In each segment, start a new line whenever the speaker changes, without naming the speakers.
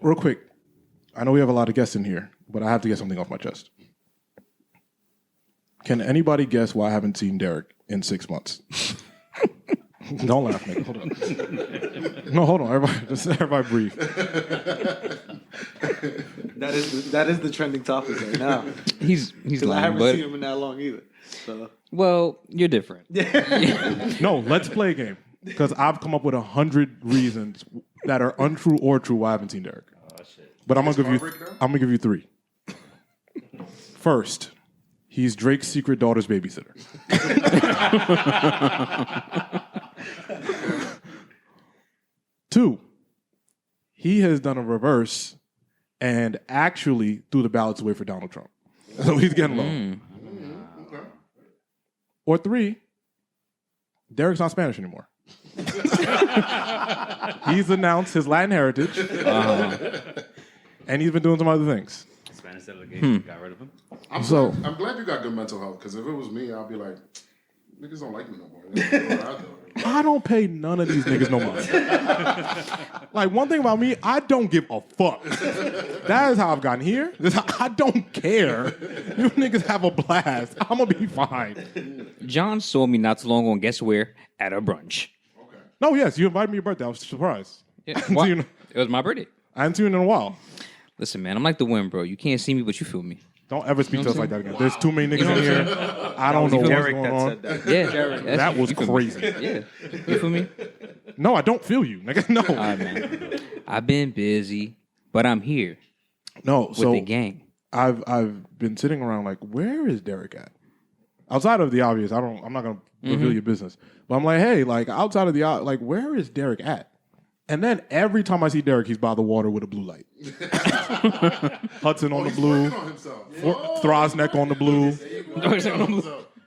real quick, I know we have a lot of guests in here, but I have to get something off my chest. Can anybody guess why I haven't seen Derek in 6 months? Don't laugh, nigga. Hold on. No, hold on. Everybody breathe.
That is the trending topic right now.
He's
Because I haven't seen him in that long either. So.
Well, you're different.
No, let's play a game. Because I've come up with 100 reasons that are untrue or true why I haven't seen Derek.
Oh, shit.
But I'm gonna give you 3. First, he's Drake's secret daughter's babysitter. 2, he has done a reverse and actually threw the ballots away for Donald Trump. So he's getting low. Or 3, Derek's not Spanish anymore. He's announced his Latin heritage, and he's been doing some other things.
Spanish delegation got rid of him.
I'm glad you got good mental health, because if it was me, I'd be like, niggas don't like me no more.
I don't pay none of these niggas no money. Like, one thing about me, I don't give a fuck. That is how I've gotten here. I don't care. You niggas have a blast. I'm going to be fine.
John saw me not too long ago, and guess where? At a brunch.
Okay.
No, yes, you invited me to your birthday. I was surprised.
Yeah. It was my birthday.
I hadn't seen you in a while.
Listen, man, I'm like the wind, bro. You can't see me, but you feel me.
Don't ever speak to us like that again. Wow. There's too many niggas in here. I don't know what's going on.
Said that.
Yeah.
That was crazy.
Yeah. You feel me?
No, I don't feel you, nigga. No.
All right, man. I've been busy, but I'm here
No,
with the gang.
I've been sitting around like, where is Derek at? Outside of the obvious, I'm not gonna reveal your business. But I'm like, hey, like outside of the like, where is Derek at? And then every time I see Derek, he's by the water with a blue light. Hudson on the blue. Throsneck on the blue.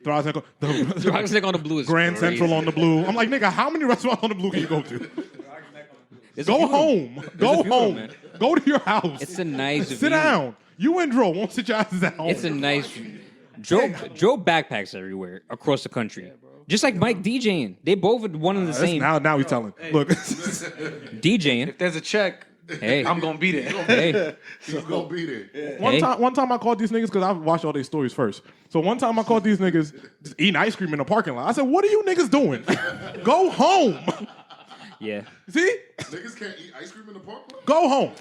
Throsneck on the blue is
Grand
crazy.
Central on the blue. I'm like, nigga, how many restaurants on the blue can you go to? Go home. Go home.
Man.
Go to your house.
It's a nice
Sit
view.
down. You and Dro won't sit your asses at home.
It's a nice view. Joe backpacks everywhere across the country. Just like Mike DJing. They both are one and the same.
Now he's telling. Look.
DJing.
If there's a check,
Hey.
I'm going to be there.
Hey.
He's gonna be there.
Hey.
One time I called these niggas because I watched all their stories first. So one time I called these niggas just eating ice cream in the parking lot. I said, "What are you niggas doing? Go home."
Yeah.
See?
Niggas can't eat ice cream in the park.
Go home.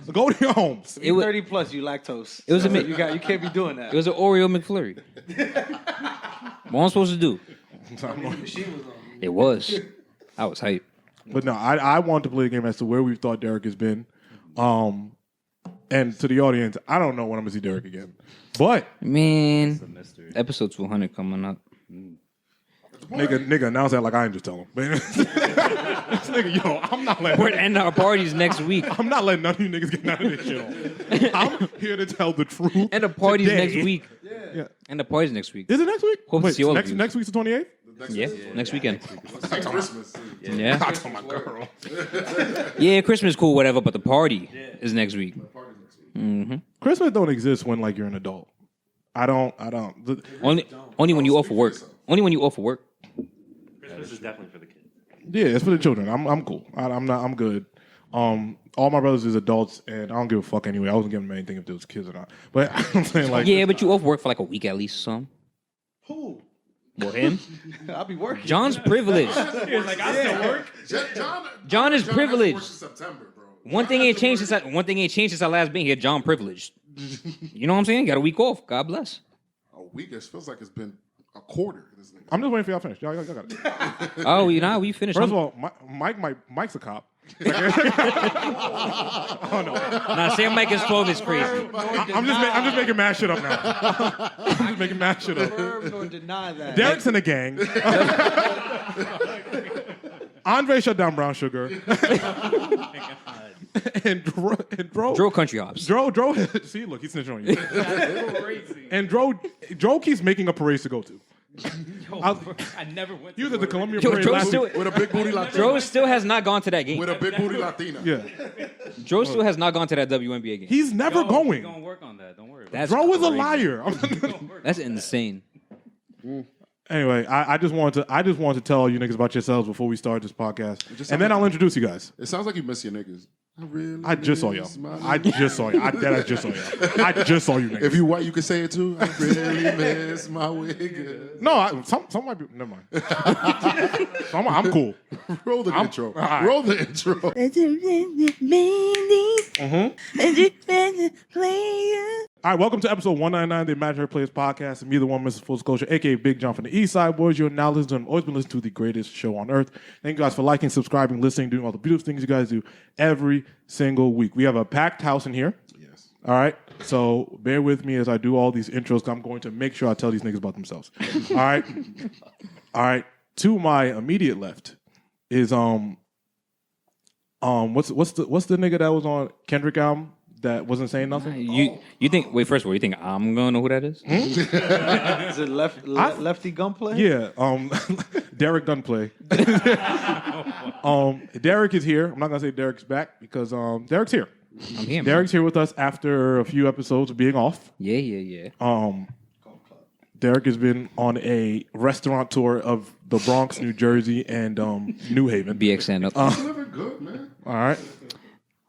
Go to your homes.
It was
30 plus, you lactose.
It was a
you can't be doing that.
It was an Oreo McFlurry. What am I supposed to do? It was. I was hyped.
But no, I want to play a game as to where we thought Derek has been. And to the audience, I don't know when I'm going to see Derek again. But,
Man, episode 200 coming up.
nigga announce that like I ain't just tell him. This nigga, yo, I'm not letting...
We're ending our parties next week.
I'm not letting none of you niggas get none of this shit on. I'm here to tell the truth.
And the party's
today.
next week.
Yeah.
And the party's next week.
Is it next week?
Hope to see all of you.
Next week's the 28th?
Yeah, next weekend.
Like Christmas.
Yeah.
I told my girl.
Yeah, Christmas is cool, whatever, but the party is next week.
Christmas don't exist when like you're an adult. I don't.
Only when you off of work. Only when you off of work.
Christmas is definitely for the kids.
Yeah, it's for the children. I'm cool. I'm good. All my brothers is adults, and I don't give a fuck anyway. I wasn't giving them anything if there was kids or not. But I'm saying like,
Yeah, but you off work for like a week at least or something.
Who?
Well, him?
I'll be working.
John's privileged.
He was like, I still work.
John is privileged.
Works in September, bro.
One thing ain't changed since I last been here. John privileged. You know what I'm saying? Got a week off. God bless.
A week. It feels like it's been a quarter. This nigga.
I'm just waiting for y'all to finish. Y'all got it.
Oh, you know, we finished.
First of all, Mike's a cop. Oh no!
Nah, Sam Mike is 12 is crazy.
I'm just making mad shit up now. I'm just making mad shit up.
Confirm nor deny that.
Derek's in the gang. Andre shut down Brown Sugar. and
Dro Country Hops.
Dro, see, look, he's snitching on you. And Dro keeps making up parades to go to.
I never went to
He was at the Columbia
Yo,
parade
Dro
last
still,
week.
With a big booty Latina.
Dro still has not gone to that game.
With a big booty Latina.
Yeah,
Dro still has not gone to that WNBA game.
he's never
We're
going.
going to work on that. Don't worry about
That's
Dro is a
crazy.
liar.
That's insane.
Anyway, I just wanted to tell you niggas about yourselves before we start this podcast, and then I'll introduce you guys.
It sounds like you miss your niggas.
I just saw y'all. I just saw you. I just saw y'all. I just saw you niggas.
If you white, you can say it too. I really miss my wig.
No, some might be. Never mind. I'm cool.
Roll the intro.
Right.
Roll the intro.
All right, welcome to episode 199 of the Imaginary Players Podcast. I'm either one, Mr. Full Disclosure, a.k.a. Big John from the East Side Boys. You're now listening to, always been listening to the greatest show on earth. Thank you guys for liking, subscribing, listening, doing all the beautiful things you guys do every single week. We have a packed house in here.
Yes.
All right, so bear with me as I do all these intros. I'm going to make sure I tell these niggas about themselves. All right, all right. To my immediate left is what's the nigga that was on Kendrick album that wasn't saying nothing?
You think? Wait, first of all, you think I'm gonna know who that is?
Is it lefty gunplay?
Yeah, Derek Gunplay. Derek is here. I'm not gonna say Derek's back because Derek's here.
I'm here.
Derek's here with us after a few episodes of being off.
Yeah.
Derek has been on a restaurant tour of the Bronx, New Jersey, and New Haven.
BXN up.
Living good, man.
All right.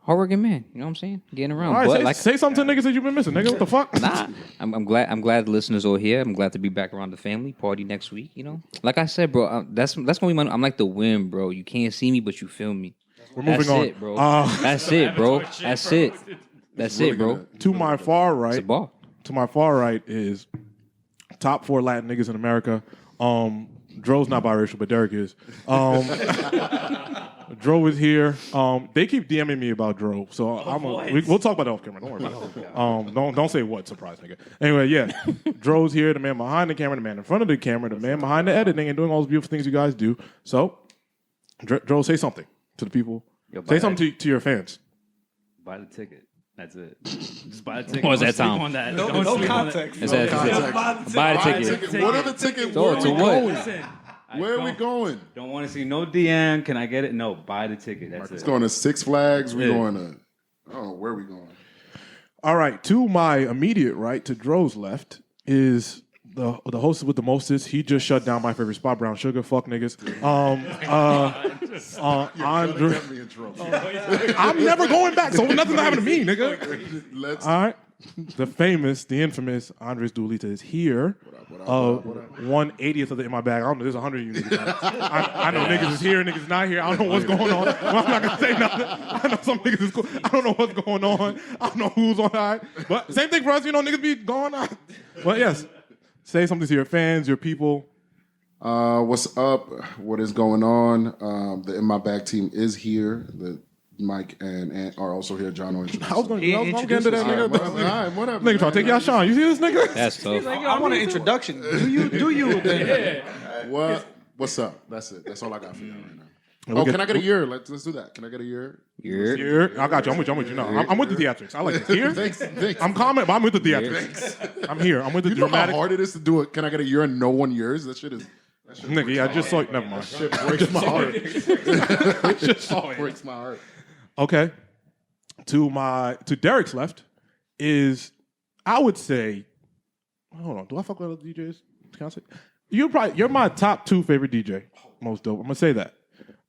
Hardworking man. You know what I'm saying? Getting around.
All right,
But
say something to niggas that you've been missing, nigga. What the fuck?
Nah, I'm glad the listeners are here. I'm glad to be back around the family party next week. You know, like I said, bro, that's gonna be my. I'm like the wind, bro. You can't see me, but you feel me.
We're moving
That's
on.
it, bro. That's it, bro. That's it. That's it, bro.
To my far
It's a
right,
ball.
is top 4 Latin niggas in America. Dro's not biracial, but Derek is. Dro is here. They keep DMing me about Dro, so we'll talk about it off camera. Don't worry about it. Don't say what, surprise nigga. Anyway, yeah, Dro's here, the man behind the camera, the man in front of the camera, the man behind the editing, and doing all those beautiful things you guys do. So, Dro, say something to the people. Say something to your fans.
Buy the ticket. That's it. Just buy the ticket.
What was
Don't
that,
sleep
Tom?
on that.
No
Don't sleep
context.
Is that buy the ticket?
What are the tickets?
So,
Where are
to
we
what?
going?
Listen,
Where are we going?
Don't want to see no DM. Can I get it? No, buy the ticket. That's
It's
it.
going to Six Flags. We're
Yeah.
going to, I don't know where we going.
All right, to my immediate right, to Dro's left, is the host with the mostest. He just shut down my favorite spot, Brown Sugar. Fuck niggas. Andre.
Get me in trouble.
I'm never going back, so nothing's happening to me, nigga.
Let's.
All right. The famous, the infamous Andres Dulita is here.
What up?
1/80th of the in my bag. I don't know. There's 100 of you niggas. I know niggas is here, niggas not here. I don't know what's going on. Well, I'm not gonna say nothing. I know some niggas is cool. I don't know what's going on. I don't know who's on high. But same thing for us. You know, niggas be going on. But yes, say something to your fans, your people.
What's up? What is going on? The In My Bag team is here. The Mike and Ant are also here. John will introduce
I was going to get into that
All
nigga.
right, whatever.
Nigga try to take y'all Sean. You see this nigga?
That's tough.
I want an introduction. Do you? Then.
What's up? That's it. That's all I got for you right now.
we
Oh,
get-
can I get a year? Let's do that. Can I get a year?
You're
I got you. I'm with you. No, I'm with the theatrics. I like this. Here?
Thanks.
I'm calm, but I'm with the theatrics. I'm here. I'm with the
You know
dramatic.
how hard it is to do it. Can I get a year and no one yours? That shit is.
Nigga, yeah, I just saw it. Never mind.
Shit breaks my heart.
I just saw it.
Breaks my heart.
Okay. To Derek's left is, I would say, hold on. Do I fuck with other DJs? Can I say? You're my top 2 favorite DJ. Most dope. I'm gonna say that.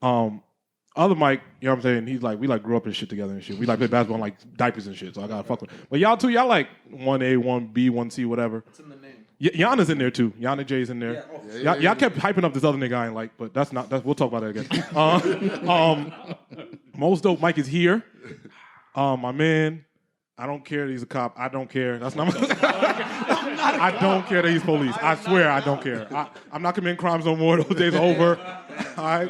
Other Mike, you know what I'm saying? He's like, we like grew up and shit together and shit. We like play basketball in like diapers and shit. So I gotta fuck with. But y'all 2, y'all like 1A, 1B, 1C, whatever.
What's in the name?
Yana's in there too. Yana J's in there. Y'all kept hyping up this other nigga I ain't like, but that's not. We'll talk about that again. Most dope Mike is here. My man. I don't care that he's a cop. I don't care. That's not. I don't care that he's police. I swear I don't care. I'm not committing crimes no more. Those days are over. All right.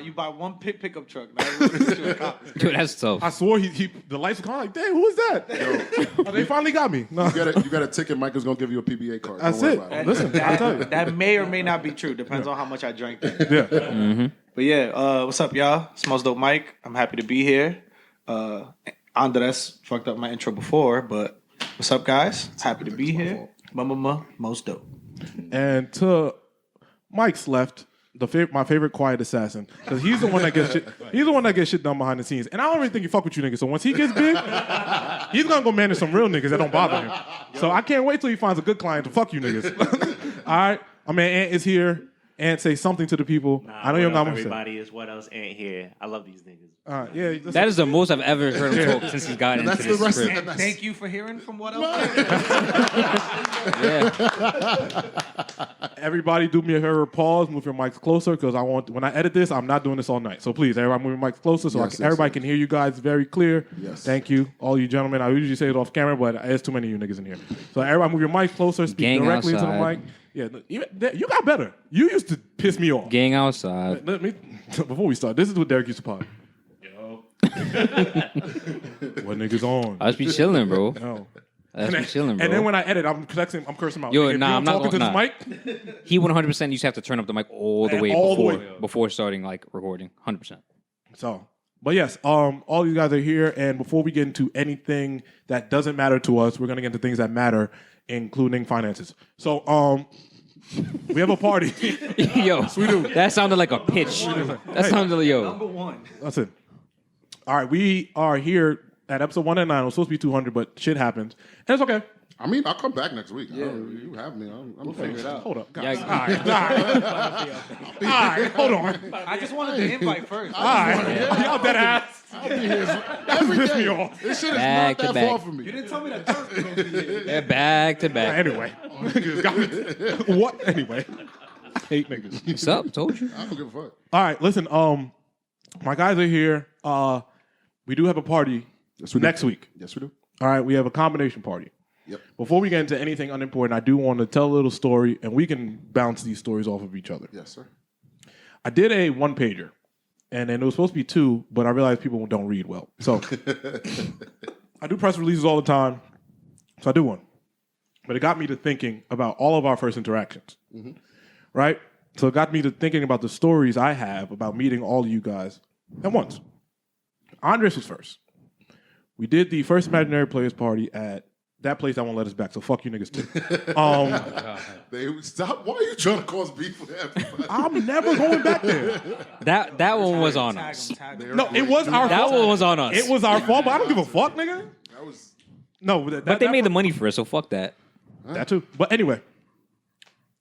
You buy one pickup truck. Now you're a cop.
Dude, that's tough.
I swore he the lights were on like, damn, who is that? Oh, they finally got me. No.
You got a ticket. Mike is gonna give you a PBA card.
That's
Don't worry
it.
about it.
Listen, I tell you.
That may or may not be true. Depends on how much I drank that.
Yeah.
But yeah, what's up, y'all? It's Most Dope Mike. I'm happy to be here. Andres fucked up my intro before, but what's up, guys? Happy to be here. Most Dope.
And to Mike's left, my favorite quiet assassin, because he's the one that gets shit. He's the one that gets shit done behind the scenes, and I don't really think he fuck with you niggas. So once he gets big, he's gonna go manage some real niggas that don't bother him. So I can't wait till he finds a good client to fuck you niggas. All right, my man Ant is here. and say something to the people. I know you're not
everybody is what else ain't here. I love these niggas.
Yeah,
That is the most I've ever heard him talk since he's gotten into
That's the
this
rest of
script.
the
Thank you for hearing from what else.
Yeah.
everybody do me a favor, pause, move your mics closer because I want when I edit this, I'm not doing this all night. So please, everybody move your mics closer so everybody can hear you guys very clear.
Yes.
Thank you, all you gentlemen. I usually say it off camera, but there's too many of you niggas in here. So everybody move your mics closer, speak
Gang
directly into
outside.
the mic. Yeah, you got better. You used to piss me off.
Gang outside.
Let me before we start. This is what Derek used to pod. Yo, what niggas on?
I just be chilling, bro.
No.
I just be chilling, bro.
And then when I edit, I'm cursing him out.
Yo,
Nigga, if
nah,
you
I'm not
talking to
gonna-
this mic.
He 100% used to have to turn up the mic all the way before starting like recording. 100%.
So, but yes, all you guys are here, and before we get into anything that doesn't matter to us, we're gonna get into things that matter, including finances. So, we have a party.
Yo, that sounded like a pitch. That sounded like, yo.
Number one.
That's it. All right, we are here at episode 109. It was supposed to be 200, but shit happens, and it's okay.
I mean, I'll come back next week. You have me. I'm figure it out.
Hold up, guys.
Yeah.
All right, hold on.
I just wanted the invite first.
All right, y'all dead ass.
I'll be here
Every piss me off.
This shit is
Back
not
to
that far
back.
from
You
me.
didn't tell me that Turk was gonna be here.
Yeah, back to back.
Anyway, niggas got me. What? Anyway, I hate niggas.
What's up? Told you.
I don't give a fuck.
All right, listen. My guys are here. We do have a party next week.
Yes, we do.
All right, we have a combination party.
Yep.
Before we get into anything unimportant, I do want to tell a little story, and we can bounce these stories off of each other.
Yes, sir.
I did a one-pager, and then it was supposed to be two, but I realized people don't read well. So I do press releases all the time, so I do one. But it got me to thinking about all of our first interactions, right? So it got me to thinking about the stories I have about meeting all of you guys at once. Andres was first. We did the first Imaginary Players party at that place that won't let us back, so fuck you niggas too.
They stop. Why are you trying to cause beef with everybody?
I'm never going back there.
That one was on
Tag
us.
him, tag him.
No, it was our
That
fault.
one was on us.
It was our fault, but I don't give a fuck, nigga.
That was
No,
But they made the money for it, so fuck that.
that too. But anyway,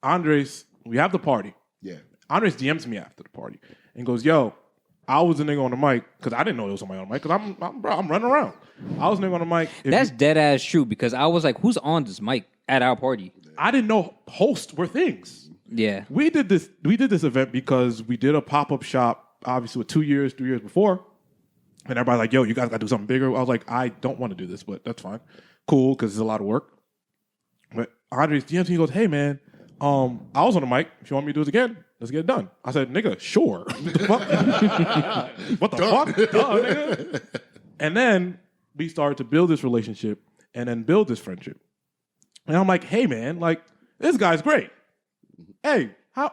Andres, we have the party.
yeah.
Andres DMs me after the party and goes, "Yo, I was a nigga on the mic because I didn't know it was somebody on the mic because I'm running around. I was a nigga on the mic. If
That's
you-
dead ass true because I was like, who's on this mic at our party?
I didn't know hosts were things.
Yeah.
We did this event because we did a pop-up shop, obviously with 3 years before. And everybody's like, yo, you guys got to do something bigger. I was like, I don't want to do this, but that's fine. Cool, because it's a lot of work. But Andres DMs, he goes, hey, man, I was on the mic. If you want me to do it again, let's get it done. I said, nigga, sure. What the fuck? What the fuck? Duh, nigga. And then we started to build this relationship and then build this friendship. And I'm like, hey, man, like, this guy's great. Hey, how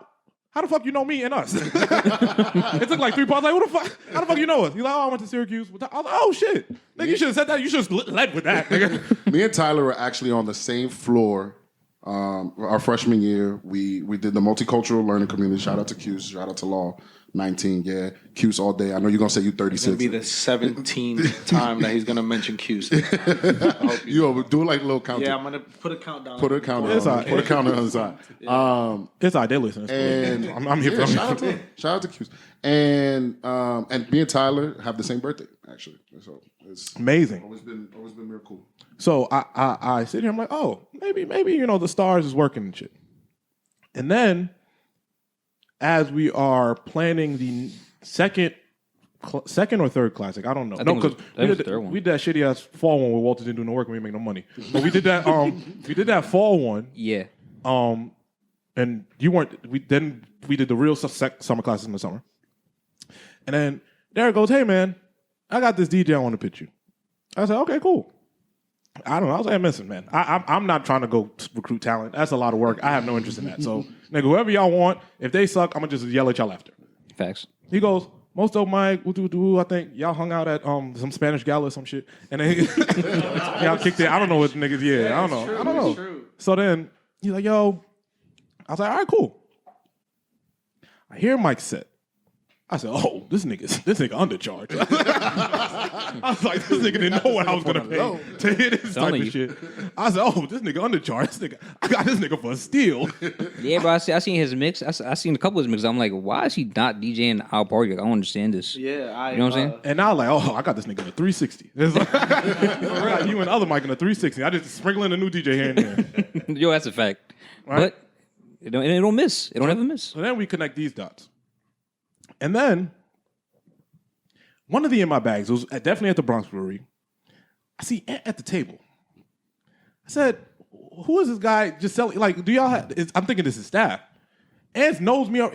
the fuck you know me and us? It took like 3 parts. Like, what the fuck? How the fuck you know us? He's like, oh, I went to Syracuse. I was like, oh, shit. Nigga, you should have said that. You should have led with that, nigga.
Me and Tyler were actually on the same floor. Our freshman year, we did the multicultural learning community. Shout out to Q's. Shout out to Law 19. Yeah, Q's all day. I know you're gonna say you
It's gonna
36.
be the 17th time that he's gonna mention Q's.
You do like a little countdown.
Yeah, I'm gonna put a countdown.
Put a countdown.
It's all right.
Put a countdown on the side.
It's all right. They listen.
And
I'm here
yeah,
for
shout out to shout out to Q's. And me and Tyler have the same birthday actually. So it's
amazing.
always been real cool.
So I sit here, I'm like, oh, maybe, the stars is working and shit. And then, as we are planning the second or third classic, I don't know.
I
No,
think it was-
because
that was the third one.
we did that shitty ass fall one where Walter didn't do no work and we didn't make no money. But we did that. We did that fall one.
Yeah.
And you weren't. We did the real summer classes in the summer. And then Derek goes, hey man, I got this DJ I want to pitch you. I said, okay, cool. I don't know. I was like, missing, man. I'm not trying to go recruit talent. That's a lot of work. I have no interest in that. So, nigga, whoever y'all want, if they suck, I'm going to just yell at y'all after.
Facts.
He goes, most of my, I think y'all hung out at some Spanish gala or some shit. And then y'all kicked it. I don't know what niggas, I don't know. I don't know.
True.
So then he's like, yo, I was like, all right, cool. I hear Mike set. I said, "Oh, this nigga undercharged." I was like, "This nigga didn't know what I was gonna pay to hear this type of shit." I said, "Oh, this nigga undercharged. I got this nigga for a steal."
Yeah, bro. I seen his mix. I seen a couple of his mixes. I'm like, why is he not DJing our party? Like, I don't understand this.
Yeah,
You know what I'm saying?
And now, like, oh, I got this nigga in a 360. It's like, right, you and other Mike in a 360. I just sprinkle in a new DJ here and there.
Yo, that's a fact.
Right.
But it don't miss. It don't ever miss.
So then we connect these dots. And then one of the in my bags, it was definitely at the Bronx Brewery. I see Ant at the table. I said, who is this guy just selling? Like, do y'all have, I'm thinking this is staff. Ant knows me. I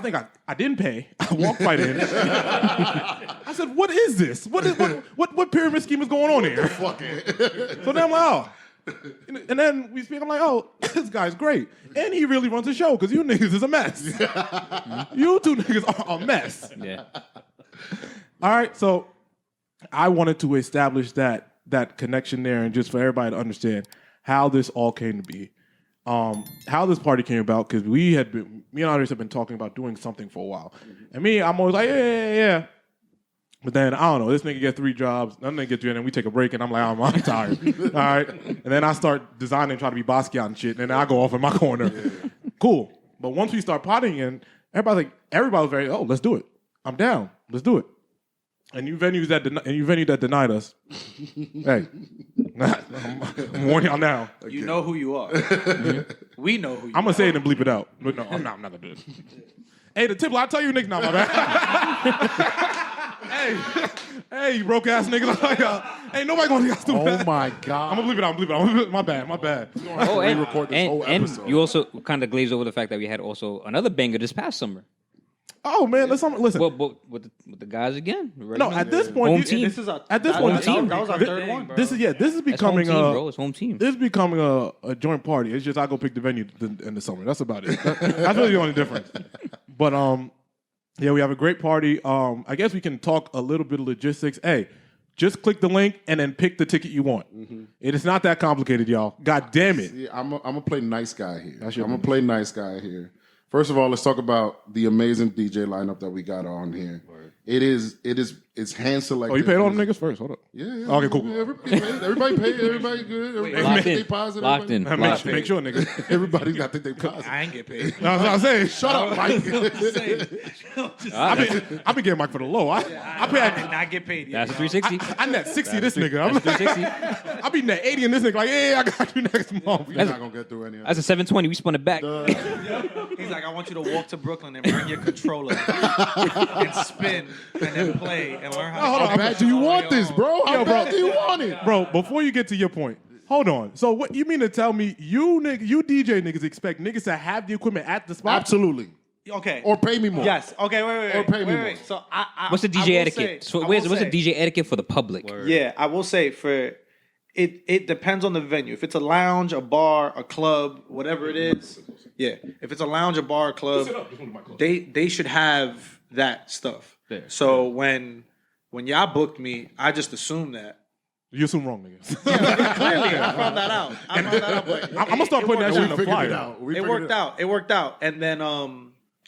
think I didn't pay. I walked right in. I said, what is this? What pyramid scheme is going on here? So then I'm like, oh. And then we speak, I'm like, oh, this guy's great. And he really runs the show because you niggas is a mess. You two niggas are a mess.
Yeah.
All right, so I wanted to establish that connection there and just for everybody to understand how this all came to be. How this party came about, because me and Andres have been talking about doing something for a while. And I'm always like, yeah. But then, I don't know, this nigga get 3 jobs, another nigga get 3, and then we take a break, and I'm like, I'm tired. All right? And then I start designing, try to be Basquiat and shit, and then I go off in my corner. Yeah. Cool. But once we start potting in, everybody was very, oh, let's do it. I'm down. Let's do it. And you venue that denied us, hey, I'm warning y'all now.
You know who you are. We know who you are.
I'm going to say it and bleep it out. But no, I'm not going to do it. Hey, the tip, I'll tell you niggas now, my bad. Hey, you broke ass niggas. Ain't nobody going to get stupid.
Oh my God.
I'm going to bleep it out. My bad.
Oh, and,
record this whole
and
episode.
you also kind of glazed over the fact that we had also another banger this past summer.
Oh, man, listen.
Well, with the guys again. Right?
No, at this point,
Home team.
This is
at this point,
that was our third one.
This is becoming
it's home team, bro. It's home team.
This is becoming a joint party. It's just I go pick the venue in the summer. That's about it. That's really the only difference. But yeah, we have a great party. I guess we can talk a little bit of logistics. Hey, just click the link and then pick the ticket you want. Mm-hmm. It is not that complicated, y'all. God damn it.
See, I'm gonna play nice guy here. I'm gonna play nice guy here. First of all, let's talk about the amazing DJ lineup that we got on here. Word. It's hand selected.
Oh, you paid all them niggas first? Hold up.
Yeah.
Okay, cool.
Everybody paid. Everybody good. Everybody think they positive.
Locked in.
Make sure, nigga.
Everybody's got to think they positive.
I ain't get paid.
That's what I'm saying.
Shut up, Mike.
I've been getting Mike for the low. I
did not get paid yet.
That's 360.
I net 60 this nigga. I'm
That's 360.
I be net 80 and this nigga like, yeah, I got you next month.
You're not gonna get through any of that.
That's a 720. We spun it back.
He's like, I want you to walk to Brooklyn and bring your controller and spin and then play and learn how
How bad do you want this, bro? How bad do you want it?
Bro, before you get to your point, hold on. So what you mean to tell me you DJ niggas expect niggas to have the equipment at the spot?
Absolutely.
Okay.
Or pay me more.
Yes. Okay. Wait.
Or pay me more.
So
What's the DJ etiquette? What's the DJ etiquette for the public?
Yeah, I will say for it depends on the venue. If it's a lounge, a bar, a club, whatever it is. Yeah. If it's a lounge, a bar, a club, they should have that stuff.
Yeah.
So when y'all booked me, I just assumed that.
You assume wrong, nigga.
Clearly, I found that out. But
I'm gonna start putting that shit in the flyer.
It worked out. And then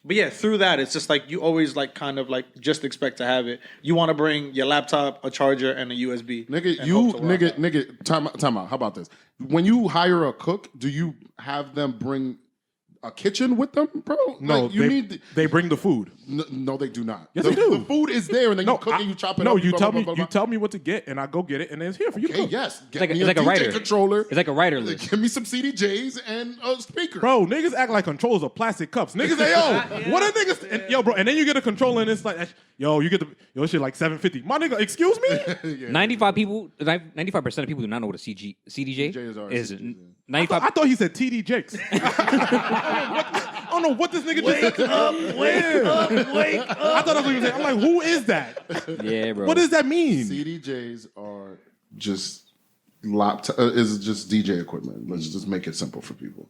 but yeah, through that, it's just like you always like kind of like just expect to have it. You want to bring your laptop, a charger, and a USB.
Nigga, time out. How about this? When you hire a cook, do you have them bring a kitchen with them, bro?
No,
like,
they bring the food.
No, they do not.
Yes, they do.
The food is there, and then you cook and you chop it up.
No, you tell me what to get, and I go get it, and then it's here for you to
Okay,
cook.
yes.
It's like a
DJ
writer.
controller.
It's like a writer list.
Give me some CDJs and a speaker.
Bro, niggas act like controllers are plastic cups. Niggas say, yo, what are niggas? And, yo, bro, and then you get a controller, and it's like, yo, you get the shit like $750. My nigga, excuse me?
95% of people do not know what a CDJ is. 95.
I thought he said TD Jakes. I don't know what this nigga just said.
Wake up.
I thought that's what he was saying. I'm like, who is that?
Yeah, bro.
What does that mean?
CDJs are just is just DJ equipment. Let's just make it simple for people.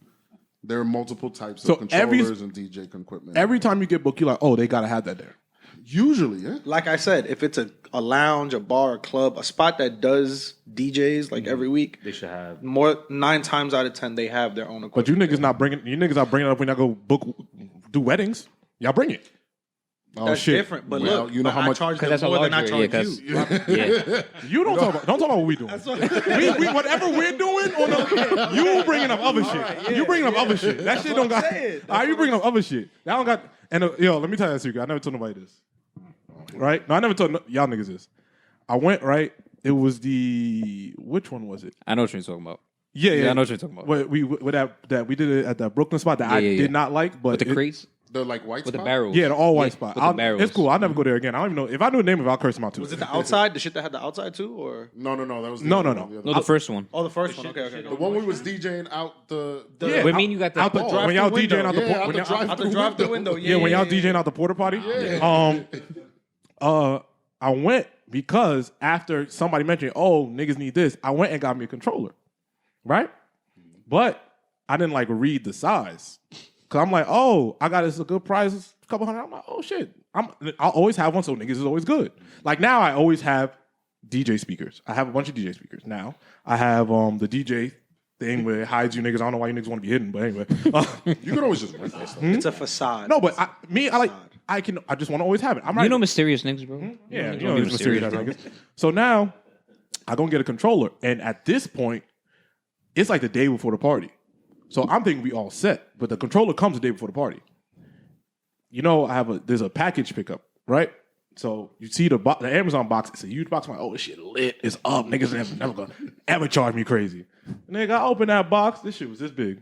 There are multiple types of controllers and DJ equipment.
Every time you get booked, you're like, oh, they gotta have that there.
Usually, yeah.
Like I said, if it's a lounge, a bar, a club, a spot that does DJs like every week,
They should have.
9 times out of 10 they have their own equipment.
But you niggas not bringing it up when y'all go do weddings. Y'all bring it. Oh
That's
shit!
different. But
Well,
look,
you know
but
how
I
much-
charge
'Cause
them
that's a
more than I
larger,
charge
yeah,
you.
Yeah.
You don't talk about what we doing. We whatever we're doing on the, you bringing up other shit. You bringing up other shit. That shit don't got. All right, you bringing up other shit. That don't got. And yo, let me tell you a secret. I never told nobody this. Right? No, I never told y'all niggas this. I went right. It was which one was it?
I know what you're talking about.
Yeah,
I know what you're talking about.
That we did it at the Brooklyn spot that I
Yeah.
did not like, but
With the crates,
The like white
with the
spot?
barrels.
Yeah, the all white spot.
With the barrels.
It's cool. I'll never go there again. I don't even know if I knew the name of it. I'll curse them out too.
Was it the outside? The shit that had the outside too, or
No. That was the
No,
other
no,
one,
no.
the other
No,
one.
the first one.
the first one? Okay.
The one we was DJing out the
Yeah,
What I mean, you got the
out the
ball.
when y'all
Drive-through
DJing out the
window.
por-
Yeah,
when
out the
y'all-
Out the drive-through window.
yeah, when y'all DJing out the porta potty. I went because after somebody mentioned, oh, niggas need this, I went and got me a controller, right? But I didn't like read the size. Cause I'm like, oh, I got this a good price, a couple hundred. I'm like, oh shit. I'll always have one, so niggas is always good. Like now I always have DJ speakers. I have a bunch of DJ speakers now. I have the DJ thing where it hides you niggas. I don't know why you niggas want to be hidden, but anyway.
You could always just rent that stuff.
It's a facade.
No, but I just want to always have it. I'm right.
You know mysterious niggas, bro.
Yeah,
You
you know,
be
it's mysterious niggas. So now I go and get a controller, and at this point, it's like the day before the party. So I'm thinking we all set, but the controller comes the day before the party. You know, there's a package pickup, right? So you see the Amazon box. It's a huge box. I'm like, oh, this shit lit. It's up. Niggas never gonna ever charge me crazy. Nigga, I opened that box. This shit was this big.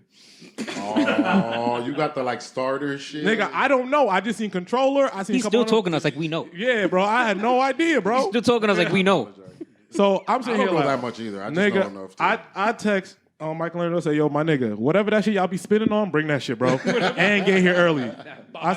Oh, you got the like starter shit.
Nigga, I don't know. I just seen controller. I seen.
He's
a couple
still talking to us like we know.
Yeah, bro. I had no idea, bro.
Still talking to us like we know.
So I'm
I
sitting
don't
here
know
like,
that much either. I just know
nigga,
enough. To,
I text Michael Leonard, say, yo, my nigga, whatever that shit y'all be spinning on, bring that shit, bro. And get here early. I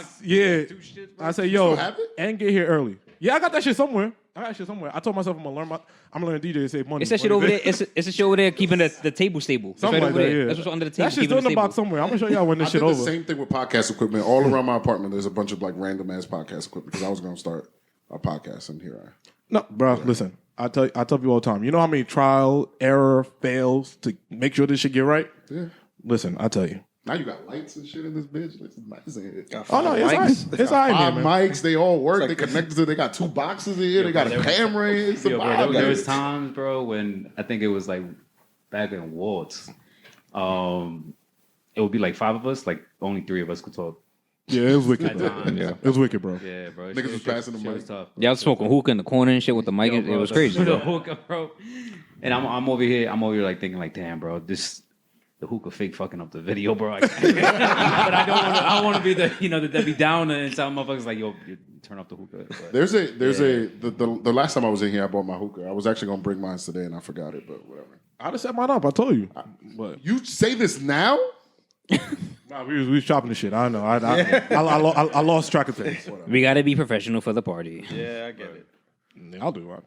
say, yo,
have it?
and get here early. Yeah, I got that shit somewhere. I told myself I'm gonna learn DJ to save money.
It's that shit over there. It's a shit over there keeping the table stable. It's
Something
right
like
over
that,
there.
yeah.
That's what's under the table.
That shit's
keeping
still in the
stable.
box somewhere. I'm gonna show y'all when this
I
shit
did the
over.
same thing with podcast equipment. All around my apartment, there's a bunch of like random ass podcast equipment because I was going to start a podcast, and here I am.
No, bro, listen. I tell people all the time. You know how many trial, error, fails to make sure this shit get right?
Yeah.
Listen, I tell you.
Now you got lights and shit in this bitch. This is nice in here.
Oh no, it's alright. It's alright,
Five
man.
mics, they all work. They connected to. They got 2 boxes in here. They got a camera in here. It's a
Yo, bro,
vibe,
there
man.
was times, bro, when I think it was like back in Waltz. It would be like 5 of us, like only 3 of us could talk.
Yeah, it was wicked,
At
bro.
times.
Yeah, it was wicked, bro.
Yeah, bro.
Niggas was passing the
shit
mic.
was tough.
Y'all smoking hookah in the corner and shit with the mic.
Yo,
It
bro,
was
the-
crazy.
The
bro.
hookah, bro. And I'm over here like thinking like, damn, bro, the hookah fake fucking up the video, bro. But I don't want to be the Debbie Downer and tell motherfuckers like, yo, you turn off the hookah. But,
The last time I was in here, I bought my hookah. I was actually gonna bring mine today, and I forgot it, but whatever.
I'd have set mine up. I told you. But
You say this now?
nah, we was shopping the shit. I don't know. I lost track of things. Whatever.
We gotta be professional for the party.
Yeah, I get it.
I'll do it.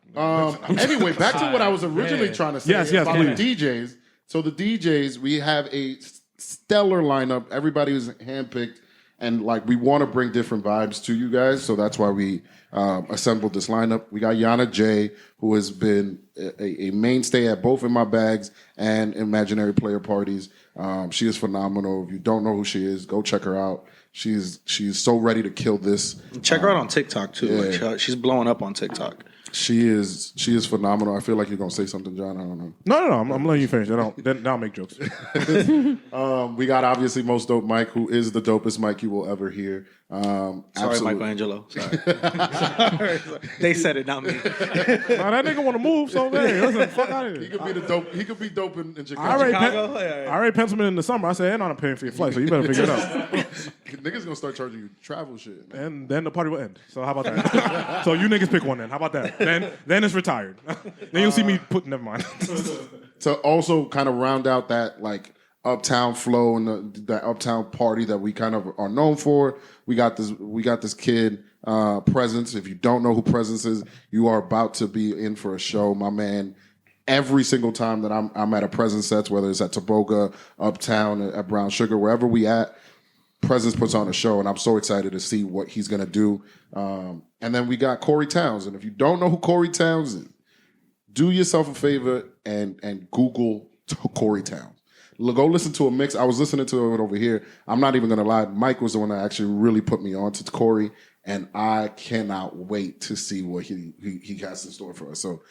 Anyway, back to what I was originally trying to say
Yes,
about
please.
the DJs. So the DJs, we have a stellar lineup. Everybody was handpicked, and like we want to bring different vibes to you guys. So that's why we assembled this lineup. We got Yana J, who has been a mainstay at both In My Bags and Imaginary Player Parties. She is phenomenal. If you don't know who she is, go check her out. She's so ready to kill this.
Check her out on TikTok too.
Yeah.
Like, she's blowing up on TikTok.
She is phenomenal. I feel like you're gonna say something, John. I don't know.
No. I'm letting you finish. Then I'll make jokes.
We got obviously Most Dope Mike, who is the dopest Mike you will ever hear.
Sorry,
Absolute-
Michelangelo. Sorry. Sorry. They said it, not me.
Nah, that nigga want to move, so hey, listen, fuck out of
He
here.
could be the dope. He could be dope in
I
Chicago.
already penciled it in the summer. I said, and I'm paying for your flight, so you better figure it out.
Niggas gonna start charging you travel shit. Man.
And then the party will end. So how about that? So you niggas pick one then. How about that? Then it's retired. Then you'll see me put. Never mind.
To also kind of round out that like uptown flow and the uptown party that we kind of are known for. We got this kid, Presence. If you don't know who Presence is, you are about to be in for a show, my man. Every single time that I'm at a Presence sets, whether it's at Toboga, uptown, at Brown Sugar, wherever we at, Presence puts on a show, and I'm so excited to see what he's gonna do. And then we got Corey Towns, and if you don't know who Corey Towns is, do yourself a favor and Google Corey Towns. Go listen to a mix. I was listening to it over here. I'm not even gonna lie. Mike was the one that actually really put me on to Corey. and I cannot wait to see what he has in store for us. So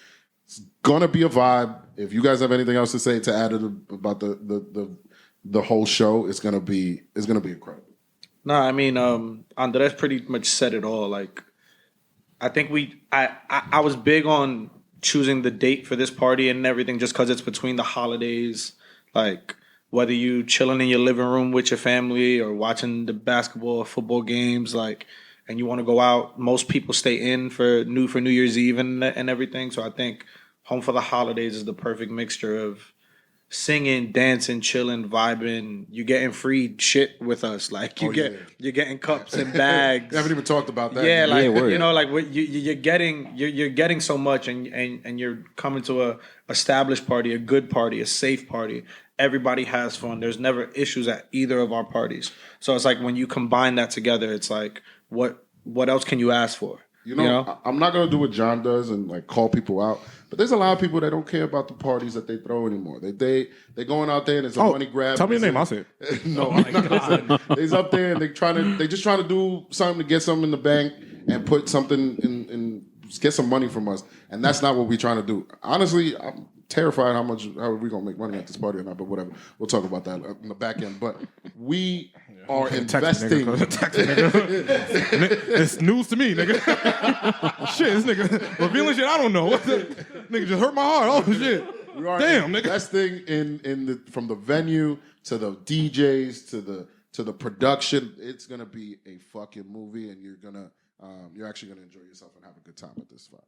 it's gonna be a vibe. If you guys have anything else to say to add about the whole show, it's gonna be incredible.
No, I mean, Andres pretty much said it all. Like, I think I was big on choosing the date for this party and everything just because it's between the holidays. Like, whether you chilling in your living room with your family or watching the basketball or football games, like, and you want to go out, most people stay in for New Year's Eve and everything. So I think Home for the Holidays is the perfect mixture of singing, dancing, chilling, vibing. You getting free shit with us, like you're getting cups and bags.
We haven't even talked about that.
Yeah, like
word.
you know, like you're getting so much, and you're coming to a established party, a good party, a safe party. Everybody has fun. There's never issues at either of our parties. So it's like when you combine that together, it's like what else can you ask for?
You know? I'm not gonna do what John does and like call people out, but there's a lot of people that don't care about the parties that they throw anymore. They going out there and it's a money grab.
Tell me your name, I'll say it.
No, I'm not gonna say it. They's up there and they just trying to do something to get something in the bank and put something in get some money from us, and that's not what we're trying to do. Honestly, I'm terrified how are we gonna make money at this party or not, but whatever. We'll talk about that in the back end. But we are investing.
It's news to me, nigga. Shit, this nigga revealing shit I don't know. Nigga just hurt my heart. Oh shit.
We are
Damn, nigga.
investing in from the venue to the DJs to the production. It's gonna be a fucking movie, and you're actually gonna enjoy yourself and have a good time at this spot.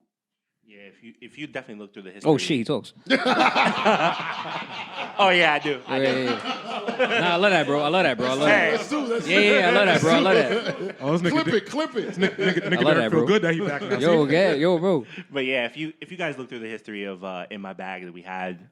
Yeah, if you definitely look through the history.
Oh shit, he talks.
Oh yeah, I do.
Nah, I love that, bro. I love that.
Hey.
Yeah, I love that, bro. I love that.
Oh, this nigga
Clip it.
Nigga
I love
Derek
that,
feel
bro.
good that he back now.
Yo, bro.
But yeah, if you guys look through the history of In My Bag that we had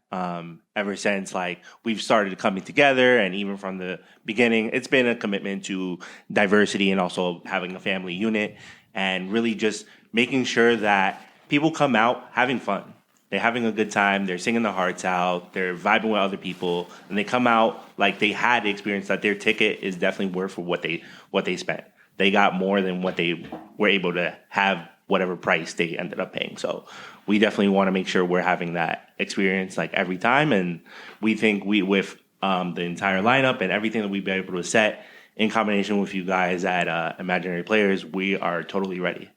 ever since like we've started coming together, and even from the beginning, it's been a commitment to diversity and also having a family unit and really just making sure that people come out having fun. They're having a good time. They're singing their hearts out. They're vibing with other people, and they come out like they had the experience that their ticket is definitely worth for what they spent. They got more than what they were able to have, whatever price they ended up paying. So we definitely want to make sure we're having that experience like every time, and we think with the entire lineup and everything that we've been able to set in combination with you guys at Imaginary Players, we are totally ready.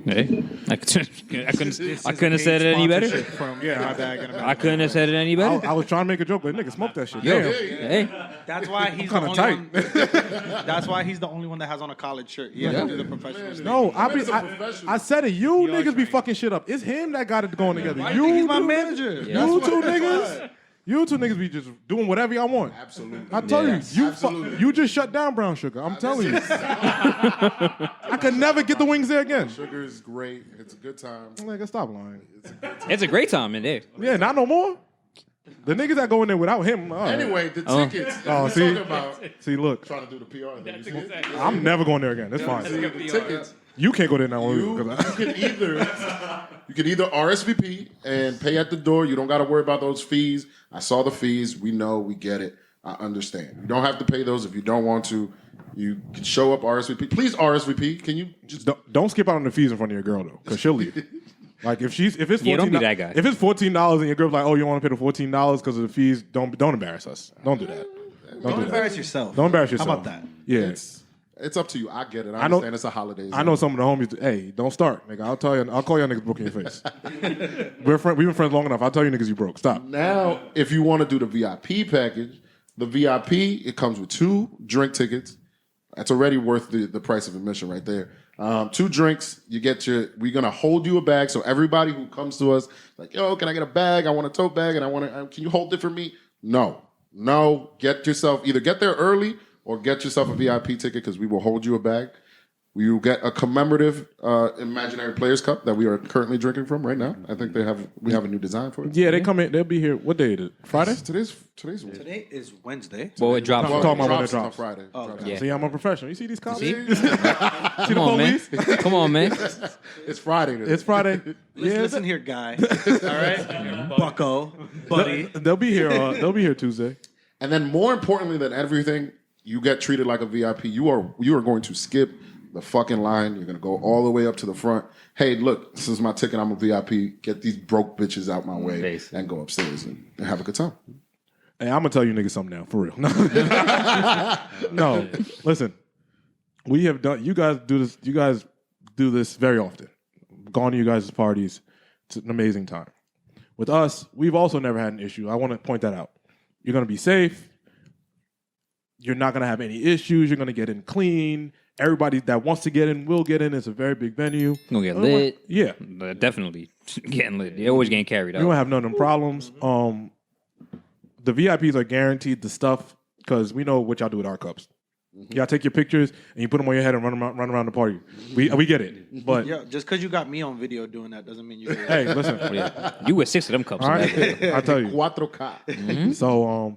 Hey, I couldn't have said it any better. I couldn't have said it any better.
I was trying to make a joke, but nigga smoke that shit.
Yo,
Damn.
hey,
That's why he's the
kinda
only
tight.
one. That's why he's the only one that has on a collared shirt. Yeah, do the professional stuff.
No, I said it. You niggas be fucking shit up. It's him that got it going together.
Why do you think he's my
do-
manager?
You two niggas. You two niggas be just doing whatever y'all want.
Absolutely.
I tell
Absolutely.
you just shut down Brown Sugar. I'm telling you. I could never get the wings there again.
Sugar is great. It's a good time.
Nigga, stop lying.
it's a great time in there.
Yeah, not no more. The niggas that go in there without him.
Anyway, the tickets.
Oh,
we're
see?
talking about
See, look,
trying to do the PR thing. You see it?
I'm never going there again. It's fine.
The tickets.
You can't go there now.
You can either RSVP and pay at the door. You don't got to worry about those fees. I saw the fees. We know. We get it. I understand. You don't have to pay those if you don't want to. You can show up RSVP. Please RSVP. Can you just
Don't skip out on the fees in front of your girl though, because she'll leave. Like if it's $14,
Yeah, don't be that guy.
If it's $14 and your girl's like, oh, you want to pay the $14 because of the fees, don't embarrass us. Don't do that.
Don't embarrass yourself.
Don't embarrass yourself.
How about that?
Yeah.
It's up to you. I get it. I
know-
understand it's a holiday.
I know some of the homies. Hey, don't start, nigga. I'll tell you. I'll call y'all niggas broke in your face. We've been friends long enough. I'll tell you niggas you broke. Stop.
Now, if you want to do the VIP package, the VIP, it comes with 2 drink tickets. That's already worth the price of admission right there. 2 drinks, you get we're going to hold you a bag. So everybody who comes to us, like, yo, can I get a bag? I want a tote bag and can you hold it for me? No, get there early or get yourself a VIP ticket because we will hold you a bag. You get a commemorative Imaginary Players Cup that we are currently drinking from right now. I think we have a new design for it.
Yeah, they come in. They'll be here. What day is it? Friday?
Today's
Today is Wednesday.
Well, it drops.
I'm talking about when it
on
drops.
Friday.
Yeah.
See, I'm a professional. You see these cops?
See?
See the
Come on, man.
police?
Come on, man.
It's Friday. Today.
It's Friday.
Listen here, guy. All right, Bucko, buddy.
They'll be here. They'll be here Tuesday.
And then more importantly than everything, you get treated like a VIP. You are going to skip the fucking line. You're gonna go all the way up to the front. Hey, look, this is my ticket. I'm a VIP. Get these broke bitches out my way
Basically.
and go upstairs and have a good time.
Hey, I'm gonna tell you niggas something now, for real. No, listen. We have done. You guys do this. You guys do this very often. Gone to you guys' parties. It's an amazing time. With us, we've also never had an issue. I want to point that out. You're gonna be safe. You're not gonna have any issues. You're gonna get in clean. Everybody that wants to get in will get in. It's a very big venue.
Gonna get lit.
Yeah,
Definitely getting lit. They're always getting carried
you
out.
don't have none of them problems. The VIPs are guaranteed the stuff because we know what y'all do with our cups. Y'all take your pictures and you put them on your head and run around the party. We get it, but
Yeah, just because you got me on video doing that doesn't mean you.
hey, listen.
Yeah. You with 6 of them cups.
All
in that video.
right, I'll tell you.
4K.
So,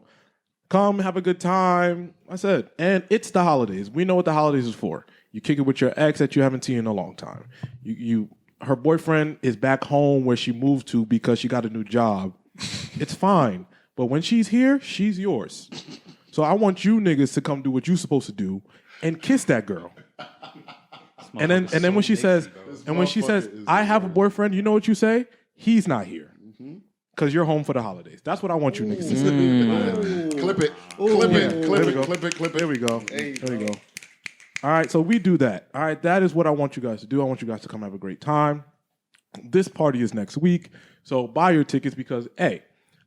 come have a good time. I said, and it's the holidays. We know what the holidays is for. You kick it with your ex that you haven't seen in a long time. Her boyfriend is back home where she moved to because she got a new job. It's fine, but when she's here, she's yours. So I want you niggas to come do what you're supposed to do and kiss that girl. And then when she says, I have a boyfriend, you know what you say? He's not here. Because you're home for the holidays. That's what I want you niggas to say.
Clip it.
There we go. There we go. All right, so we do that. All right, that is what I want you guys to do. I want you guys to come have a great time. This party is next week, so buy your tickets because, hey,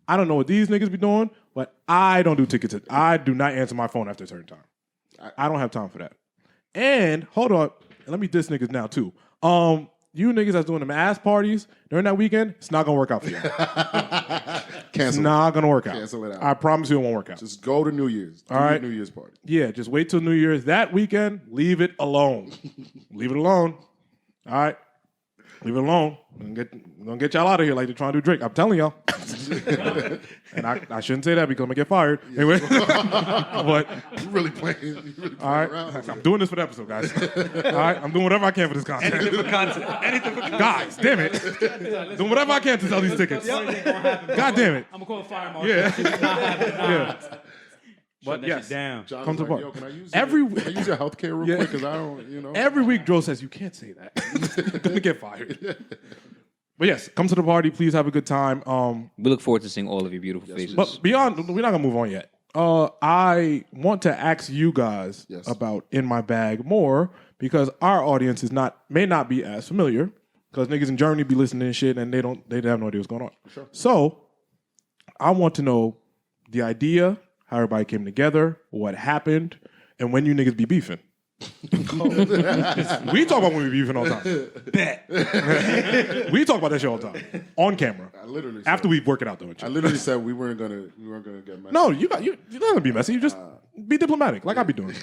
I don't know what these niggas be doing, but I don't do tickets. I do not answer my phone after a certain time. I don't have time for that. And hold on, let me diss niggas now too. You niggas that's doing them ass parties during that weekend, it's not gonna work out for you. It's not gonna work out.
Cancel it out.
I promise you it won't work out.
Just go to New Year's.
All right.
New Year's party.
Yeah, just wait till New Year's. That weekend, leave it alone. Leave it alone. All right? Leave it alone. I'm gonna get y'all out of here like they're trying to do Drake. I'm telling y'all. And I shouldn't say that because I'm gonna get fired. Anyway. But
You really playing
all right,
around.
I'm doing this for the episode, guys. All right, I'm doing whatever I can for this content.
Anything for content.
Guys, damn it. Doing whatever I can to sell these tickets. God damn it.
I'm gonna call a fire marshal.
Yeah.
Yeah.
But yes,
down.
John
come
was
to
like,
the
yo,
party.
can I use
Every-
can I use your healthcare real quick? Because I don't,
Every week, Joe says, you can't say that. You're gonna get fired. But yes, come to the party. Please have a good time.
We look forward to seeing all of your beautiful faces.
But beyond, we're not gonna move on yet. I want to ask you guys about In My Bag more because our audience may not be as familiar because niggas in Germany be listening to shit and they have no idea what's going on. Sure. So I want to know the idea, how everybody came together, what happened, and when you niggas be beefing. We talk about when we beefing all the time. Bet. We talk about that shit all the time on camera.
I literally
After we work it out though.
I literally said we weren't gonna get messy.
No, you're not gonna be messy. You just be diplomatic, like I be doing.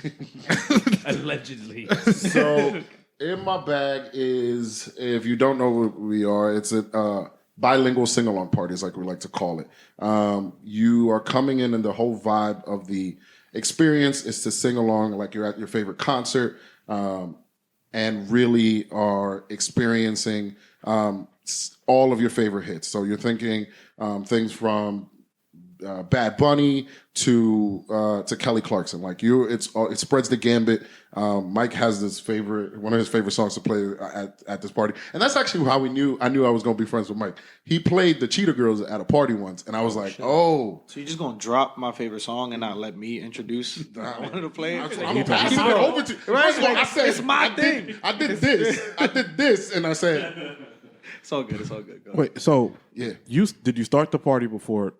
Allegedly.
So In My Bag is, if you don't know what we are, it's a bilingual sing-along parties, like we like to call it. You are coming in, and the whole vibe of the experience is to sing along like you're at your favorite concert, and really are experiencing all of your favorite hits. So you're thinking things from Bad Bunny to Kelly Clarkson. Like it spreads the gambit. Mike has one of his favorite songs to play at this party, and that's actually how I knew I was going to be friends with Mike. He played the Cheetah Girls at a party once, and I was like, oh.
So you're just gonna drop my favorite song and not let me introduce one of the players?
I'm passing it over to you.
Right,
First of all,
like,
I said,
it's my thing.
I did this, and I said,
It's all good. It's all good. Go.
Wait, so
yeah.
did you start the party before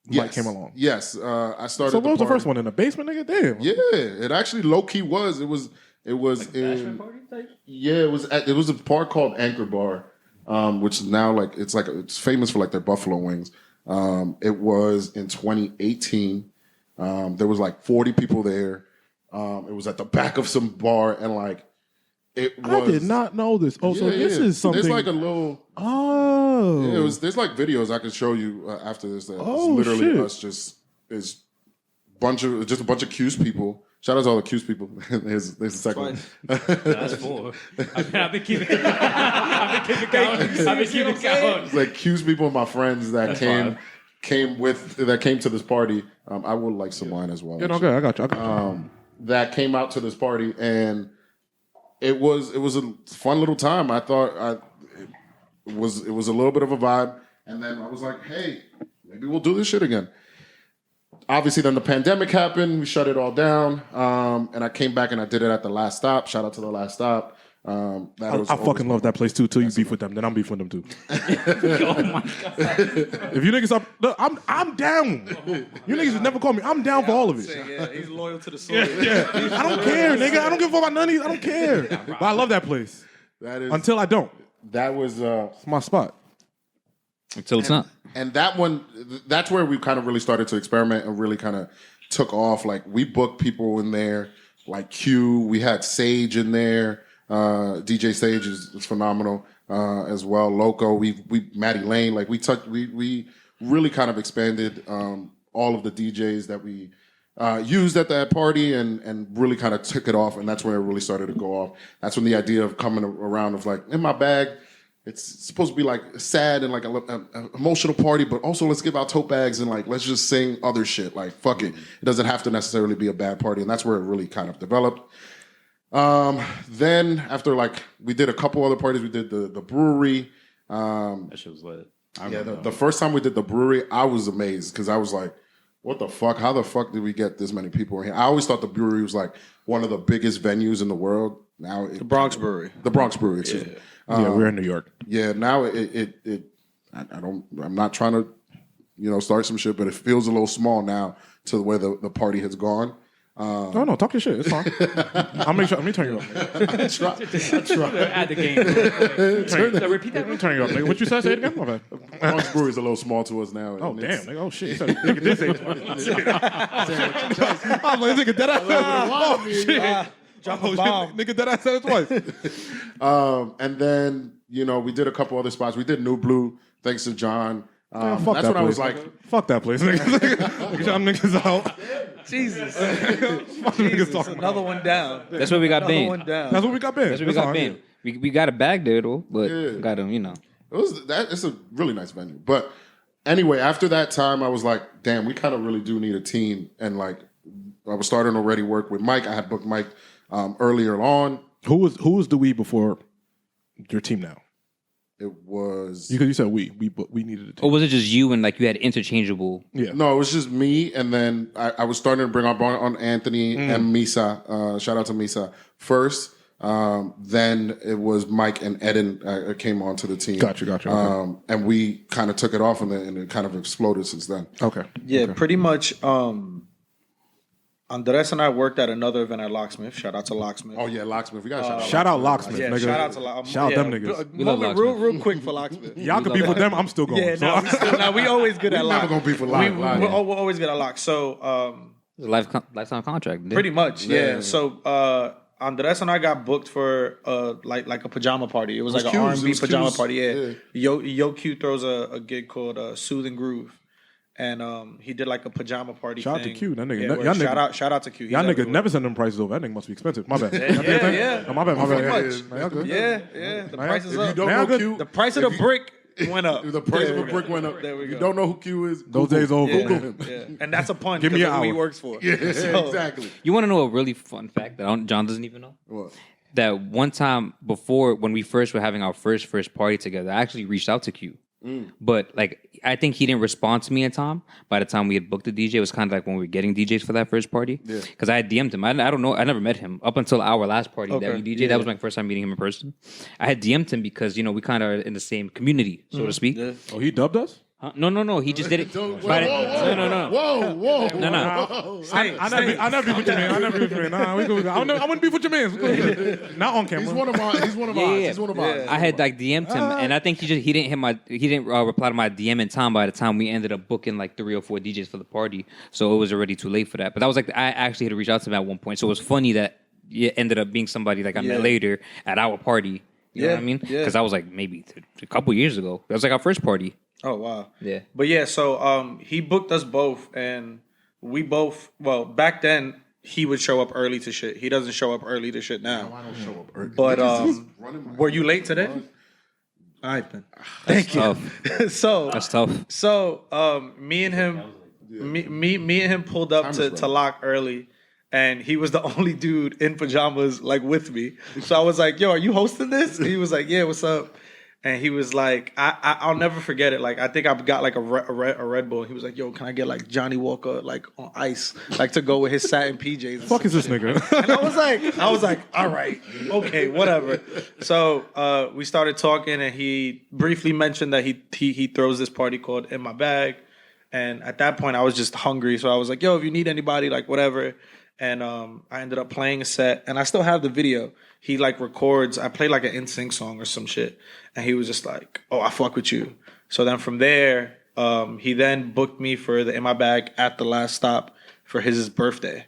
Mike came along?
Yes, I started.
So what was the
party.
first one in the basement, nigga? Damn.
Yeah, it actually low key was. It was like in. Yeah, it was a bar called Anchor Bar, which is now it's famous for like their buffalo wings. It was in 2018. There was like 40 people there. It was at the back of some bar, and like it was.
I did not know this. Oh, so this is something.
There's like a little.
Oh.
Yeah, there's like videos I could show you after this. That
Oh,
it's literally
shit.
us just a bunch of Q's people. Shout out to all the Q's people. There's the second one.
That's 4. I've been keeping count.
It's like Q's people and my friends that came to this party. I would like some wine as well.
Yeah, okay, I got you.
That came out to this party, and it was a fun little time. I thought it was a little bit of a vibe, and then I was like, hey, maybe we'll do this shit again. Obviously, then the pandemic happened. We shut it all down, and I came back and I did it at the Last Stop. Shout out to the Last Stop.
I fucking love that place too. Till you beef with them, then I'm beef with them too.
Oh my god!
If you niggas up, look, I'm down. You niggas never call me. I'm down for all of it.
Yeah, he's loyal to the soil.
Yeah, I don't care, nigga. I don't give a fuck about none of these. I don't care. But I love that place.
That is
Until I don't.
that was
It's my spot.
Until it's not.
and that one. That's where we kind of really started to experiment and really kind of took off. Like we booked people in there, like Q. We had Sage in there. DJ Sage is phenomenal as well. Loco, we Maddie Lane, like we really kind of expanded all of the DJs that we used at that party and really kind of took it off, and that's where it really started to go off. That's when the idea of coming around of like in my bag, it's supposed to be like sad and like an emotional party, but also let's give out tote bags and like let's just sing other shit. Like fuck it, it doesn't have to necessarily be a bad party, and that's where it really kind of developed. Then after like we did a couple other parties, we did the brewery.
That shit was lit.
The first time we did the brewery, I was amazed because I was like, what the fuck? How the fuck did we get this many people in here? I always thought the brewery was like one of the biggest venues in the world. Now
The Bronx Brewery.
The Bronx Brewery, excuse me.
Yeah, we're in New York.
Yeah, now I'm not trying to, start some shit, but it feels a little small now to where the party has gone.
No, talk your shit. It's fine. I'll make sure. Let me turn you up.
I try.
At the game. Repeat that.
Let me turn you up, nigga. What you said? Say it again. My bad.
Bronx Brewery is a little small to us now.
Oh
and
damn,
it's-
nigga. Oh shit. You said nigga this age. I'm like nigga dead ass. Oh shit.
Drop a bomb.
Nigga dead ass said it twice.
And then, we did a couple other spots. We did New Blue, thanks to John.
Fuck
that's
that
when I was
place.
like,
Fuck that place, nigga. Nigga, y'all niggas out.
Jesus.
Fuck niggas
Jesus.
talking
Another
about.
one down.
That's where we got
Another
banned.
one down.
That's what we got banned.
That's where we got banned. We got a bag there though, but got him,
it's a really nice venue. But anyway, after that time, I was like, damn, we kind of really do need a team. And like, I was starting to already work with Mike. I had booked Mike earlier on.
Who was the we before your team now?
It was
Because you said we needed a team.
Or was it just you and like you had interchangeable?
Yeah.
no, it was just me, and then I was starting to bring up on Anthony and Misa. Shout out to Misa first. Then it was Mike and Eden came onto the team.
Gotcha. Okay.
And we kind of took it off, and it kind of exploded since then.
Okay.
Yeah, pretty much. Andres and I worked at another event at Locksmith. Shout out to Locksmith.
Oh yeah, Locksmith. We got
Shout out Locksmith,
Yeah,
nigga.
shout out to Locksmith.
Shout out them niggas.
We love
Real quick for Locksmith.
Y'all could beef with them. I'm still going.
Yeah,
so.
we always good at
We're
Lock.
never gonna beef with Lock.
We're always good at Lock. So
Lifetime contract.
pretty much, yeah. So Andres and I got booked for like a pajama party. It was like an
Q's,
R&B
it was
pajama
Q's.
party.
Yeah.
Yo Q throws a gig called Soothing Groove. And he did like a pajama party.
Shout out to
thing.
Q, that nigga.
Yeah,
Y'all
word.
nigga-
shout out to Q. He's
Y'all niggas
everywhere.
never send them prices over. That nigga must be expensive. My bad.
yeah.
No, my bad.
Pretty
Yeah,
much.
Y'all good.
Yeah. The price is
If you
up.
don't
Man,
know
good.
Q,
The price of the brick went up.
the price
There
of
we
a brick
go.
went up.
There we
If
go.
you don't know who Q is,
Those days over.
Yeah.
Google him.
Yeah. And that's a pun.
Give me
'cause
an
of who he
hour.
works for.
Yeah,
So-
exactly.
You want to know a really fun fact that John doesn't even know?
What?
That one time before, when we first were having our first party together, I actually reached out to Q. But like, I think he didn't respond to me in time. By the time we had booked the DJ, it was kind of like when we were getting DJs for that first party. Because I had DM'd him. I don't know. I never met him up until our last party that we DJ'd.
Yeah.
That was my first time meeting him in person. I had DM'd him because we kind of are in the same community, so to speak.
Yeah.
Oh, he dubbed us?
Huh? No. He just did it.
Whoa,
But- no.
Whoa.
No.
I never beef with your man. I never beef with your man. Nah, we good. I wouldn't beef with your man. Not on camera.
He's one of ours. He's one of ours.
Yeah.
He's one of ours.
I had like DM'd him, and I think he didn't reply to my DM in time. By the time we ended up booking like 3 or 4 DJs for the party, so it was already too late for that. But that was like I actually had to reach out to him at one point, so it was funny that it ended up being somebody like I met later at our party. You know what I mean?
Yeah.
Because that was like maybe a couple years ago. That was like our first party.
Oh wow.
Yeah.
But yeah, so he booked us both, and we both. Well, back then he would show up early to shit. He doesn't show up early to shit now.
I don't show up early.
But
Running my-
were you late today? All right then. Thank you.
Tough. That's tough.
So me and him pulled up
Time is
to lock early, and he was the only dude in pajamas like with me. So I was like, "Yo, are you hosting this?" And he was like, "Yeah, what's up?" And he was like, I'll never forget it. Like, I think I got like a Red Bull. He was like, "Yo, can I get like Johnny Walker like on ice, like to go with his satin PJs?" And
Fuck is this nigga?
and I was like, all right, okay, whatever. So we started talking, and he briefly mentioned that he throws this party called In My Bag. And at that point, I was just hungry. So I was like, "Yo, if you need anybody, like whatever." And I ended up playing a set, and I still have the video. He like records. I played like an NSYNC song or some shit, and he was just like, "Oh, I fuck with you." So then from there, he then booked me for the In My Bag at the last stop for his birthday.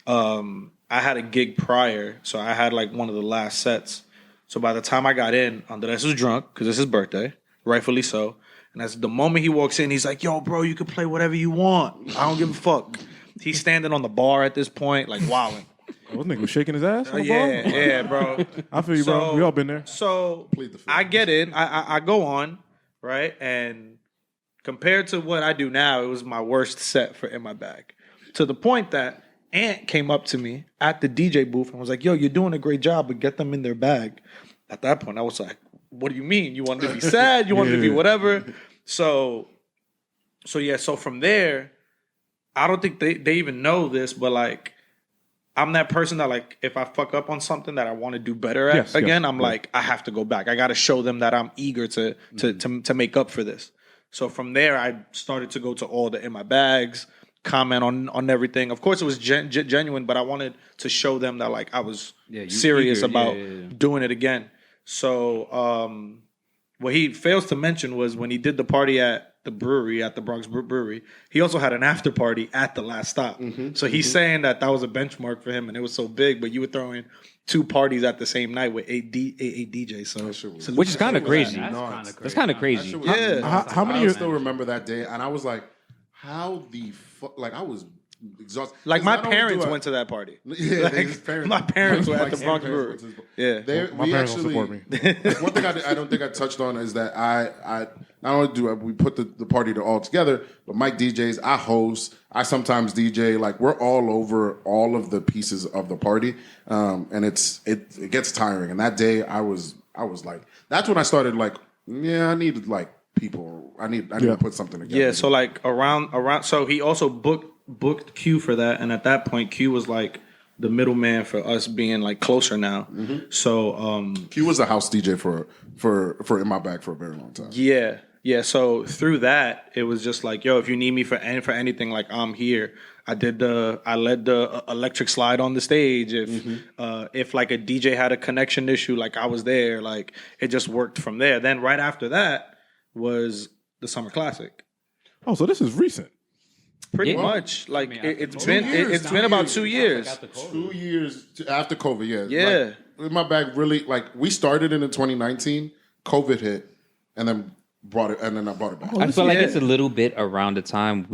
I had a gig prior, so I had like one of the last sets. So by the time I got in, Andres was drunk because it's his birthday, rightfully so. And as the moment he walks in, he's like, "Yo, bro, you can play whatever you want. I don't give a fuck." He's standing on the bar at this point, like wilding.
Oh, this nigga was shaking his ass on the bar?
Yeah, bro.
I feel you, bro. We all been there.
So I get in, I go on, right? And compared to what I do now, it was my worst set for In My Bag. To the point that Ant came up to me at the DJ booth and was like, "Yo, you're doing a great job, but get them in their bag." At that point, I was like, "What do you mean? You want me to be sad? You want me to be whatever?" So from there, I don't think they even know this, but like, I'm that person that like, if I fuck up on something that I want to do better at I'm like, I have to go back. I got to show them that I'm eager to make up for this. So from there, I started to go to all the In My Bags, comment on everything. Of course, it was genuine, but I wanted to show them that like I was serious about doing it again. So what he fails to mention was when he did the party at the brewery, at the Bronx Brewery, he also had an after party at the last stop. So he's saying that was a benchmark for him, and it was so big, but you were throwing 2 parties at the same night with 8 DJs. So
Which is kind of crazy.
That's
kind of crazy.
Yeah.
How many
I
years?
still remember that day, and I was like, "How the fuck?" Like I was exhausted.
Like my
Not only do
parents
I-
went to that party.
Yeah,
My parents were at the Bronx
parents
Brewery.
went to his-
Yeah.
My parents don't support me.
One thing I don't think I touched on is that I not only do we put the party all together, but Mike DJs, I host, I sometimes DJ. Like we're all over all of the pieces of the party, and it gets tiring. And that day I was like, that's when I started like, I needed like people. I need to put something together.
Yeah, so like around so he also booked Q for that, and at that point Q was like the middleman for us being like closer now. So
Q was a house DJ for In My Bag for a very long time.
yeah. So through that, it was just like, "Yo, if you need me for anything, like I'm here." I led the electric slide on the stage. If like a DJ had a connection issue, like I was there. Like it just worked from there. Then right after that was the Summer Classic.
Oh, so this is recent.
Pretty much. Like it's been about 2 years.
2 years after COVID, yeah.
Yeah.
Like, In My Bag really, like, we started in 2019, COVID hit, and then I brought it back.
I feel like it's a little bit around the time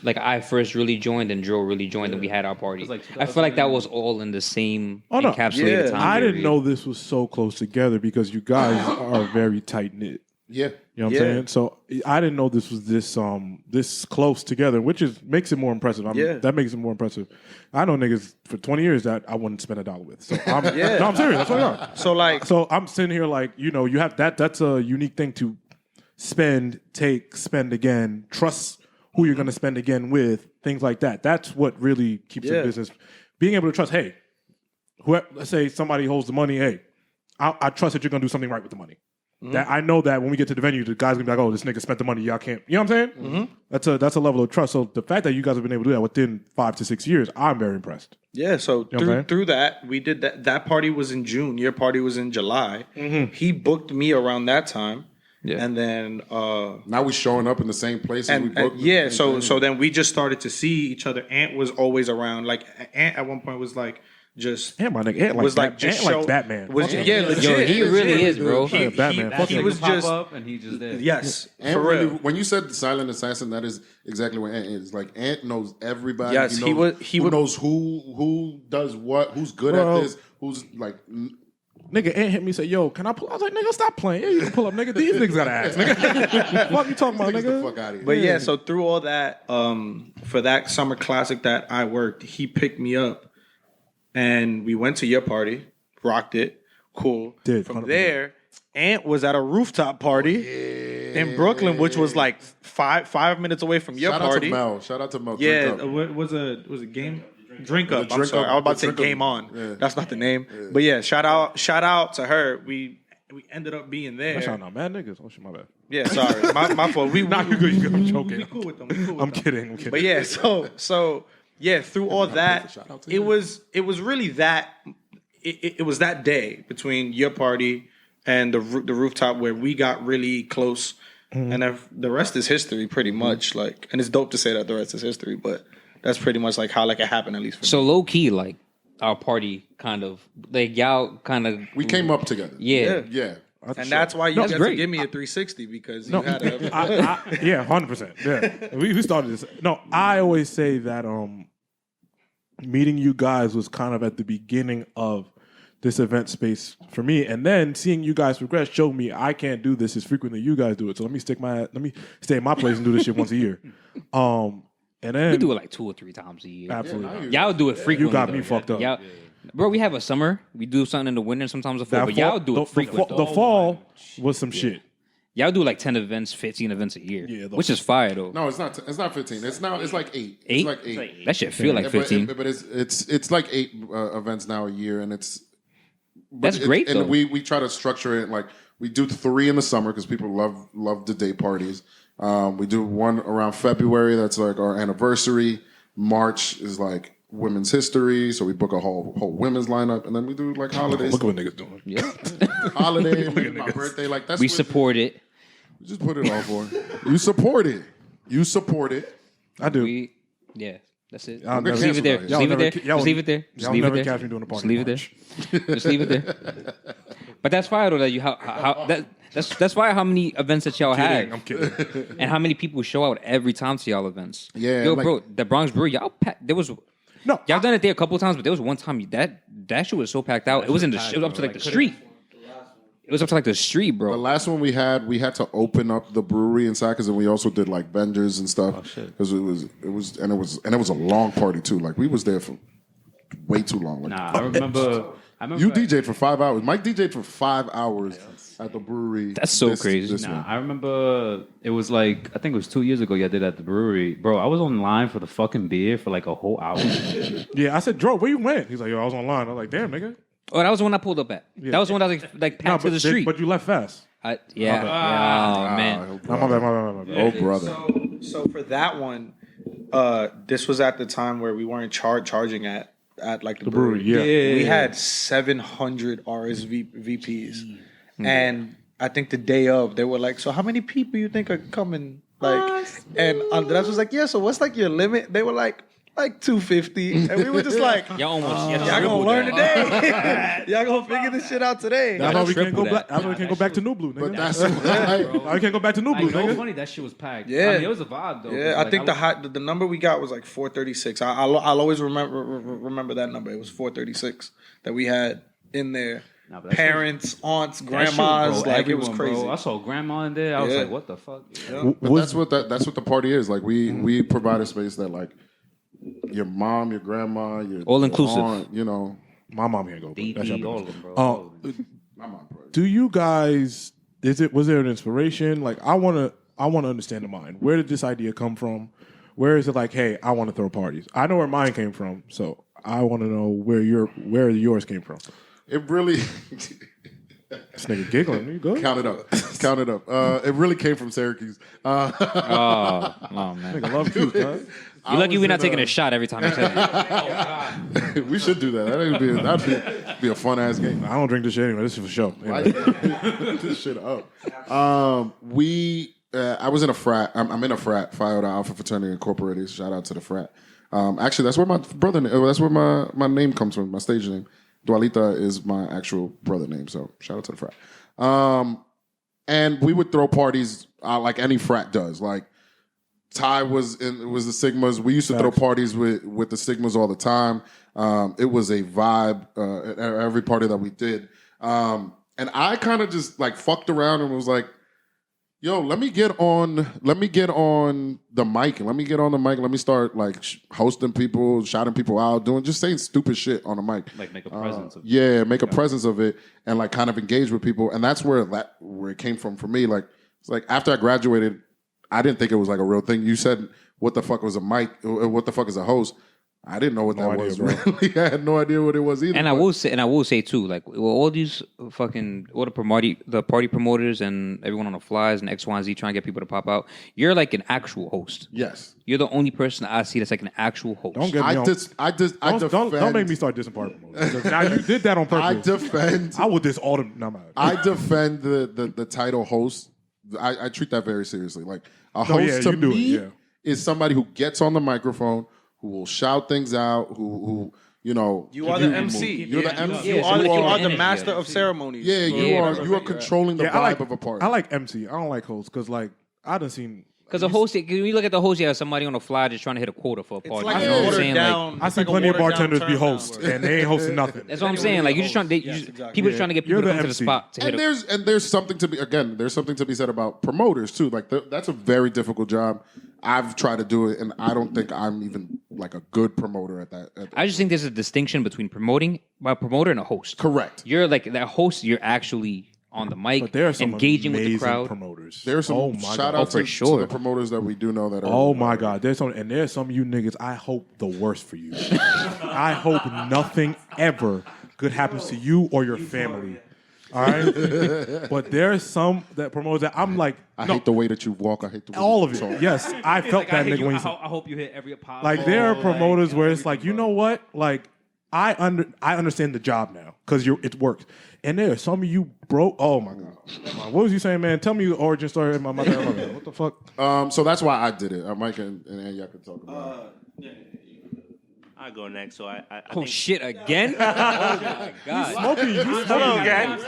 I first really joined and Joe really joined and we had our party.
like
I feel like that was all in the same
no.
encapsulated time
I didn't
period.
know this was so close together because you guys are very tight knit.
Yeah.
You know what I'm saying? So I didn't know this was this close together, which makes it more impressive. That makes it more impressive. I know niggas for 20 years that I wouldn't spend $1 with. So I'm no, I'm serious. That's what I are. So I'm sitting here like, you have that's a unique thing to spend again, trust who you're going to spend again with, things like that. That's what really keeps the business. Being able to trust, hey, let's say somebody holds the money, hey, I trust that you're going to do something right with the money. That I know that when we get to the venue, the guy's gonna be like, "Oh, this nigga spent the money. Y'all can't." You know what I'm saying? That's a level of trust. So the fact that you guys have been able to do that within 5 to 6 years, I'm very impressed.
Yeah. So through that, we did that. That party was in June. Your party was in July. He booked me around that time. Yeah. And then
now we're showing up in the same place we booked.
So then we just started to see each other. Ant was always around. Like Ant at one point was like. Just
my nigga, Ant
was
like Batman.
Legit.
Yo, he really is, bro.
Batman.
He was just
up and he just did.
Yes,
Ant
for real.
when you said the silent assassin, that is exactly what Ant is. Like Ant knows everybody.
Yes,
he knows who does what, who's good at this, who's like.
Nigga, Ant hit me and said, "Yo, can I pull?" I was like, "Nigga, stop playing. Yeah, you can pull up, nigga. These niggas gotta ask, nigga. What you talking about, nigga?"
The fuck out of here.
But so through all that, from for that summer classic that I worked, he picked me up, and we went to your party, rocked it, cool. From
100%.
there, Ant was at a rooftop party in Brooklyn, which was like five minutes away from your party.
Shout out to Mel.
Yeah,
Drink Up.
what was a game? Drink Up. I'm
Drink
sorry,
Up.
I was about to say
Drink Up.
Game On.
Yeah.
That's not the name. Yeah. But yeah, shout out to her. We ended up being there.
Shout out, mad niggas. Oh shit, my bad.
Yeah, sorry, my fault. We
Nah, you good. I'm joking.
We cool with them. We cool with
I'm
them.
kidding.
But yeah, so yeah, through all that, it was really that. It was that day between your party and the rooftop where we got really close, and the rest is history, pretty much. Like, and it's dope to say that the rest is history, but that's pretty much like how like it happened, at least for
So
me.
low key, like our party, kind of like y'all, kind of.
We came up together.
Yeah.
Yeah.
And that's why you
That's
got
great.
to give me a 360 because you
No,
had a.
yeah, 100%. Yeah, we started this. No, I always say that meeting you guys was kind of at the beginning of this event space for me, and then seeing you guys progress showed me I can't do this as frequently you guys do it. So let me stay in my place and do this shit once a year. And then
We do it like 2 or 3 times a year.
absolutely.
Y'all do it frequently.
You got me
though.
fucked up.
Y'all, bro, we have a summer. We do something in the winter, sometimes a fall.
That
But
fall-
y'all do it frequently.
The fall was some shit.
Y'all do like 10 events, 15 events a year.
Yeah,
which is fire though.
No, it's not. It's not 15. It's like 8.
8?
It's like 8.
That shit feel like
Yeah,
15.
But it's like 8 events now a year, and it's.
That's great
and
though.
we try to structure it like we do 3 in the summer because people love the day parties. We do one around February. That's like our anniversary. March is like women's history, so we book a whole women's lineup, and then we do like holidays.
Look at what niggas doing.
Yeah.
Holiday, my birthday, like that's
We
what-
support it.
we just put it all for. You support it. You support it.
I do.
Yeah. That's it.
Y'all
Just
never-
leave it there.
y'all
Just leave it
never-
there.
y'all
Just leave it there. Just
y'all
leave it
never
there.
catch me doing a party
Just leave it there. Just leave it there. But that's fire though that you how that's why how many events that y'all
Kidding, I'm
have
kidding.
and how many people show out every time to y'all events.
Yeah,
Yo,
like-
bro, the Bronx Brewery, there was
No,
y'all done it there a couple times, but there was one time that shit was so packed out. It was it was up to like the street. It was up to like the street,
The
bro.
last one we had to open up the brewery inside because then we also did like vendors and stuff. Because it was a long party too. Like we was there for way too long. Like,
Nah, I remember.
you DJ'd for 5 hours. Mike DJ'd for 5 hours at the brewery.
That's so crazy.
This
Nah,
one.
I remember it was like I think it was 2 years ago. Y'all did at the brewery, bro. I was online for the fucking beer for like a whole hour.
yeah, I said, Dro, where you went? He's like, yo, I was online. I was like, damn, nigga.
Oh, that was the one I pulled up at. That was the one I was like packed to the street.
But you left fast.
Yeah. Oh man.
Oh, my bad.
Oh brother.
So for that one, this was at the time where we weren't charging at like the brewery.
Yeah.
We had 700 RSVPs, and I think the day of they were like, "So how many people you think are coming?" Like, and Andres was like, "Yeah, so what's like your limit?" They were like 250, and we were just like,
Y'all almost
"Y'all gonna learn today? Y'all gonna figure this shit out today?"
That's why we can't
triple
go
that.
back. That's why we can't go back to New Blue,
But
nigga.
that's why.
I can't go back to New Blue,
Like, no
nigga.
funny, that shit was packed.
Yeah.
I mean, it was a vibe though.
Yeah,
'cause,
I think
like,
the number we got was like 436. I'll always remember that number. It was 436 that we had in there.
Nah, but that
Parents, aunts,
that shit,
grandmas,
bro,
like it was
everyone,
crazy.
Bro. I saw grandma in there. I was
Yeah.
like, what the fuck?
But that's what the party is. Like we provide a space that like your mom, your grandma, your
All inclusive.
aunt, you know.
My mom can't go. but that's your
DP, all
business.
of them, bro.
My mom probably.
Do you guys? Was there an inspiration? Like, I want to understand the mind. Where did this idea come from? Where is it like, hey, I want to throw parties? I know where mine came from, so I want to know where yours came from.
It really
This nigga giggling. You good?
count it up. Count it up. It really came from Syracuse.
Oh man.
Nigga love you, cuz.
You're lucky
was
we're not
in,
taking a shot every time you say it.
We should do that. That'd be a fun ass game.
I don't drink this shit anyway. This is for show.
Light this shit up. I was in a frat. I'm in a frat, Phi Iota Alpha Fraternity Incorporated. Shout out to the frat. Actually, that's where my brother. That's where my name comes from. My stage name, Dualita, is my actual brother name. So shout out to the frat. And we would throw parties like any frat does. Like Ty was the Sigmas. We used to throw parties with the Sigmas all the time. It was a vibe at every party that we did. And I kind of just like fucked around and was like, Yo, let me get on the mic. Let me get on the mic. Let me start like hosting people, shouting people out, just saying stupid shit on the mic.
Like make a presence of it.
Yeah, make a presence of it and like kind of engage with people. And that's where it came from for me. Like it's like after I graduated, I didn't think it was like a real thing. You said, what the fuck was a mic? What the fuck is a host? I didn't know what that was. Really, I had no idea what it was either.
And I will say too, like all these fucking all the party promoters and everyone on the flyers and X, Y, and Z trying to get people to pop out. You're like an actual host.
Yes,
you're the only person I see that's like an actual host.
Don't get me on. Don't make me start dissing party promoters. Now you did that on purpose. I would diss all them. No,
I defend the title host. I treat that very seriously. Like a host to me is somebody who gets on the microphone, who will shout things out, who you know.
You are the MC.
You're the MC.
You are the master of ceremonies.
Yeah, you are controlling the vibe of a party.
I like MC. I don't like host because like I done seen.
Because a host, when you look at the host, you have somebody on the fly just trying to hit a quota for a party.
It's like
you know what I'm saying?
down,
I see plenty of bartenders be hosts, and they ain't hosting nothing.
That's what I'm saying. Like you just trying to, people are trying to get people to come to the spot. To hit
and there's something to be said about promoters too. Like that's a very difficult job. I've tried to do it, and I don't think I'm even like a good promoter at that.
I just think there's a distinction between a promoter and a host.
Correct.
You're like that host. You're actually on the mic,
but there are some
engaging with the crowd.
Promoters.
There's some shout out to the promoters that we do know that are.
Oh my God, there's some of you niggas. I hope the worst for you. I hope nothing ever good happens to you or your family. All right, but there's some that promoters that I'm like.
I hate the way that you walk. I hate the way
all of it. Yes, I felt that nigga when
I hope you hit every pop.
Like there are promoters where it's like, you know what, like I understand the job now because it works. And there are some of you broke. Oh my God, what was you saying, man? Tell me the origin story of my mother. What the fuck?
So that's why I did it. Mike and y'all can talk about it.
I go next. So I
think... shit again! Oh my God!
You smoking
again?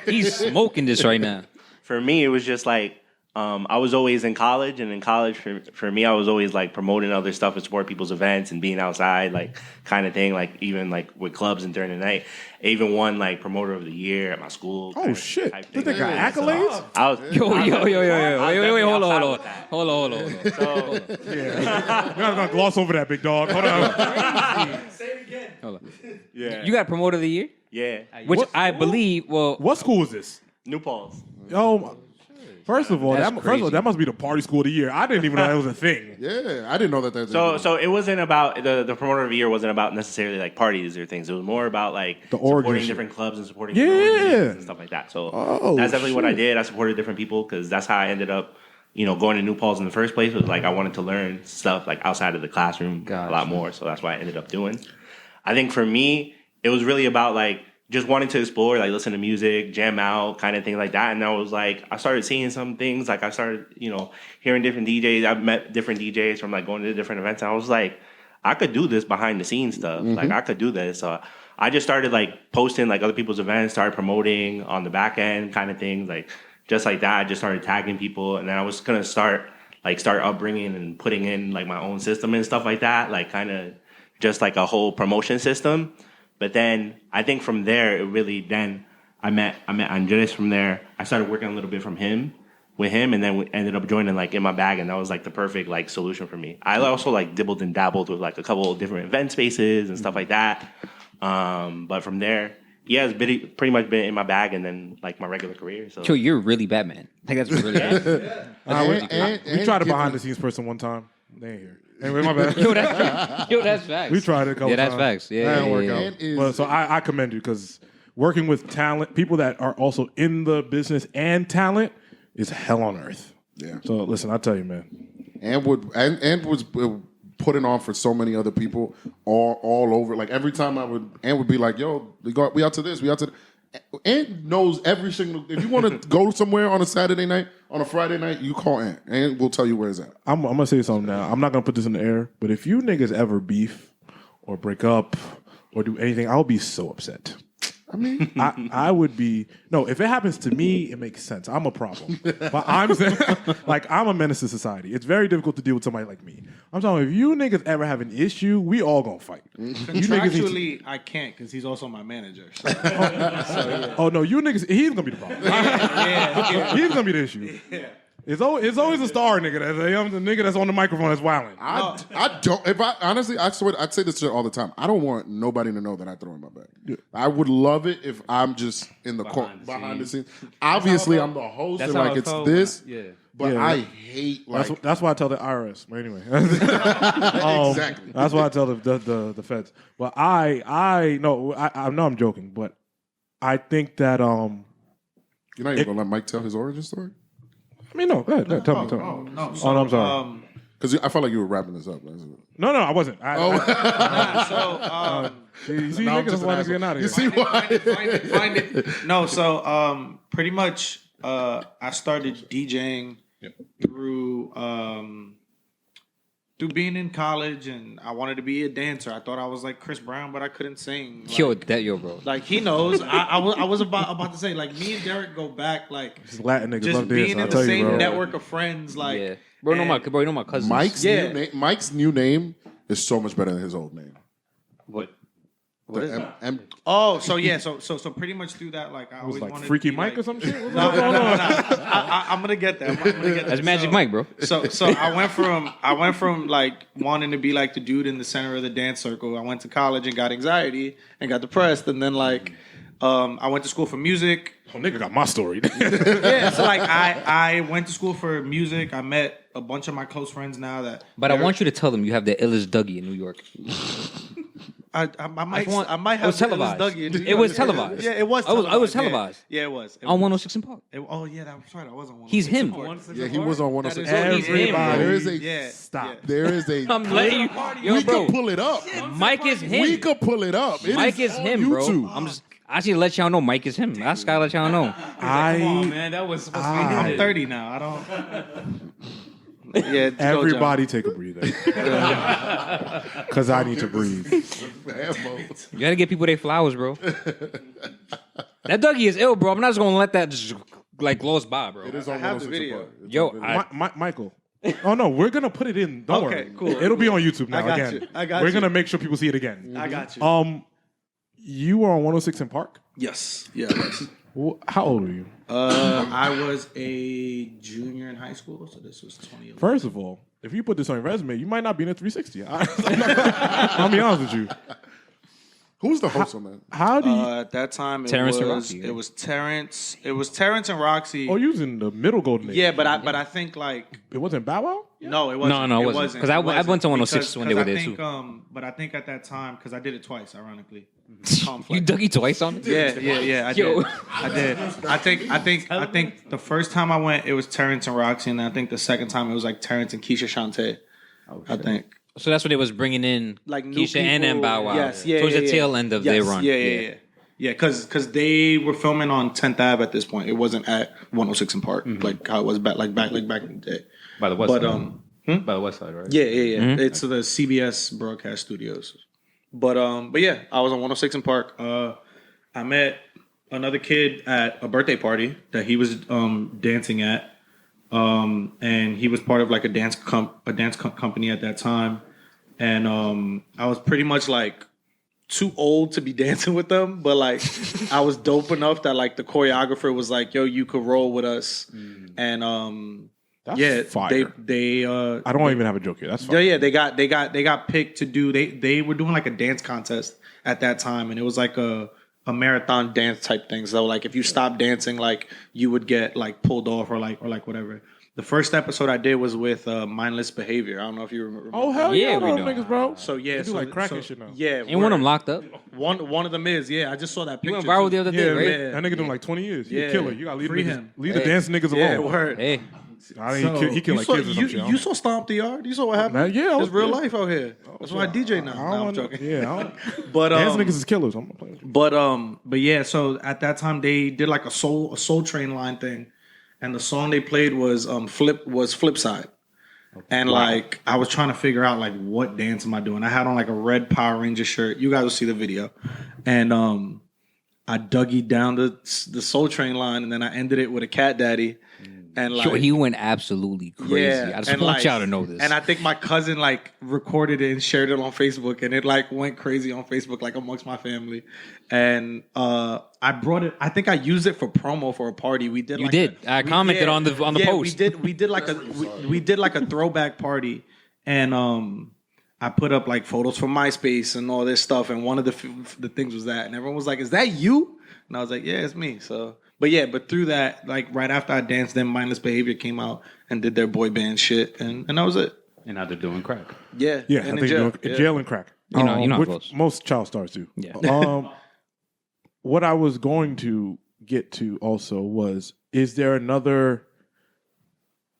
He's smoking this right now.
For me, it was just like I was always in college, and in college, for me, I was always like promoting other stuff and support people's events and being outside, like kind of thing. Like even like with clubs and during the night, I even won like promoter of the year at my school.
Oh shit! Did they got accolades?
I was
yo. Wait, hold on.
So yeah, we're not gonna gloss over that, big dog. Hold on.
Say it again. Hold on.
Yeah.
You got promoter of the year?
Yeah.
Which I believe. Well,
what school is this?
New Paltz.
Oh. First of all, that must be the party school of the year. I didn't even know that was a thing.
Yeah, I didn't know that.
So it wasn't about the promoter of the year. Wasn't about necessarily like parties or things. It was more about like supporting different clubs and supporting and stuff like that. So that's definitely what I did. I supported different people because that's how I ended up, going to New Paltz in the first place. Was like I wanted to learn stuff like outside of the classroom a lot more. So that's what I ended up doing. I think for me, it was really about like just wanting to explore, like listen to music, jam out, kind of thing like that. And I was like, I started seeing some things. Like I started, hearing different DJs. I've met different DJs from like going to different events. And I was like, I could do this behind the scenes stuff. Mm-hmm. Like I could do this. So I just started like posting like other people's events, started promoting on the back end kind of things. Like just like that, I just started tagging people. And then I was going to start upbringing and putting in like my own system and stuff like that. Like kind of just like a whole promotion system. But then I think from there, I met Andres from there. I started working a little bit with him, and then we ended up joining like In My Bag, and that was like the perfect like solution for me. I also like dibbled and dabbled with like a couple of different event spaces and stuff like that. But from there, it's pretty much been In My Bag, and then like my regular career. So
you're really Batman. Like that's really bad.
We tried a behind the scenes person one time. They ain't here. Anyway, my bad.
That's facts.
We tried it a couple times.
Yeah, that's facts. Yeah,
that didn't work out. So I commend you because working with talent, people that are also in the business and talent is hell on earth.
Yeah.
So listen, I tell you, man.
And was putting on for so many other people all over. Like every time would be like, yo, we out to this, we out to. Ant knows every single. If you want to go somewhere on a Saturday night, on a Friday night, you call Ant. Ant will tell you where it's at.
I'm gonna say something now. I'm not gonna put this in the air, but if you niggas ever beef or break up or do anything, I'll be so upset.
I mean,
I would be no. If it happens to me, it makes sense. I'm a problem, but I'm saying, like I'm a menace to society. It's very difficult to deal with somebody like me. I'm talking. If you niggas ever have an issue, we all gonna fight. You niggas need to-
Contractually, I can't because he's also my manager. So.
Oh no, you niggas. He's gonna be the problem. He's gonna be the issue. It's always a star nigga. The nigga that's on the microphone that's wilding.
I don't. If I honestly, I swear, I'd say this shit all the time. I don't want nobody to know that I throw in my bag.
Yeah.
I would love it if I'm just in the behind the scenes. Obviously, I'm the host, and like it's this. But
Yeah.
I hate like
That's why I tell the IRS. But anyway,
exactly.
That's why I tell the feds. But I know I'm joking, but I think that
You're not even gonna let Mike tell his origin story?
I mean no, go ahead. Tell me.
No,
Oh no, I'm sorry.
Because I felt like you were wrapping this up.
No, I wasn't. You see,
No, I'm
niggas
just
want
an
to get out of
You
here.
see why?
find it. No, so pretty much I started DJing through being in college, and I wanted to be a dancer. I thought I was like Chris Brown, but I couldn't sing. Like,
Yo, bro.
like he knows. I was about to say, like, me and Derek go back, like
Just Latin niggas
just
love
being
dancing. I
in
tell
the
you,
same
bro.
network of friends. Like,
Yeah. Bro, you know my cousins.
Mike's new name is so much better than his old name.
what?
What
is
is
it? Oh, so yeah, so pretty much through that, like I
It was
always
like
wanted
Freaky
to be,
Mike
like,
or some shit. What's
No,
going on?
I'm gonna get there. I'm gonna get there.
That's Magic
So-
Mike, bro.
So I went from like wanting to be like the dude in the center of the dance circle. I went to college and got anxiety and got depressed, and then like I went to school for music.
Oh, nigga got my story.
Yeah, so like I went to school for music. I met a bunch of my close friends now that.
But I want you to tell them you have the illest Dougie in New York.
I might
it
have
was televised.
Dougie in New
It was
York.
televised.
Yeah, it was.
I was
televised. Yeah.
televised.
Yeah, it was. It
On
was.
106 in Park.
Oh yeah, that's right. I was on 106.
He's him.
Yeah, he was on 106.
That is-
Everybody,
There is a
Yeah.
stop.
There is a.
I'm letting you. Yo,
we
bro.
could pull it up.
Mike is him.
We could pull it up. It
Mike is
on
him, bro.
YouTube.
I'm just. I should let y'all know Mike is him. I just gotta let y'all know.
Come on, man. That was supposed to be
I'm
needed.
30 now. I don't. Yeah, go, John.
Everybody take a breather. Because I need to breathe.
You gotta give people their flowers, bro. That Dougie is ill, bro. I'm not just gonna let that just like gloss by, bro.
It is on
I have the
106
video.
apart. It's
Yo,
on video.
Michael. Oh no, we're gonna put it in. Don't
Okay,
worry.
cool.
It'll be on YouTube now
I got
again.
you. I got
we're
you.
gonna make sure people see it again.
I got you.
You were on 106 in Park.
Yes. Yeah. Yes.
How old were you?
I was a junior in high school, so this was 2011.
First of all, if you put this on your resume, you might not be in a 360. I'll be honest with you.
Who's the host on that?
How do you?
At that time,
Terrence and Roxy,
it was Terrence. It was Terrence and Roxy.
Oh, you was in the middle golden age.
Yeah, but I think like
It wasn't Bow Wow.
no, it wasn't.
No, it wasn't. 'Cause I went to 106 when they were there,
too.
too.
But I think at that time, because I did it twice, ironically.
You Dougie twice on it?
Yeah. I
Yo.
did. I did. I think the first time I went, it was Terrence and Roxy, and I think the second time it was like Terrence and Keisha Shantae. I think.
So that's what they was bringing in,
Like new
Keisha and
people.
Bow Wow.
Yes,
Towards the tail end of their run.
Yeah. Because they were filming on 10th Ave at this point. It wasn't at 106 in Park, like how it was back in the day.
By the west
But
side. By the west side, right?
yeah. It's the CBS broadcast studios. But yeah, I was on 106 in Park. I met another kid at a birthday party that he was dancing at. And he was part of like a dance company at that time. And I was pretty much like too old to be dancing with them, but like I was dope enough that like the choreographer was like, "Yo, you could roll with us." And
That's fire.
they
I don't even have a joke here. That's fire.
yeah, they got picked to do they were doing like a dance contest at that time, and it was like a marathon dance type thing. So like if you stop dancing, like you would get like pulled off or like whatever. The first episode I did was with Mindless Behavior. I don't know if you remember.
Oh hell
Yeah,
yeah,
we
those
know.
niggas, bro.
So yeah,
They do like crack and shit now.
Yeah,
Ain't one of them locked up?
One of them is. Yeah, I just saw that
You
picture.
went viral
too.
the other
Yeah,
day, right?
man. That nigga doing like 20 years. He a
Yeah.
killer. You gotta leave
Free
niggas,
him.
leave the dance niggas
Yeah,
alone.
word.
Hey,
He killed like kids or some shit.
You saw Stomp the Yard? You saw what happened?
Man, yeah, I
it's
was-
real
yeah.
life out here. That's why I DJ now.
I
No,
don't
I'm
wanna-
joking.
Yeah, I don't,
But
dance niggas is killers. I'm not playing.
But yeah, so at that time they did like a soul train line thing, and the song they played was Flip Side. And like I was trying to figure out like what dance am I doing? I had on like a red Power Ranger shirt. You guys will see the video. And I Dougie down the Soul Train line, and then I ended it with a Cat Daddy. And like,
Yo, he went absolutely crazy. I just
and
want
like,
y'all to know this.
And I think my cousin like recorded it and shared it on Facebook, and it like went crazy on Facebook, like amongst my family. And I brought it. I think I used it for promo for a party we did.
You did. I commented on the post.
We did like we did like a throwback party, and I put up like photos from MySpace and all this stuff. And one of the things was that, and everyone was like, "Is that you?" And I was like, "Yeah, it's me." So. But through that, like right after I danced, then Mindless Behavior came out and did their boy band shit, and that was it.
And now they're doing crack.
Yeah,
Yeah, I think jail and crack.
You know,
which
close.
most child stars do.
Yeah.
What I was going to get to also was, is there another?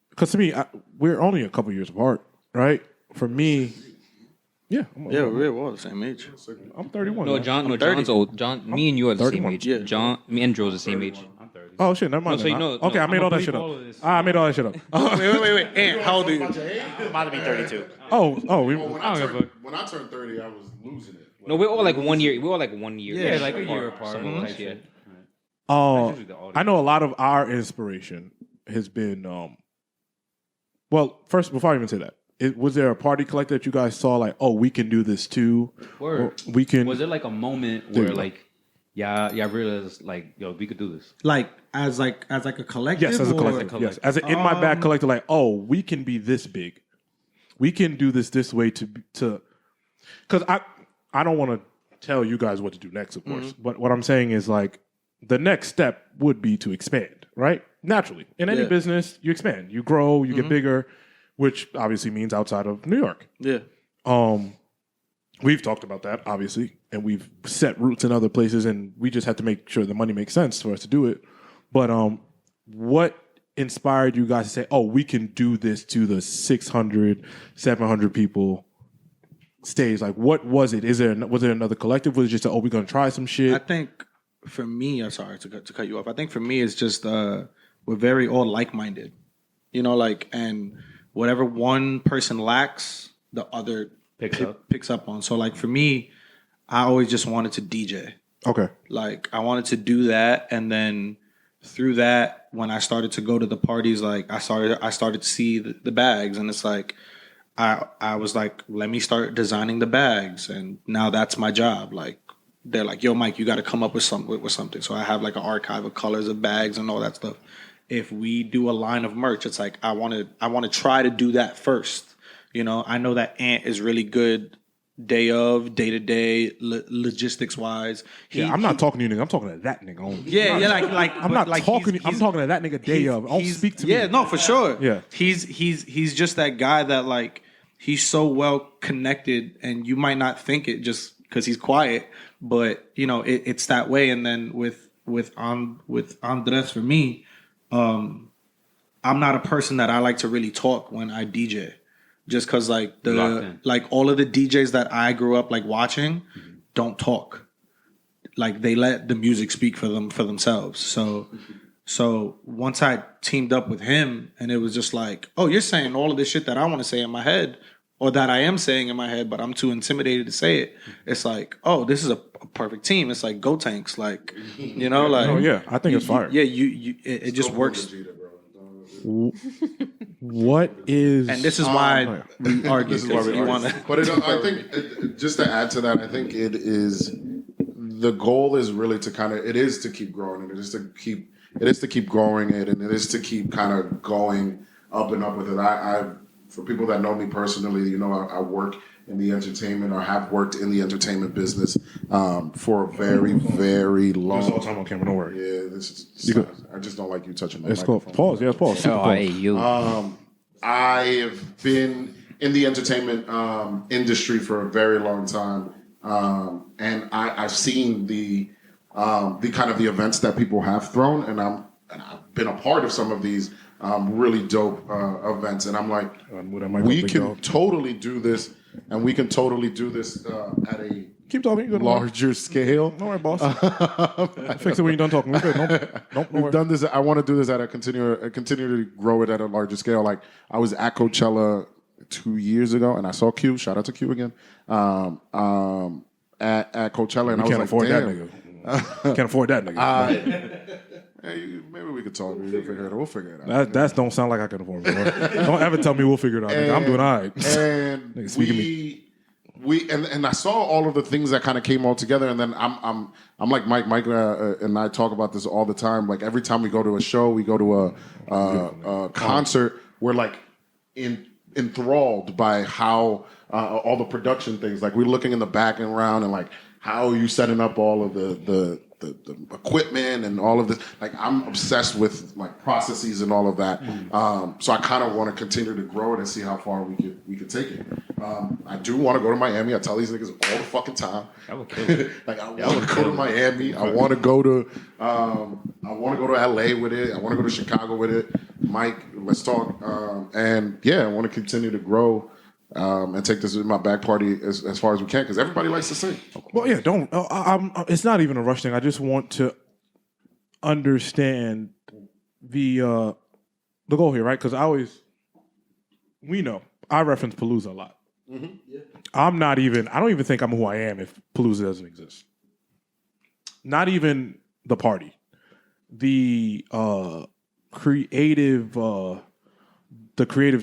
Because to me, we're only a couple years apart, right? For me,
we're all the same age.
I'm 31.
No,
man.
John's old. John, me and you are the same
31.
age.
Yeah.
John, me and Joe's the same age.
I'm 30.
Oh shit, never mind.
No, so you know-
okay,
no,
I made all that shit up. I made all that shit up.
Wait. Ant, how old are you?
I'm about to be 32.
When
I don't give a fuck.
when I turned 30, I was losing it.
No, we're all like 1 year. We're all like 1 year.
Yeah,
like a year apart.
Some of us,
Type
yeah.
shit.
Oh,
usually the audience.
I know a lot of our inspiration has been. Well, first, before I even say that, was there a party collector that you guys saw like, oh, we can do this too?
Word.
Or we can.
Was there like a moment
There
where
you go.
like, yeah, realized like, yo, we could do this?
Like as a collective.
Yes, as a
or-
collective. Yes, as an in my bag collector, like, oh, we can be this big. We can do this way to because I don't want to tell you guys what to do next, of course. But what I'm saying is like the next step would be to expand, right? Naturally, in any
Yeah.
business, you expand, you grow, you get bigger, which obviously means outside of New York.
Yeah.
We've talked about that, obviously, and we've set roots in other places, and we just have to make sure the money makes sense for us to do it. But what inspired you guys to say, oh, we can do this to the 600, 700 people stage? Like, what was it? Was there another collective? Was it just, oh, we're going to try some shit?
I think for me, I'm sorry to cut you off. I think for me, it's just we're very all like-minded, you know, like, and whatever one person lacks, the other picks up on. So, like, for me, I always just wanted to DJ.
Okay.
Like, I wanted to do that, and then through that, when I started to go to the parties, like, I started to see the bags, and it's like, I was like, let me start designing the bags, and now that's my job. Like, they're like, yo, Mike, you got to come up with something. So I have like an archive of colors of bags and all that stuff. If we do a line of merch, it's like I want to try to do that first. You know, I know that Ant is really good day to day, logistics wise.
I'm not talking to you, nigga. I'm talking to that nigga only.
Yeah, like
I'm not talking. I'm talking to that nigga day of. Don't speak to me.
Yeah, no, for sure.
Yeah.
He's just that guy that like he's so well connected, and you might not think it just because he's quiet, but you know it's that way. And then with Andres, for me, I'm not a person that I like to really talk when I DJ. Just because like all of the DJs that I grew up like watching don't talk. Like they let the music speak for themselves. So once I teamed up with him, and it was just like, oh, you're saying all of this shit that I want to say in my head, or that I am saying in my head, but I'm too intimidated to say it. It's like, oh, this is a perfect team. It's like Go Tanks, like, you know, like.
Oh yeah, I think it's fire.
It just works.
What is?
And this is why we argue.
This is why we
want
argue. But I think just to add to that, I think it is the goal is really to kind of it is to keep growing it. It is to keep growing it, and it is to keep kind of going up and up with it. I for people that know me personally, you know, I work in the entertainment or have worked in the entertainment business for a very, very long.
This all time on camera. Don't worry.
Yeah, this is. I just don't like you touching my
It's called
microphone.
pause. Yes, pause.
Oh, hey, you.
I have been in the entertainment industry for a very long time, and I've seen the kind of the events that people have thrown, and I've been a part of some of these really dope events, and I'm like, we can totally do this, and we can totally do this at a
Keep talking. You're
larger scale.
Don't worry, boss. Fix it when you're done talking. We're good. Don't
We've
worry.
done this. I want to do this at a continue to grow it at a larger scale. Like I was at Coachella 2 years ago, and I saw Q. Shout out to Q again. At Coachella, and I was
can't
like,
afford that
damn.
nigga. Can't afford that, nigga.
Hey, maybe we could talk. We'll figure it out. We'll figure it out.
That don't sound like I can afford it. Bro. Don't ever tell me we'll figure it out. Nigga. I'm doing all right.
And
Nigga, speak of me.
and I saw all of the things that kind of came all together, and then I'm like Mike and I talk about this all the time. Like every time we go to a show, we go to a concert, we're like enthralled by how all the production things. Like we're looking in the background and like how are you setting up all of the equipment and all of this. Like I'm obsessed with like processes and all of that. So I kind of want to continue to grow it and see how far we could take it. I do want to go to Miami. I tell these niggas all the fucking time. Like I want to go to Miami. I want to go to LA with it. I want to go to Chicago with it. Mike, let's talk. And yeah, I want to continue to grow. And take this in my back party as far as we can because everybody likes to sing.
Well, yeah, don't. It's not even a rush thing. I just want to understand the goal here, right? Because we know I reference Palooza a lot. Mm-hmm. Yeah. I don't even think I'm who I am if Palooza doesn't exist. Not even the party, the creative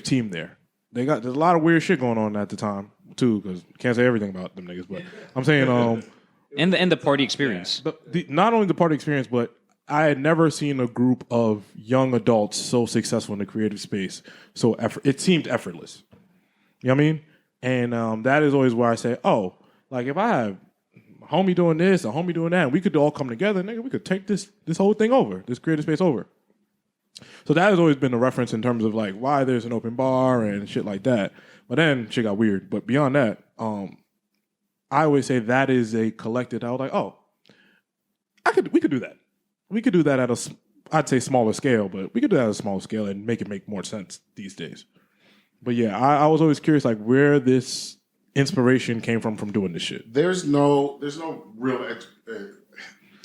team there. There's a lot of weird shit going on at the time too, because can't say everything about them niggas. But I'm saying,
and the party experience.
Not only the party experience, but I had never seen a group of young adults so successful in the creative space. So it seemed effortless. You know what I mean? And that is always where I say, oh, like if I have a homie doing this, a homie doing that, and we could all come together, nigga, we could take this whole thing over, this creative space over. So that has always been a reference in terms of like why there's an open bar and shit like that. But then shit got weird. But beyond that, I always say that is a collective. I was like, oh, we could do that. We could do that at I'd say smaller scale, but we could do that at a smaller scale and make it make more sense these days. But yeah, I was always curious like where this inspiration came from doing this shit.
There's no real.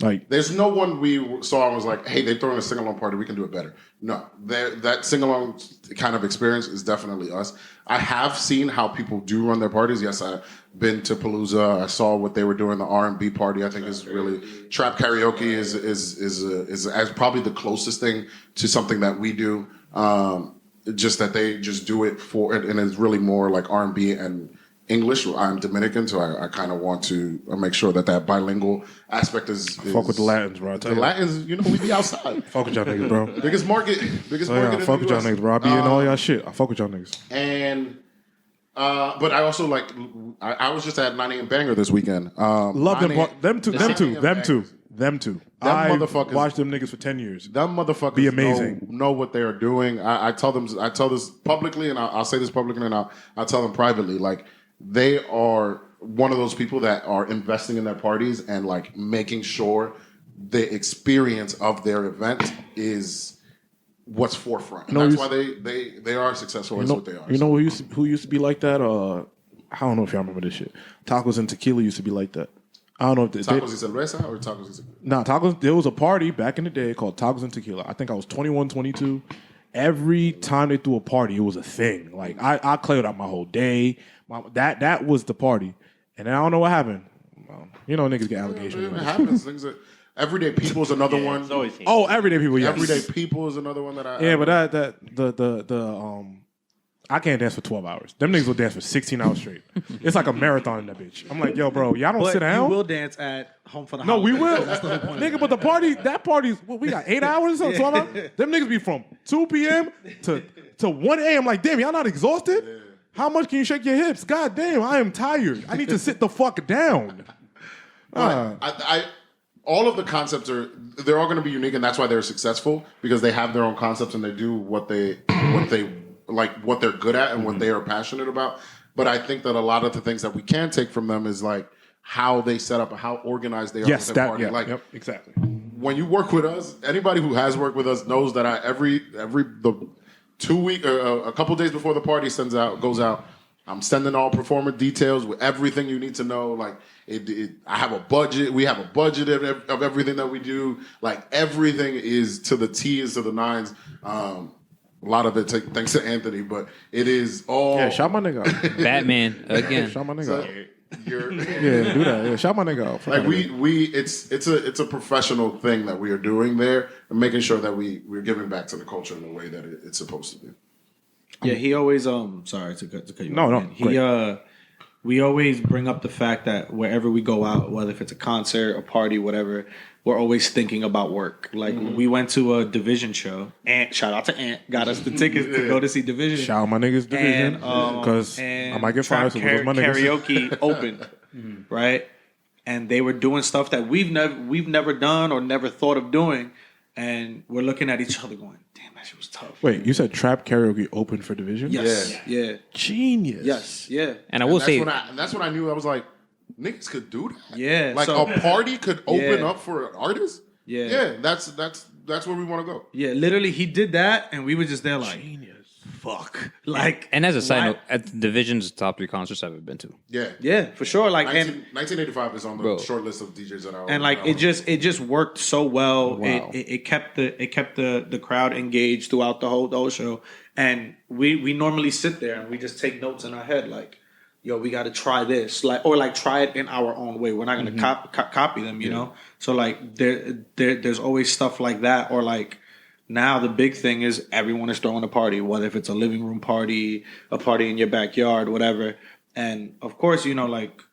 Like,
there's no one we saw and was like, hey, they're throwing a sing-along party, we can do it better. No, that sing-along kind of experience is definitely us. I have seen how people do run their parties. Yes, I've been to Palooza. I saw what they were doing. The R&B party, I think, is really trap karaoke is as probably the closest thing to something that we do. Just that they just do it for, and it's really more like R&B and English. I'm Dominican, so I kind of want to make sure that bilingual aspect is
fuck with the Latins, bro.
The Latins, we be outside.
Fuck with y'all niggas, bro.
Biggest market.
Yeah, fuck with y'all niggas, bro. I be in all y'all shit. I fuck with y'all niggas.
And but I also like. I was just at 9 a.m. Banger this weekend.
Love them too. I
motherfuckers
watched them niggas for 10 years.
Them motherfuckers
be amazing.
Know what they are doing. I tell this publicly, and I'll say this publicly, and I'll tell them privately. Like, they are one of those people that are investing in their parties and like making sure the experience of their event is what's forefront. And that's why they are successful as what they are.
You know who used to be like that? I don't know if y'all remember this shit. Tacos and tequila used to be like that. I don't know if
Tacos y cerveza or Tacos y tequila?
No, Tacos. There was a party back in the day called Tacos and Tequila. I think I was 21, 22. Every time they threw a party, it was a thing. Like I cleared out my whole day. That was the party, and then I don't know what happened. Niggas get allegations.
It happens. Things that Everyday People is another one.
Everyday People. Yes.
Everyday People is another one that I.
Yeah, but the I can't dance for 12 hours. Them niggas will dance for 16 hours straight. It's like a marathon in that bitch. I'm like, yo, bro, y'all don't sit down.
You will dance at Home for the
No,
Holidays.
we will.
That's the whole point.
Nigga, but that party's, we got 8 hours or 12 hours? Them niggas be from 2 p.m. to 1 a.m. Like, damn, y'all not exhausted? Yeah. How much can you shake your hips? God damn, I am tired. I need to sit the fuck down.
All of the concepts they're all going to be unique, and that's why they're successful, because they have their own concepts and they do what they like, what they're good at and what they are passionate about. But I think that a lot of the things that we can take from them is like how they set up, how organized they are with their party.
Yeah, exactly.
When you work with us, anybody who has worked with us knows that the 2 week or a couple days before the party goes out, I'm sending all performance details with everything you need to know. Like I have a budget. We have a budget of everything that we do. Like everything is to the T, is to the nines. A lot of it thanks to Anthony, but it is all.
Yeah, shout my nigga out.
Batman again.
Shout my nigga out.
you're
Yeah, do that. Yeah, shout my nigga out.
like it's a professional thing that we are doing there and making sure that we're giving back to the culture in the way that it's supposed to be.
Yeah, he always sorry to cut you
No,
off.
no,
He we always bring up the fact that wherever we go out, whether if it's a concert, a party, whatever, we're always thinking about work. Like we went to a Division show. Ant, shout out to Ant, got us the tickets to go to see Division.
Shout out my niggas Division because
and
I might get fired. So
Trap
my niggas.
Karaoke opened, right? And they were doing stuff that we've never done or never thought of doing, and we're looking at each other going, "Damn, that shit was tough."
Wait, you said Trap Karaoke open for Division?
Yes, yeah,
Genius.
yes, yeah.
And I will say,
That's when I knew I was like, niggas could do that.
Yeah,
like
so-
a party could open
Yeah.
up for artists.
Yeah.
yeah. That's where we want to go.
Yeah, literally, he did that, and we were just there like, fuck. Like,
and as a side
why-
note, at the Division's top 3 concerts I've ever been to.
Yeah,
yeah, for sure. Like,
1985 is on the
Bro.
short list of DJs that I
and like it just worked so well.
Wow.
It kept the crowd engaged throughout the whole show. And we normally sit there and we just take notes in our head like, yo, we got to try this, like, or like try it in our own way. We're not going to copy them, you know. So like there's always stuff like that, or like. Now the big thing is everyone is throwing a party, whether if it's a living room party, a party in your backyard, whatever. And of course, you know, like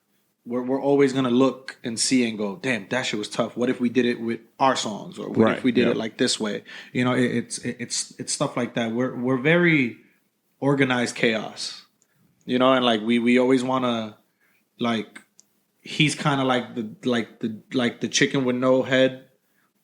we're always gonna look and see and go, damn, that shit was tough. What if we did it with our songs, or what if we did it like this way? You know, it's stuff like that. We're very organized chaos, you know, and like we always wanna like he's kind of like the chicken with no head.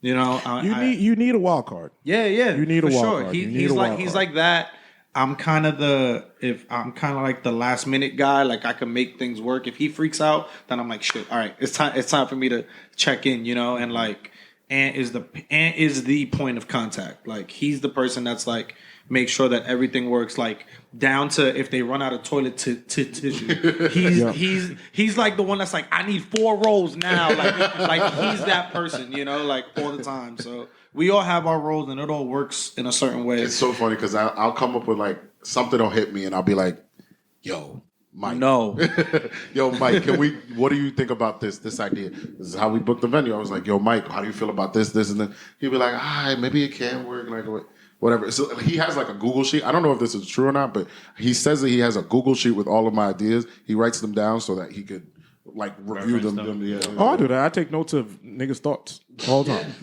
You know,
You need a wild card.
yeah.
You need a
for
wild
sure.
card. You need a wild
He's
card.
like that. I'm kind of like the last minute guy. Like I can make things work. If he freaks out, then I'm like, shit. All right, it's time for me to check in. You know, and like Ant is the point of contact. Like he's the person that's like make sure that everything works. Like down to if they run out of toilet tissue. He's like the one that's like, I need 4 rolls now. Like he's that person, you know, like all the time. So we all have our roles and it all works in a certain way.
It's so funny because I'll come up with like something will hit me and I'll be like, yo, Mike.
No.
Yo, Mike, what do you think about this idea? This is how we booked the venue. I was like, yo, Mike, how do you feel about this, and then he'd be like, maybe it can work. Like, whatever. So he has like a Google sheet. I don't know if this is true or not, but he says that he has a Google sheet with all of my ideas. He writes them down so that he could like review them. Yeah.
Oh, I do that. I take notes of niggas' thoughts all the time.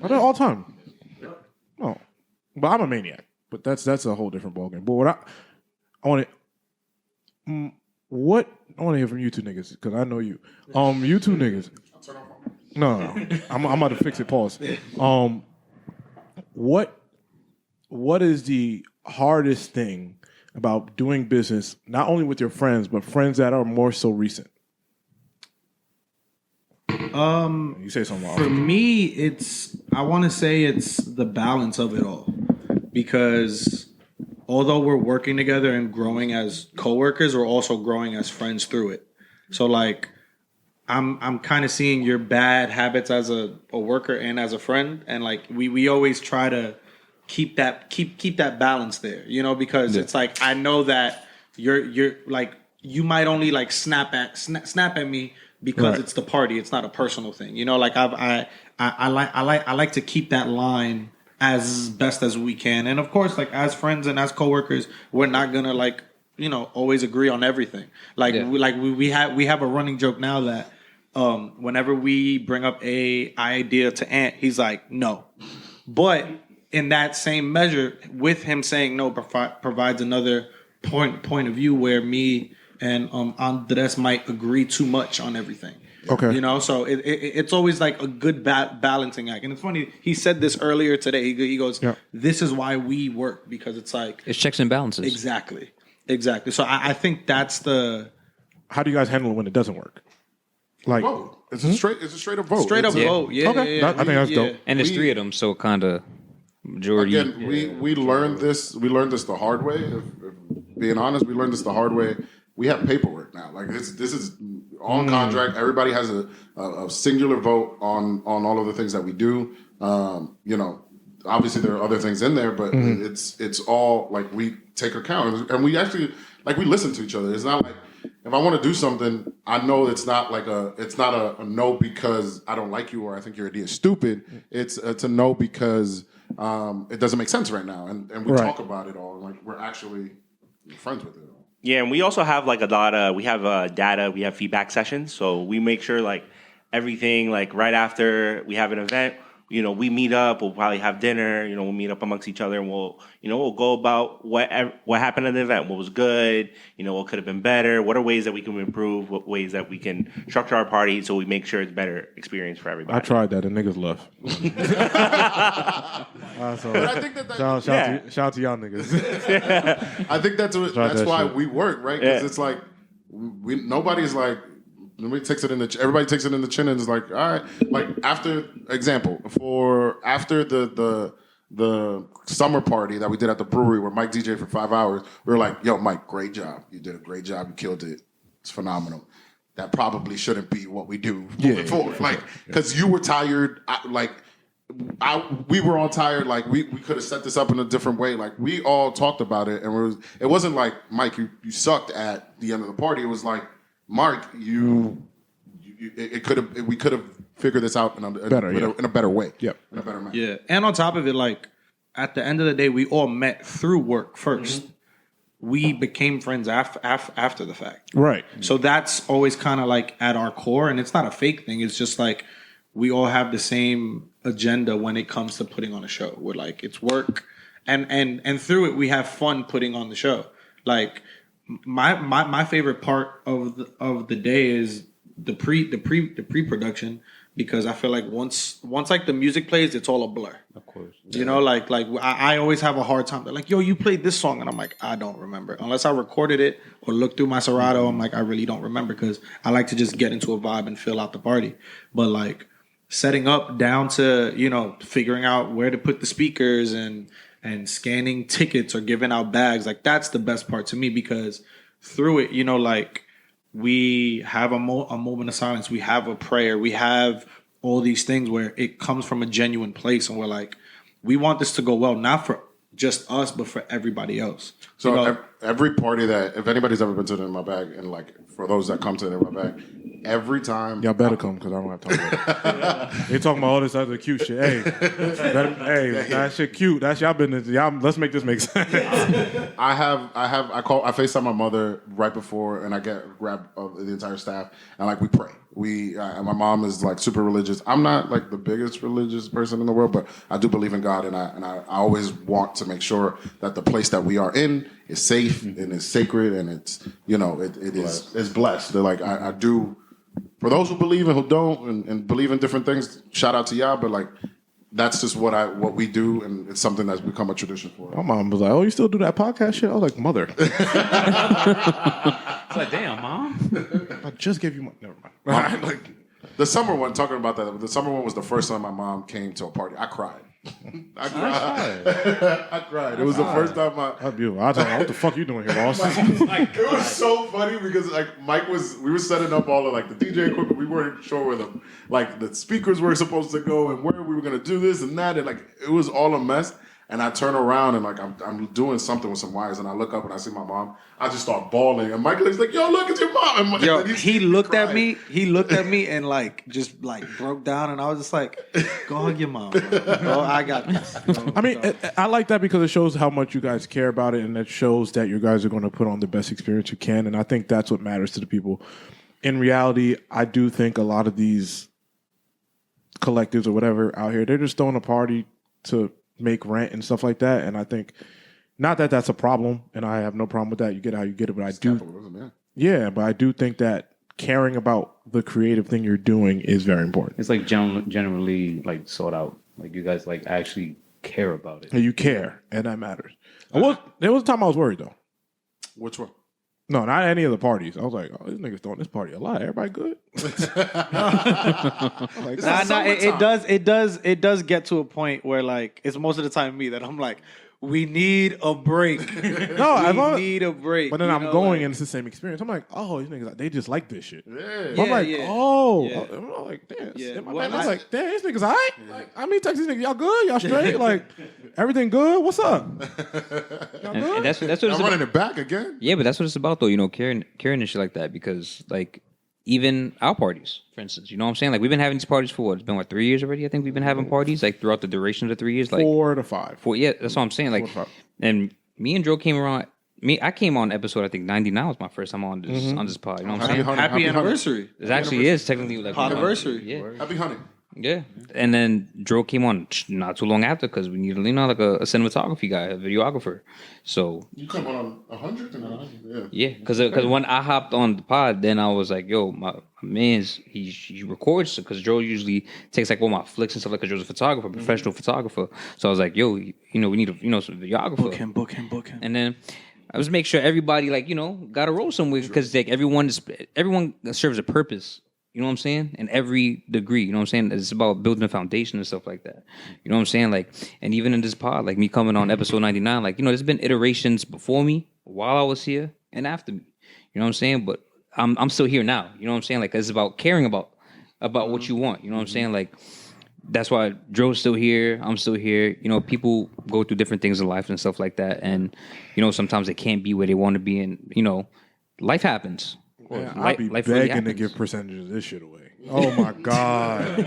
I do it all the time. No, but I'm a maniac. But that's a whole different ballgame. But I want to hear from you two niggas because I know you. You two niggas. No. I'm about to fix it. Pause. What is the hardest thing about doing business, not only with your friends, but friends that are more so recent? You say something.
For me, I want to say it's the balance of it all, because although we're working together and growing as coworkers, we're also growing as friends through it. So like, I'm kind of seeing your bad habits as a worker and as a friend, and like we always try to keep that balance there, you know, because it's like I know that you're like you might only like snap at me because it's the party, it's not a personal thing, you know. Like I like to keep that line as best as we can, and of course, like as friends and as coworkers, we're not gonna like, you know, always agree on everything. Like we have a running joke now that whenever we bring up a idea to Ant, he's like no, but in that same measure, with him saying no provides another point of view where me and Andres might agree too much on everything.
Okay.
You know, so it's always like a good balancing act. And it's funny, he said this earlier today. He goes, this is why we work, because it's like...
It's checks and balances.
Exactly. So I think that's the...
How do you guys handle it when it doesn't work? Like,
Vote. It's a straight up vote.
Straight up vote. Yeah.
Okay.
Yeah,
I think that's dope.
And there's 3 of them, so kind of majority.
Again, we learned this. We learned this the hard way. If being honest, we learned this the hard way. We have paperwork now. Like this is on contract. Everybody has a singular vote on all of the things that we do. You know, obviously there are other things in there, but it's all like we take account, and we actually like we listen to each other. It's not like if I want to do something, I know it's not a no because I don't like you or I think your idea is stupid. It's a no because it doesn't make sense right now, and we talk about it all. Like we're actually friends with it all.
Yeah, and we also have like a lot of we have data, we have feedback sessions, so we make sure like everything like right after we have an event. We meet up. We'll probably have dinner. We'll meet up amongst each other, and we'll go about what happened at the event. What was good. What could have been better. What are ways that we can improve? What ways that we can structure our party so we make sure it's a better experience for everybody.
I tried that, and niggas left.
But I think
shout out to y'all niggas.
I think that's why we work, right? Because it's like nobody's like. Everybody takes it in the chin and is like, all right. Like after the summer party that we did at the brewery where Mike DJed for 5 hours, we were like, yo, Mike, great job. You did a great job. You killed it. It's phenomenal. That probably shouldn't be what we do moving forward. Like, because you were tired. We were all tired. Like we could have set this up in a different way. Like we all talked about it, and it wasn't like Mike, you sucked at the end of the party. It was like, Mark, we could have figured this out in a better way.
Yep.
In a better manner.
Yeah. And on top of it, like at the end of the day, we all met through work first. Mm-hmm. We became friends after the fact.
Right.
So that's always kind of like at our core, and it's not a fake thing. It's just like we all have the same agenda when it comes to putting on a show. We're like, it's work, and through it we have fun putting on the show. Like my favorite part of the day is the pre-production, because I feel like once like the music plays, it's all a blur.
Of course.
Like I always have a hard time. They're like, yo, you played this song, and I'm like, I don't remember. Unless I recorded it or looked through my Serato, I'm like, I really don't remember, because I like to just get into a vibe and fill out the party. But like setting up down to, figuring out where to put the speakers and scanning tickets or giving out bags, like that's the best part to me, because through it, like we have a moment of silence, we have a prayer, we have all these things where it comes from a genuine place, and we're like, we want this to go well, not for just us, but for everybody else.
So every party that, if anybody's ever been to the In My Bag, and like for those that come to the In My Bag, every time
y'all better come, because I don't have time about it. They talking about all this other cute shit. Hey, that shit cute. That's y'all business. Y'all, let's make this make sense.
I FaceTime my mother right before, and I grab the entire staff, and like we pray. My mom is like super religious. I'm not like the biggest religious person in the world, but I do believe in God, and I always want to make sure that the place that we are in is safe and is sacred, and it's it's blessed. They're like I do. For those who believe and who don't, and believe in different things, shout out to y'all. But like, that's just what we do, and it's something that's become a tradition for us.
My mom was like, "Oh, you still do that podcast shit?" I was like, "Mother."
It's like, damn, mom.
I just gave you my. Never mind.
Like, the summer one, talking about that. The summer one was the first time my mom came to a party. I cried. I cried. It was the first time
That's beautiful. I told her, what the fuck you doing here, boss?
It was so funny because like we were setting up all of like the DJ equipment. We weren't sure where the speakers were supposed to go and where we were gonna do this and that, and like it was all a mess. And I turn around and like I'm doing something with some wires, and I look up and I see my mom. I just start bawling, and Michael is like, "Yo, look, it's your mom!" And
yo, he looked at me. He looked at me and like just like broke down, and I was just like, "Go hug your mom, bro. I got this."
I mean, I like that because it shows how much you guys care about it, and it shows that you guys are going to put on the best experience you can. And I think that's what matters to the people. In reality, I do think a lot of these collectives or whatever out here, they're just throwing a party to make rent and stuff like that. And I think, not that that's a problem, and I have no problem with that. You get how you get it, but I do. Yeah, but I do think that caring about the creative thing you're doing is very important.
It's like generally like sought out. Like you guys like actually care about it.
And you care, and that matters. There was a time I was worried though.
Which one?
No, not any of the parties. I was like, oh, this nigga's throwing this party a lot. Everybody good?
It does get to a point where like it's most of the time me that I'm like, We need a break.
No,
we need a break.
But then
you
I'm
know,
going
like-
and it's the same experience. I'm like, oh, these niggas, they just like this shit.
Yeah.
I'm like,
yeah.
oh.
Yeah.
I'm like, damn.
Yeah.
In my
Well,
mind, I was like, damn, these niggas all right? Like, I mean, text these niggas, y'all good? Y'all straight? Like, everything good? What's up? Y'all good?
And that's what it's
I'm
about.
running it back again.
Yeah, but that's what it's about, though. You know, caring and shit like that. Because like even our parties, for instance, you know what I'm saying? Like we've been having these parties for what? It's been what 3 years already. I think we've been having parties like throughout the duration of the 3 years. Like
4 to 5.
yeah, that's what I'm saying. Like,
4 to 5.
and me and Joe came around. I came on episode I think 99 was my first time on this pod. You know what I'm saying?
Happy anniversary.
It actually is technically like
Anniversary.
Yeah.
Happy hunting.
Yeah, and then Drew came on not too long after because we needed, you know, like a cinematography guy, a videographer. So
You come on 100 and 100.
yeah, because when I hopped on the pod, then I was like, yo, my man's he records because Joe usually takes like all my flicks and stuff like. Because Joe's a photographer, professional photographer. So I was like, yo, you know, we need some videographer.
Book him.
And then I was make sure everybody like, you know, got to roll somewhere because like everyone serves a purpose. You know what I'm saying? In every degree, you know what I'm saying? It's about building a foundation and stuff like that. You know what I'm saying? Like, and even in this pod, like me coming on episode 99, like, you know, there's been iterations before me, while I was here, and after me. You know what I'm saying? But I'm still here now. You know what I'm saying? Like, it's about caring about what you want. You know what I'm saying? Like, that's why Joe's still here. I'm still here. You know, people go through different things in life and stuff like that. And, you know, sometimes they can't be where they want to be. And, you know, life happens.
Man, I'd be begging to give percentages of this shit away. Oh my God.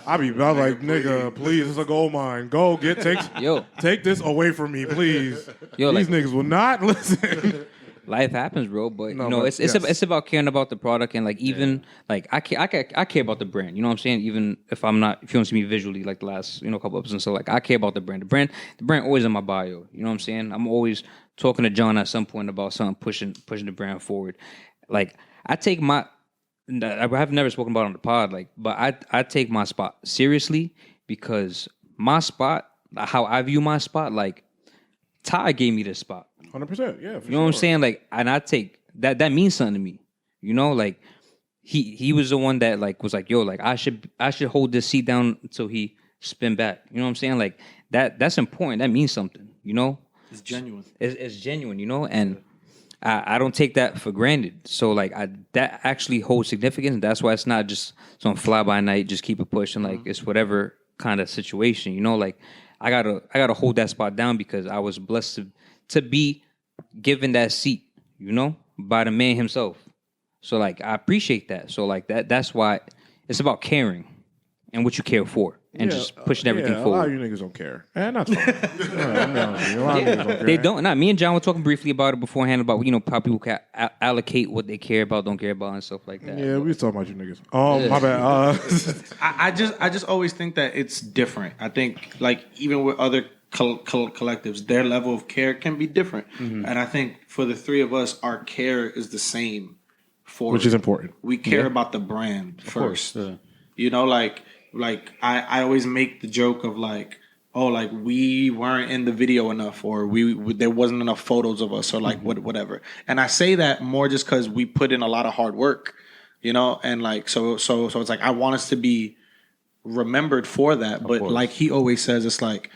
I was like, nigga, please, it's a gold mine. Go take this away from me, please.
Yo,
these
like,
niggas will not listen.
Life happens, bro. But
No,
you know,
but
it's about caring about the product and like even like I care about the brand. You know what I'm saying? Even if you don't see me visually like the last couple episodes, so like I care about the brand. The brand always in my bio. You know what I'm saying? I'm always talking to John at some point about something pushing the brand forward. Like I have never spoken about it on the pod, like, but I take my spot seriously because my spot, how I view my spot, like Ty gave me this spot.
100%, yeah.
You know what I'm saying? Like, and I take that means something to me. You know, like he was the one that like was like, yo, like I should hold this seat down until he spin back. You know what I'm saying? Like that's important. That means something. You know,
it's genuine.
It's genuine. You know, and I don't take that for granted. So like that actually holds significance. And that's why it's not just some fly by night, just keep it pushing. Like it's whatever kind of situation. You know, like I gotta hold that spot down because I was blessed to be given that seat, you know, by the man himself. So like I appreciate that. So like that's why it's about caring and what you care for and just pushing everything forward.
A lot of you niggas don't care. And that's fine. I'm honest with you. A lot of niggas don't care.
They don't. Nah, me and John were talking briefly about it beforehand about, you know, how people can allocate what they care about, don't care about and stuff like that.
Yeah, we was talking about you niggas. Oh, my bad.
I just always think that it's different. I think like even with other collectives, their level of care can be different. Mm-hmm. And I think for the three of us, our care is the same.
Which is important.
We care about the brand first. You know, like I always make the joke of like, oh, like we weren't in the video enough, or there wasn't enough photos of us, or like whatever. And I say that more just because we put in a lot of hard work, you know, and like so it's like I want us to be remembered for that. But like he always says, it's like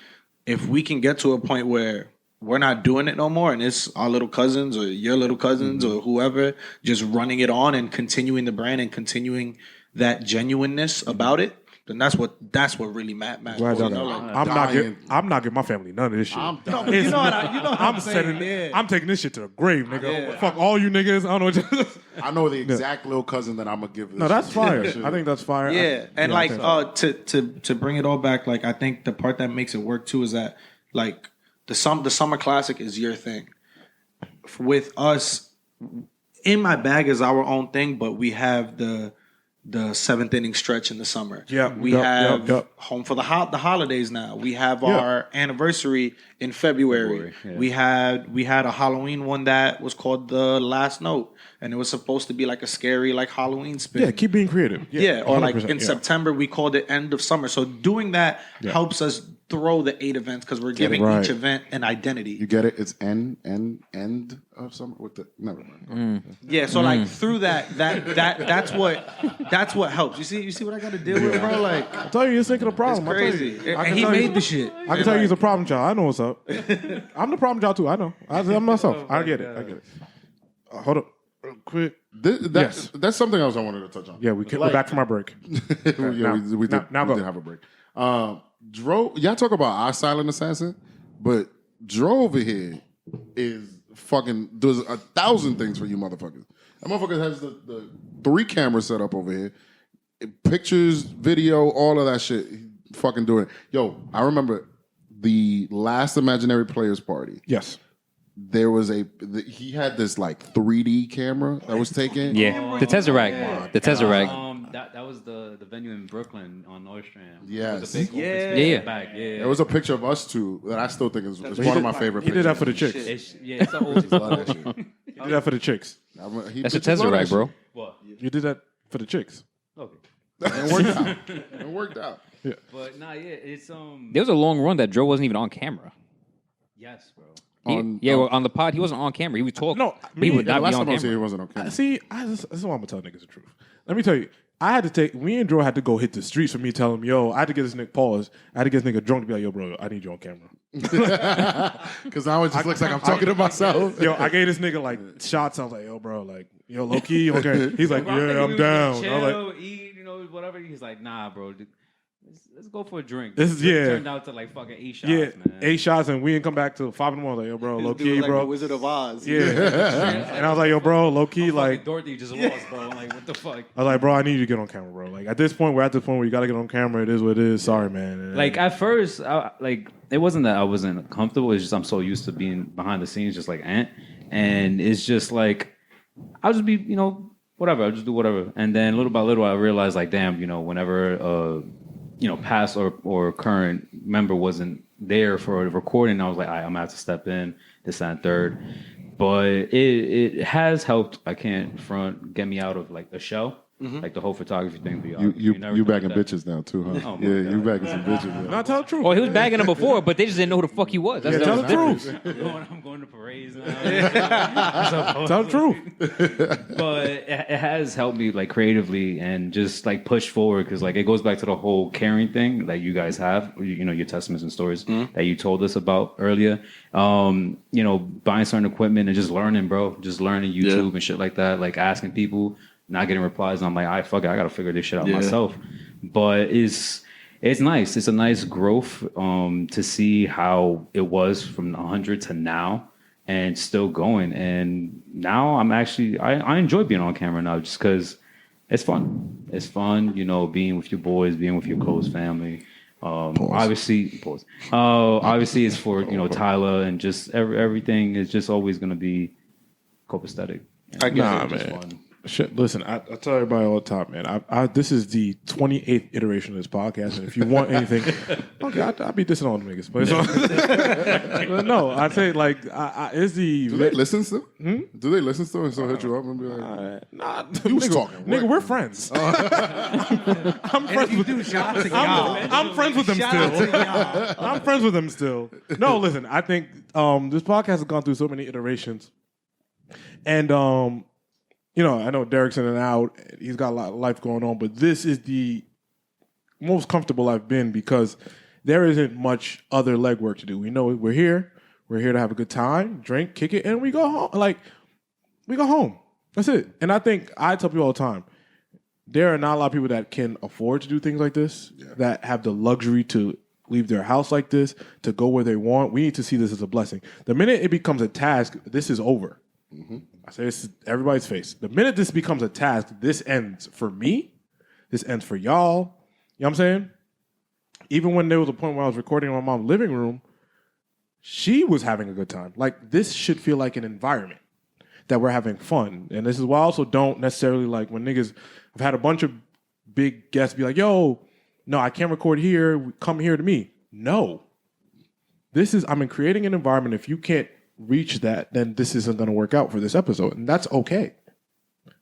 if we can get to a point where we're not doing it no more, and it's our little cousins or your little cousins or whoever just running it on and continuing the brand and continuing that genuineness about it, then that's what really matters.
Right, you know, I'm not giving my family none of this shit. I'm taking this shit to the grave, nigga. Yeah. Fuck all you niggas. I don't know.
I know the exact little cousin that I'm gonna give this.
No, that's fire. I think that's fire.
Yeah, to bring it all back, like I think the part that makes it work too is that like the summer classic is your thing. With us, In My Bag is our own thing, but we have the seventh inning stretch in the summer.
Yeah,
we have Home for the Holidays now. We have our anniversary in February. Yeah. We had a Halloween one that was called The Last Note, and it was supposed to be like a scary like Halloween spin.
Yeah, keep being creative.
Yeah, or like in September we called it End of Summer. So doing that helps us throw the 8 events because we're giving
right.
each event an identity.
You get it? It's end of some with the never mind.
Yeah, so like through that's what helps. You see what I got to deal with, bro? Like
I tell you, you're thinking of a problem.
it's
I tell
crazy.
you. I
And
can
he
tell you-
made the shit.
I can tell you he's a problem child. I know what's up. I'm the problem child too. I know. I'm myself. I get it. Hold up, real quick.
That's something else I wanted to touch on.
Yeah, we're back from our break.
Yeah, we did have a break. Dro, y'all talk about our silent assassin, but Dro over here is fucking does 1,000 things for you motherfuckers. That motherfucker has the 3 cameras set up over here, pictures, video, all of that shit. He fucking doing it. Yo, I remember the last Imaginary Players party.
Yes.
There was he had this like 3D camera that was taken.
Yeah, the Tesseract. The Tesseract.
That was the venue in Brooklyn on Nordstrom.
Yes.
It was a big open
Yeah.
space
Yeah.
in the back. Yeah.
There was a picture of us two that I still think is one of my favorite
He
pictures.
did that for the chicks.
It's the old
Love that shit.
He did that for the chicks.
That's a Tesseract, bro.
What?
You did that for the chicks.
Okay.
It worked out. It worked out.
But nah, yeah, it's
There was a long run that Joe wasn't even on camera.
yes, bro.
Well, on the pod, he wasn't on camera. He would talk.
No,
but he would
The
not be
last
on
time I was here, he
camera.
wasn't okay.
See, this is why I'm gonna tell niggas the truth. Let me tell you, me and Drew had to go hit the streets for me telling him, yo, I had to get this nigga pause. I had to get this nigga drunk to be like, yo, bro, I need you on camera.
Because now it just looks like I'm talking to myself.
Yo, I gave this nigga like shots. I was like, yo, bro, like, yo, low key, okay. He's like, yeah, I'm down. I was like,
Chill, eat, whatever. He's like, nah, bro. Let's go for a drink.
This is-
It
yeah.
turned out to like fucking 8 shots,
yeah,
man.
8 shots, and we didn't come back till 5 in the morning. Like, yo, bro, low
This dude
key,
was like
bro.
the Wizard of Oz.
Yeah. And I was like, yo, bro, low key,
Fucking
like,
Dorothy just lost, bro. I'm like, what the fuck?
I was like, bro, I need you to get on camera, bro. Like, at this point, we're at the point where you got to get on camera. It is what it is. Sorry, man. And,
Like at first, it wasn't that I wasn't comfortable. It's just I'm so used to being behind the scenes, just like Ant, and it's just like I'll just be, whatever. I'll just do whatever. And then little by little, I realized like, damn, whenever past or current member wasn't there for a recording, I was like, I'm gonna have to step in, this, that, and third. But it has helped. I can't front get me out of like a show. Like the whole photography thing.
You bagging bitches now too, huh?
Oh, my
Yeah,
God.
you bagging some bitches now.
not tell the truth.
Oh, he was bagging him before, but they just didn't know who the fuck he was. That's
Yeah, tell
the
the
difference.
truth.
I'm going to parades now.
Tell the truth.
But it has helped me like creatively and just like push forward because like it goes back to the whole caring thing that you guys have, your testaments and stories that you told us about earlier. Buying certain equipment and just learning, bro, just learning YouTube and shit like that, like asking people, not getting replies. And I'm like, fuck it, I gotta figure this shit out myself. But it's nice. It's a nice growth to see how it was from 100 to now and still going. And now I'm actually, I enjoy being on camera now just because it's fun. It's fun, being with your boys, being with your close family. Obviously, obviously it's for, Tyler and just everything is just always going to be copacetic.
I get
Nah,
it.
man.
Fun.
Shit, listen, I tell everybody all the time, man. This is the 28th iteration of this podcast, and if you want anything, okay, I'll be dissing all the niggas, but, but no, I say like, it's the.
Do they listen still? Do they listen still and still hit you up and be like,
Nah,
You was
nigga,
talking,
nigga,
right?
we're friends. I'm friends with
Shout out to y'all.
I'm friends with them
Shout out to
still.
y'all.
I'm friends with them still. No, listen, I think this podcast has gone through so many iterations, and I know Derek's in and out. He's got a lot of life going on, but this is the most comfortable I've been because there isn't much other legwork to do. We know we're here. We're here to have a good time, drink, kick it, and we go home. Like, we go home. That's it. And I think I tell people all the time, there are not a lot of people that can afford to do things like this, that have the luxury to leave their house like this, to go where they want. We need to see this as a blessing. The minute it becomes a task, this is over. I say this to everybody's face. The minute this becomes a task, this ends for me. This ends for y'all. You know what I'm saying? Even when there was a point where I was recording in my mom's living room, she was having a good time. Like, this should feel like an environment that we're having fun. And this is why I also don't necessarily like when niggas, I've had a bunch of big guests be like, yo, no, I can't record here. Come here to me. No. I'm creating an environment. If you can't reach that, then this isn't going to work out for this episode. And that's okay.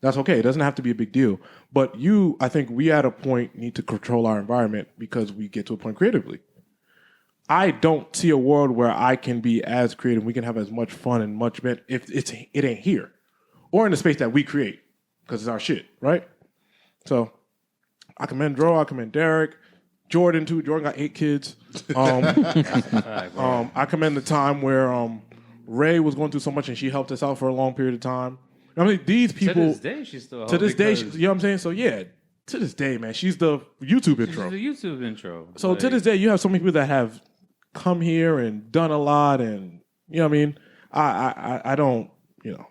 That's okay. It doesn't have to be a big deal. But I think we at a point need to control our environment because we get to a point creatively. I don't see a world where I can be as creative. We can have as much fun and much better if it ain't here or in the space that we create because it's our shit, right? So I commend Dro. I commend Derek. Jordan too. Jordan got 8 kids. I commend the time where Ray was going through so much and she helped us out for a long period of time. I mean, these people.
To this day, she's still.
To this day, you know what I'm saying? So yeah, to this day, man, she's the YouTube intro.
She's the YouTube intro.
So to this day, you have so many people that have come here and done a lot, and you know what I mean. I don't, you know.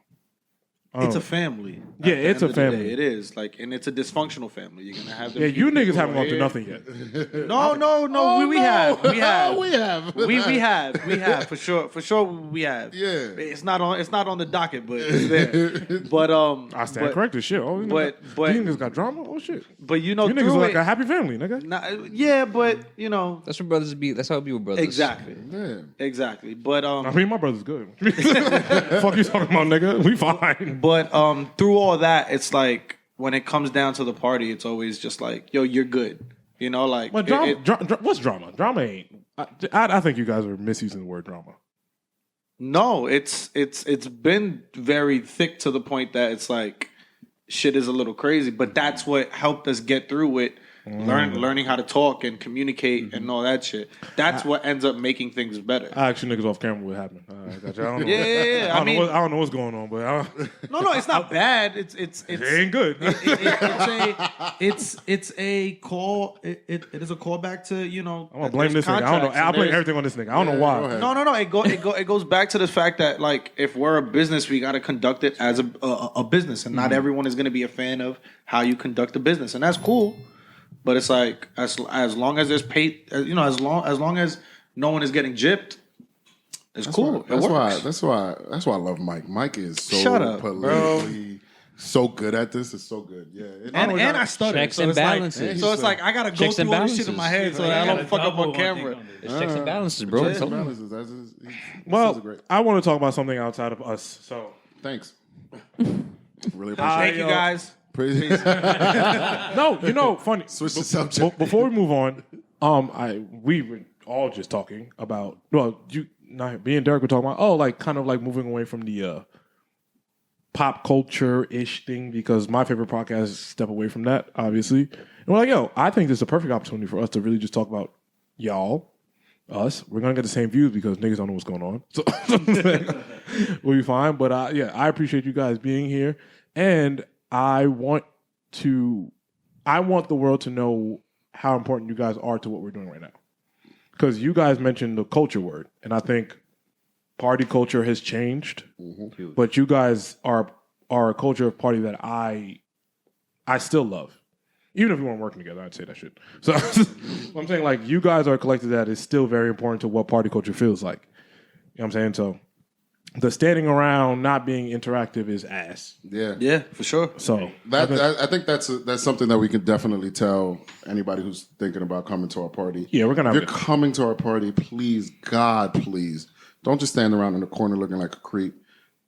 It's a family.
Yeah,
At the
it's
end
a
of the day,
family.
it is like, and it's a dysfunctional family. You're gonna have them.
Yeah, you
people
niggas
who
haven't
are
gone through
here.
nothing yet.
No, we have
we have.
we have for sure we have.
Yeah.
It's not on the docket, but it's there. But
I stand
but,
corrected. Shit. Oh,
but-
you niggas got drama. Oh shit.
But you know,
You niggas
through
are like
it,
a happy family, nigga.
yeah, but you know,
That's what brothers be. That's how it be with brothers.
exactly,
Yeah.
exactly. But
I mean, my brother's good. Fuck you talking about, nigga? We fine.
But through all that, it's like when it comes down to the party, it's always just like, yo, you're good. You know, like
But drama, what's drama? Drama ain't. I think you guys are misusing the word drama.
no, it's been very thick to the point that it's like shit is a little crazy. But that's what helped us get through it. Learning how to talk and communicate and all that shit. That's what ends up making things better.
I asked you niggas off camera what happened. I got you. I don't know.
Yeah.
I don't know what's going on, but
No, it's not bad. It's
it ain't good.
it's a call. It is a callback to, you know.
I'm gonna blame this nigga. I don't know. I blame everything on this nigga. I don't know why.
go ahead.
No. It goes back to the fact that, like, if we're a business, we got to conduct it as a business, and not everyone is going to be a fan of how you conduct a business, and that's cool. But it's like as long as there's you know, as long as no one is getting gypped, it's cool.
That's why I love Mike. Mike is so
Shut up,
politically so good at this. It's so good. Yeah.
And I stutter.
Checks
so
and
it's like,
balances.
so it's like I gotta go
Checks and
through all this shit in my head so that I don't fuck up on camera.
It's checks and balances, bro.
Checks and
Tell 'em.
balances. That's
Well,
great.
I want to talk about something outside of us. So
Thanks. Really appreciate
Thank you guys.
it.
no, you know, funny.
Switch the subject.
Before we move on, we were all just talking about. Well, me and Derek were talking about. Like kind of like moving away from the pop culture ish thing because my favorite podcast is Step Away from That, obviously. And we're like, yo, I think this is a perfect opportunity for us to really just talk about y'all, us. We're gonna get the same views because niggas don't know what's going on, so we'll be fine. But yeah, I appreciate you guys being here, and I want the world to know how important you guys are to what we're doing right now. Because you guys mentioned the culture word, and I think party culture has changed, but you guys are a culture of party that I still love. Even if we weren't working together, I'd say that shit. So I'm saying, like, you guys are a collective that is still very important to what party culture feels like. You know what I'm saying? So the standing around, not being interactive is ass.
Yeah.
Yeah, for sure.
So
I think that's something that we can definitely tell anybody who's thinking about coming to our party.
Yeah, we're gonna
If
have
you're coming to our party, please, God, please, don't just stand around in the corner looking like a creep.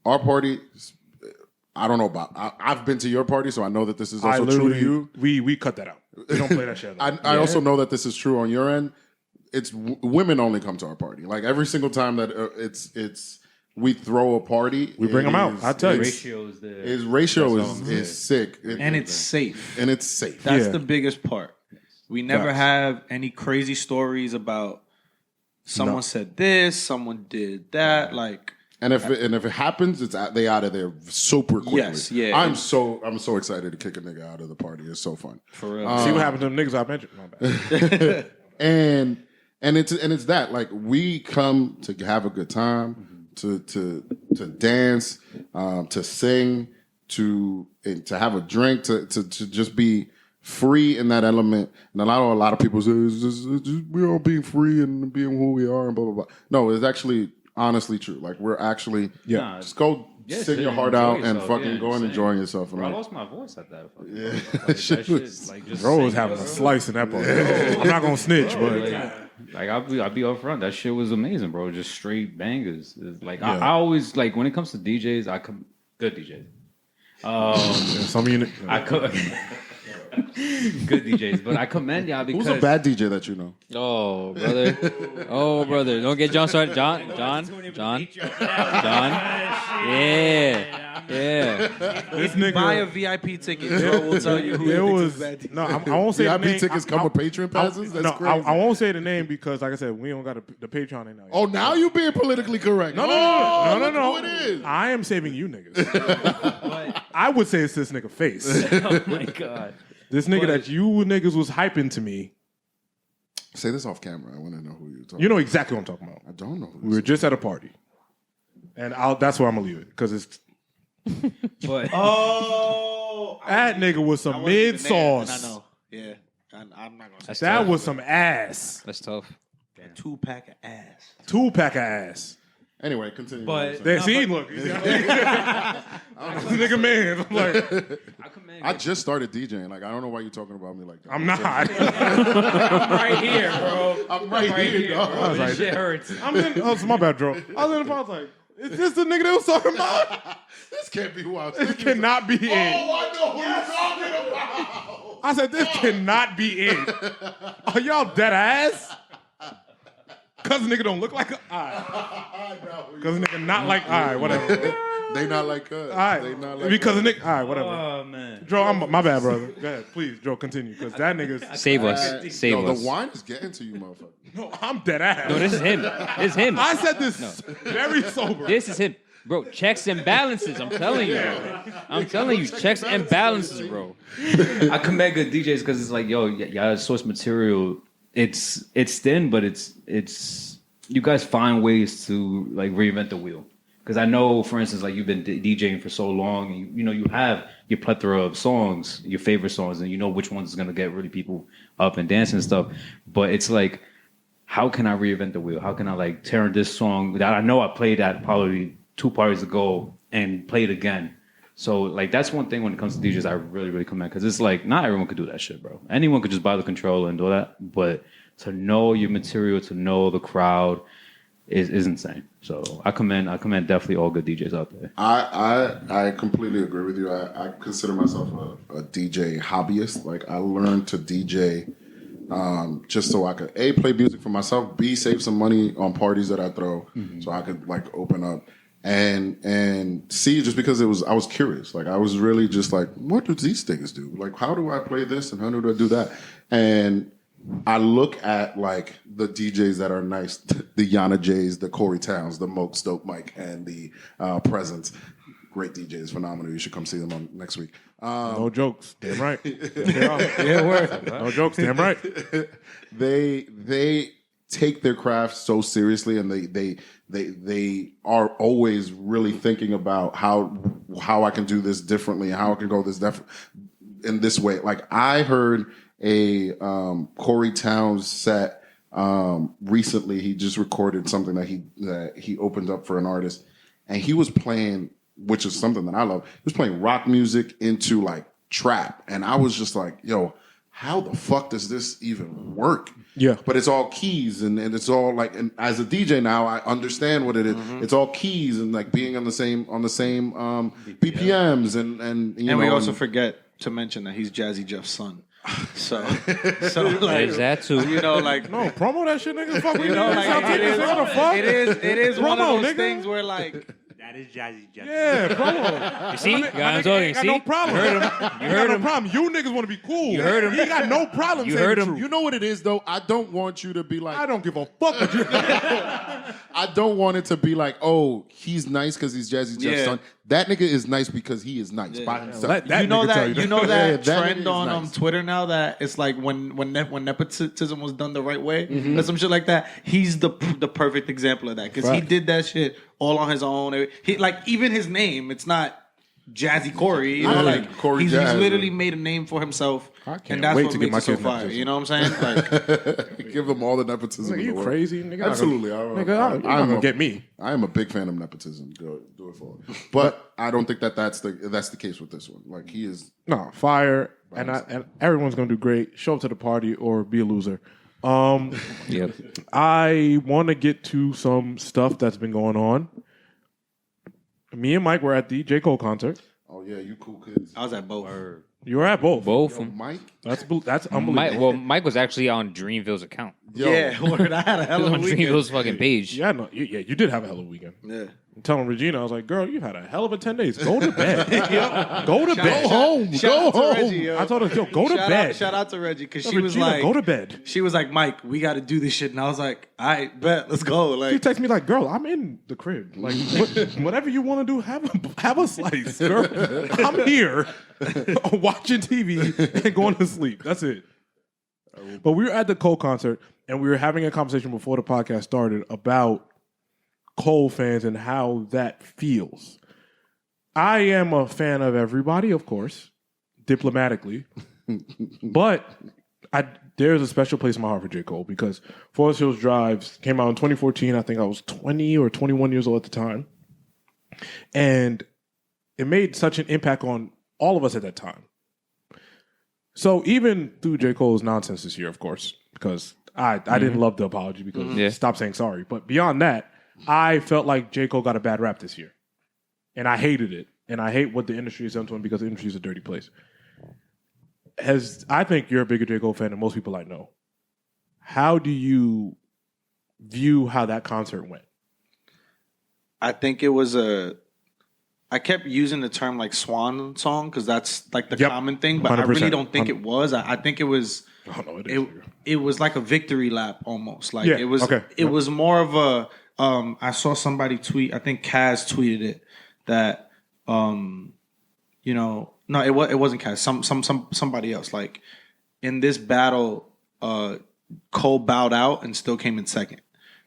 Our party, I don't know about. I've been to your party, so I know that this is also true to you.
We cut that out. We don't play that shit.
I also know that this is true on your end. It's women only come to our party. Like every single time that it's we throw a party,
We bring them out. I tell you.
Ratio is there.
His ratio is sick.
And it's safe.
and it's safe.
That's
Yeah.
the biggest part. We never
Facts.
have any crazy stories about someone said this, someone did that. Like,
And if it happens, they out of there super quickly.
Yes, yeah.
I'm so excited to kick a nigga out of the party. It's so fun.
for real.
See what happened to them niggas I mentioned. My bad.
And it's that, like, we come to have a good time, to dance, to sing, to have a drink, to just be free in that element. And a lot of people say it's just we're all being free and being who we are and blah blah blah. No, it's actually honestly true. Like, we're actually
Nah,
just go
yeah,
sing
sit
your
and
heart
enjoy
out and
yourself.
fucking
Yeah,
go and
same.
enjoying yourself. And
Bro, I
like,
lost my voice at that. Fucking
Yeah.
like,
That shit
that shit,
was-
like, just
Bro was
singing,
having a
bro.
slice in that part. I'm not gonna snitch, but
Like I'll be up front. That shit was amazing, bro. Just straight bangers. It's like
Yeah.
I always like when it comes to DJs, good DJs.
some of you.
I could Good DJs, but I commend y'all because
Who's a bad DJ that you know?
Oh, brother. Oh, brother. Don't get John started. John. Yeah.
This
Buy a
nigga.
VIP ticket. Bro, we'll tell you who
There
you
was
bad.
no. I won't say the
VIP
name.
tickets come with Patreon passes? That's crazy.
I won't say the name because, like I said, we don't got the Patreon in now.
Oh, now you being politically correct.
No.
Look who it is.
I am saving you niggas. I would say it's this nigga face.
oh my god,
This nigga that you niggas was hyping to me.
Say this off camera. I want to know who you're talking
You know exactly what I'm talking about.
about. I don't know who
We were just at a party, and that's where I'm gonna leave it because it's
but
Oh,
that nigga was some mid
I
sauce.
know. Yeah, I'm not gonna say
That was some ass.
That's tough.
a 2-pack of ass.
2-pack of ass.
Anyway, continue.
But-
There, see, look, this nigga man. I'm like,
I commend.
I just started DJing. Like, I don't know why you're talking about me like that.
I'm not.
I'm right here, bro.
I'm right here, dog.
bro.
was like-
This shit hurts.
I'm in. Oh, it's my bad, Dro. I was in the I was like, is this the nigga they was talking about?
This can't be who I was
This
thinking.
cannot be it.
Oh, I know who you're talking about.
I said, this cannot be it. Are y'all dead ass? Cause the nigga don't look like a. Alright. Cause the nigga not like. Alright, whatever.
They not like us.
Alright.
They not like
Because
us.
the nigga. Alright, whatever.
Oh man.
Dro, my bad, brother. Go ahead, please, Dro, continue. Cause that nigga's.
Save us. Save
Yo,
us.
the wine is getting to you, motherfucker.
No, I'm dead ass.
No, this is him. This is him.
I said this very sober.
This is him. Bro, checks and balances. I'm telling you. I'm telling you. Checks and balances, bro.
I commend good DJs because it's like, yo, y'all source material. It's thin, but it's you guys find ways to like reinvent the wheel. Because I know, for instance, like you've been DJing for so long, and you know you have your plethora of songs, your favorite songs, and you know which ones is gonna get really people up and dancing and stuff. But it's like, how can I reinvent the wheel? How can I like turn this song that I know I played at probably 2 parties ago and play it again? So like that's one thing when it comes to DJs I really, really commend, because it's like not everyone could do that shit, bro. Anyone could just buy the controller and do that, but to know your material, to know the crowd is insane. So I commend definitely all good DJs out there.
I completely agree with you. I consider myself a DJ hobbyist. Like, I learned to DJ just so I could A, play music for myself, B, save some money on parties that I throw, so I could like open up, and C, just because I was curious. Like, I was really just like, what do these things do? Like, how do I play this and how do I do that? And I look at like the DJs that are nice, the Yana J's, the Corey Towns, the Moke Stoke Mike, and the Presence. Great DJs, phenomenal. You should come see them on next week.
No jokes. Damn right. Yeah, word. No jokes. Damn right.
They take their craft so seriously, and they are always really thinking about how I can do this differently, and how I can go in this way. Like, I heard a Corey Towns set recently. He just recorded something that he opened up for an artist, and he was playing, which is something that I love. He was playing rock music into like trap, and I was just like, yo, how the fuck does this even work?
Yeah.
But it's all keys, and it's all like, and as a DJ now, I understand what it is. It's all keys and like being on the same BPMs, and you know,
we also forget to mention that he's Jazzy Jeff's son. So like,
There's that too.
you know, like,
No, promo that shit, nigga. Fuck, we
you know,
need
like,
South Texas, nigga. The fuck?
it is one of
Promo,
those
nigga.
things where like,
That is Jazzy Jeff.
Yeah, promo.
You see?
My
Guys,
nigga ain't got
see?
no problem.
You heard him.
You heard no problem. You niggas want to be cool.
You heard him.
He got no problem.
You
saying
heard
the
him.
truth.
you know what it is though. I don't want you to be like,
I don't give a fuck what you.
I don't want it to be like, oh, he's nice because he's Jazzy Jeff's
Yeah.
son. That nigga is nice because he is nice by himself.
Let that
you know
nigga tell
that
you
you know
Yeah,
that
that nigga
trend
is
on
nice.
Twitter now that it's like when nepotism was done the right way or some shit like that. He's the perfect example of that because he
Right.
did that shit all on his own. He like even his name, it's not Jazzy Corey. You know, like
Corey
he's
Jazz.
literally made a name for himself,
I can't
and that's
wait
what
to get
makes
my
it so
kid
fire.
nepotism.
You know what I'm saying? Like,
Give them all the nepotism.
Nigga,
in
you
the world.
crazy? Nigga,
Absolutely.
Nigga, you're not gonna get me.
I am a big fan of nepotism. Do it for it. But I don't think that's the case with this one. Like, he is.
No, fire, and everyone's gonna do great. Show up to the party or be a loser.
Yep.
I want to get to some stuff that's been going on. Me and Mike were at the J.Cole concert.
Oh yeah, you cool kids.
I was at both.
You were at both.
Both.
Mike.
That's unbelievable.
Mike was actually on Dreamville's account.
Yo.
Yeah, word. I had a
He
hell
was
of
on
a weekend.
Dreamville's fucking page.
Yeah, no, you did have a hell of a weekend.
Yeah.
I'm telling Regina, I was like, girl, you've had a hell of a 10 days. Go to bed. Go to
Shout-
bed.
shout-
home.
shout
Go
out to
home.
Reggie, yo.
I told her, yo, go to
Shout
bed.
Out, shout out to Reggie because
Yo,
she was
Regina,
like,
go to bed.
She was like, Mike, we got to do this shit, and I was like, all right, bet, let's go.
She
Like,
texted me like, girl, I'm in the crib. Like, whatever you want to do, have a slice, girl. I'm here watching TV and going to sleep. That's it. But we were at the Cole concert, and we were having a conversation before the podcast started about Cole fans and how that feels. I am a fan of everybody, of course, diplomatically. But there's a special place in my heart for J. Cole because Forest Hills Drive came out in 2014. I think I was 20 or 21 years old at the time. And it made such an impact on all of us at that time. So even through J. Cole's nonsense this year, of course, because I didn't love the apology because stop saying sorry. But beyond that, I felt like J. Cole got a bad rap this year. And I hated it. And I hate what the industry has done to him because the industry is a dirty place. I think you're a bigger J. Cole fan than most people I know. How do you view how that concert went?
I think it was I kept using the term like swan song because that's like the common thing, but 100%. I really don't think it was. I think it was.
Oh, no, it is.
It was like a victory lap almost. Like it was.
Okay.
It was more of a. I saw somebody tweet. I think Kaz tweeted it that. You know, no, it wasn't Kaz. Somebody else. Like in this battle, Cole bowed out and still came in second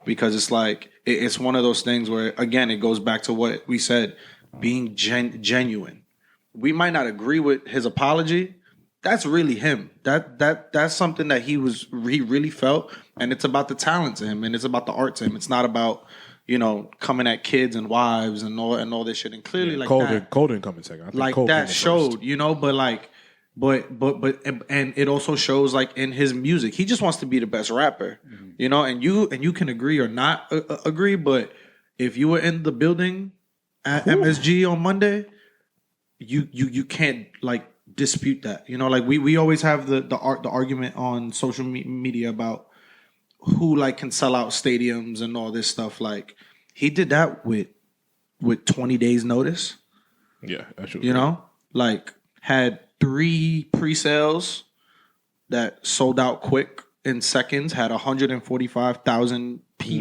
because it's like it's one of those things where again it goes back to what we said, being genuine. We might not agree with his apology. That's really him. That's something that he really felt, and it's about the talent to him, and it's about the art to him. It's not about coming at kids and wives and all this shit. And clearly, like
Cole
that,
didn't come in second. I think
like
Cole
that
came in
showed,
first.
but and it also shows like in his music, he just wants to be the best rapper, and you can agree or not agree, but if you were in the building at MSG on Monday, you can't like dispute that. Like we always have the argument on social media about who like can sell out stadiums and all this stuff. Like he did that with 20 days notice.
Yeah, that's
like had 3 pre-sales that sold out quick in seconds, had 145,000 people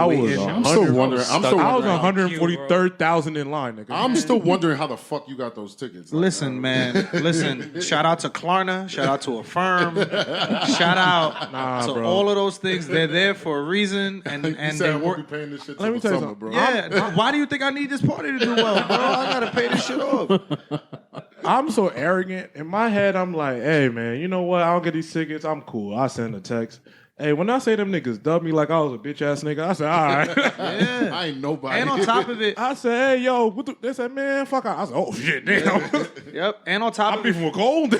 waiting.
I'm still wondering.
I was 143rd in line, nigga.
I'm still wondering how the fuck you got those tickets. Like,
Listen, man. Listen. Shout out to Klarna. Shout out to Affirm. Shout out to all of those things. They're there for a reason, and
they
work.
Be paying this shit
Let me
till
tell
the
you
summer, bro.
Yeah. Why do you think I need this party to do well, bro? I gotta pay this shit off.
I'm so arrogant. In my head, I'm like, hey, man, you know what? I don't get these tickets. I'm cool. I send a text. Hey, when I say them niggas dubbed me like I was a bitch ass nigga, I said, all right.
Yeah.
I ain't nobody.
And on top of it,
I said, hey, yo, they said, man, fuck out. I said, oh shit, damn.
yep. And on top
I'm
of it,
beefing with Gold.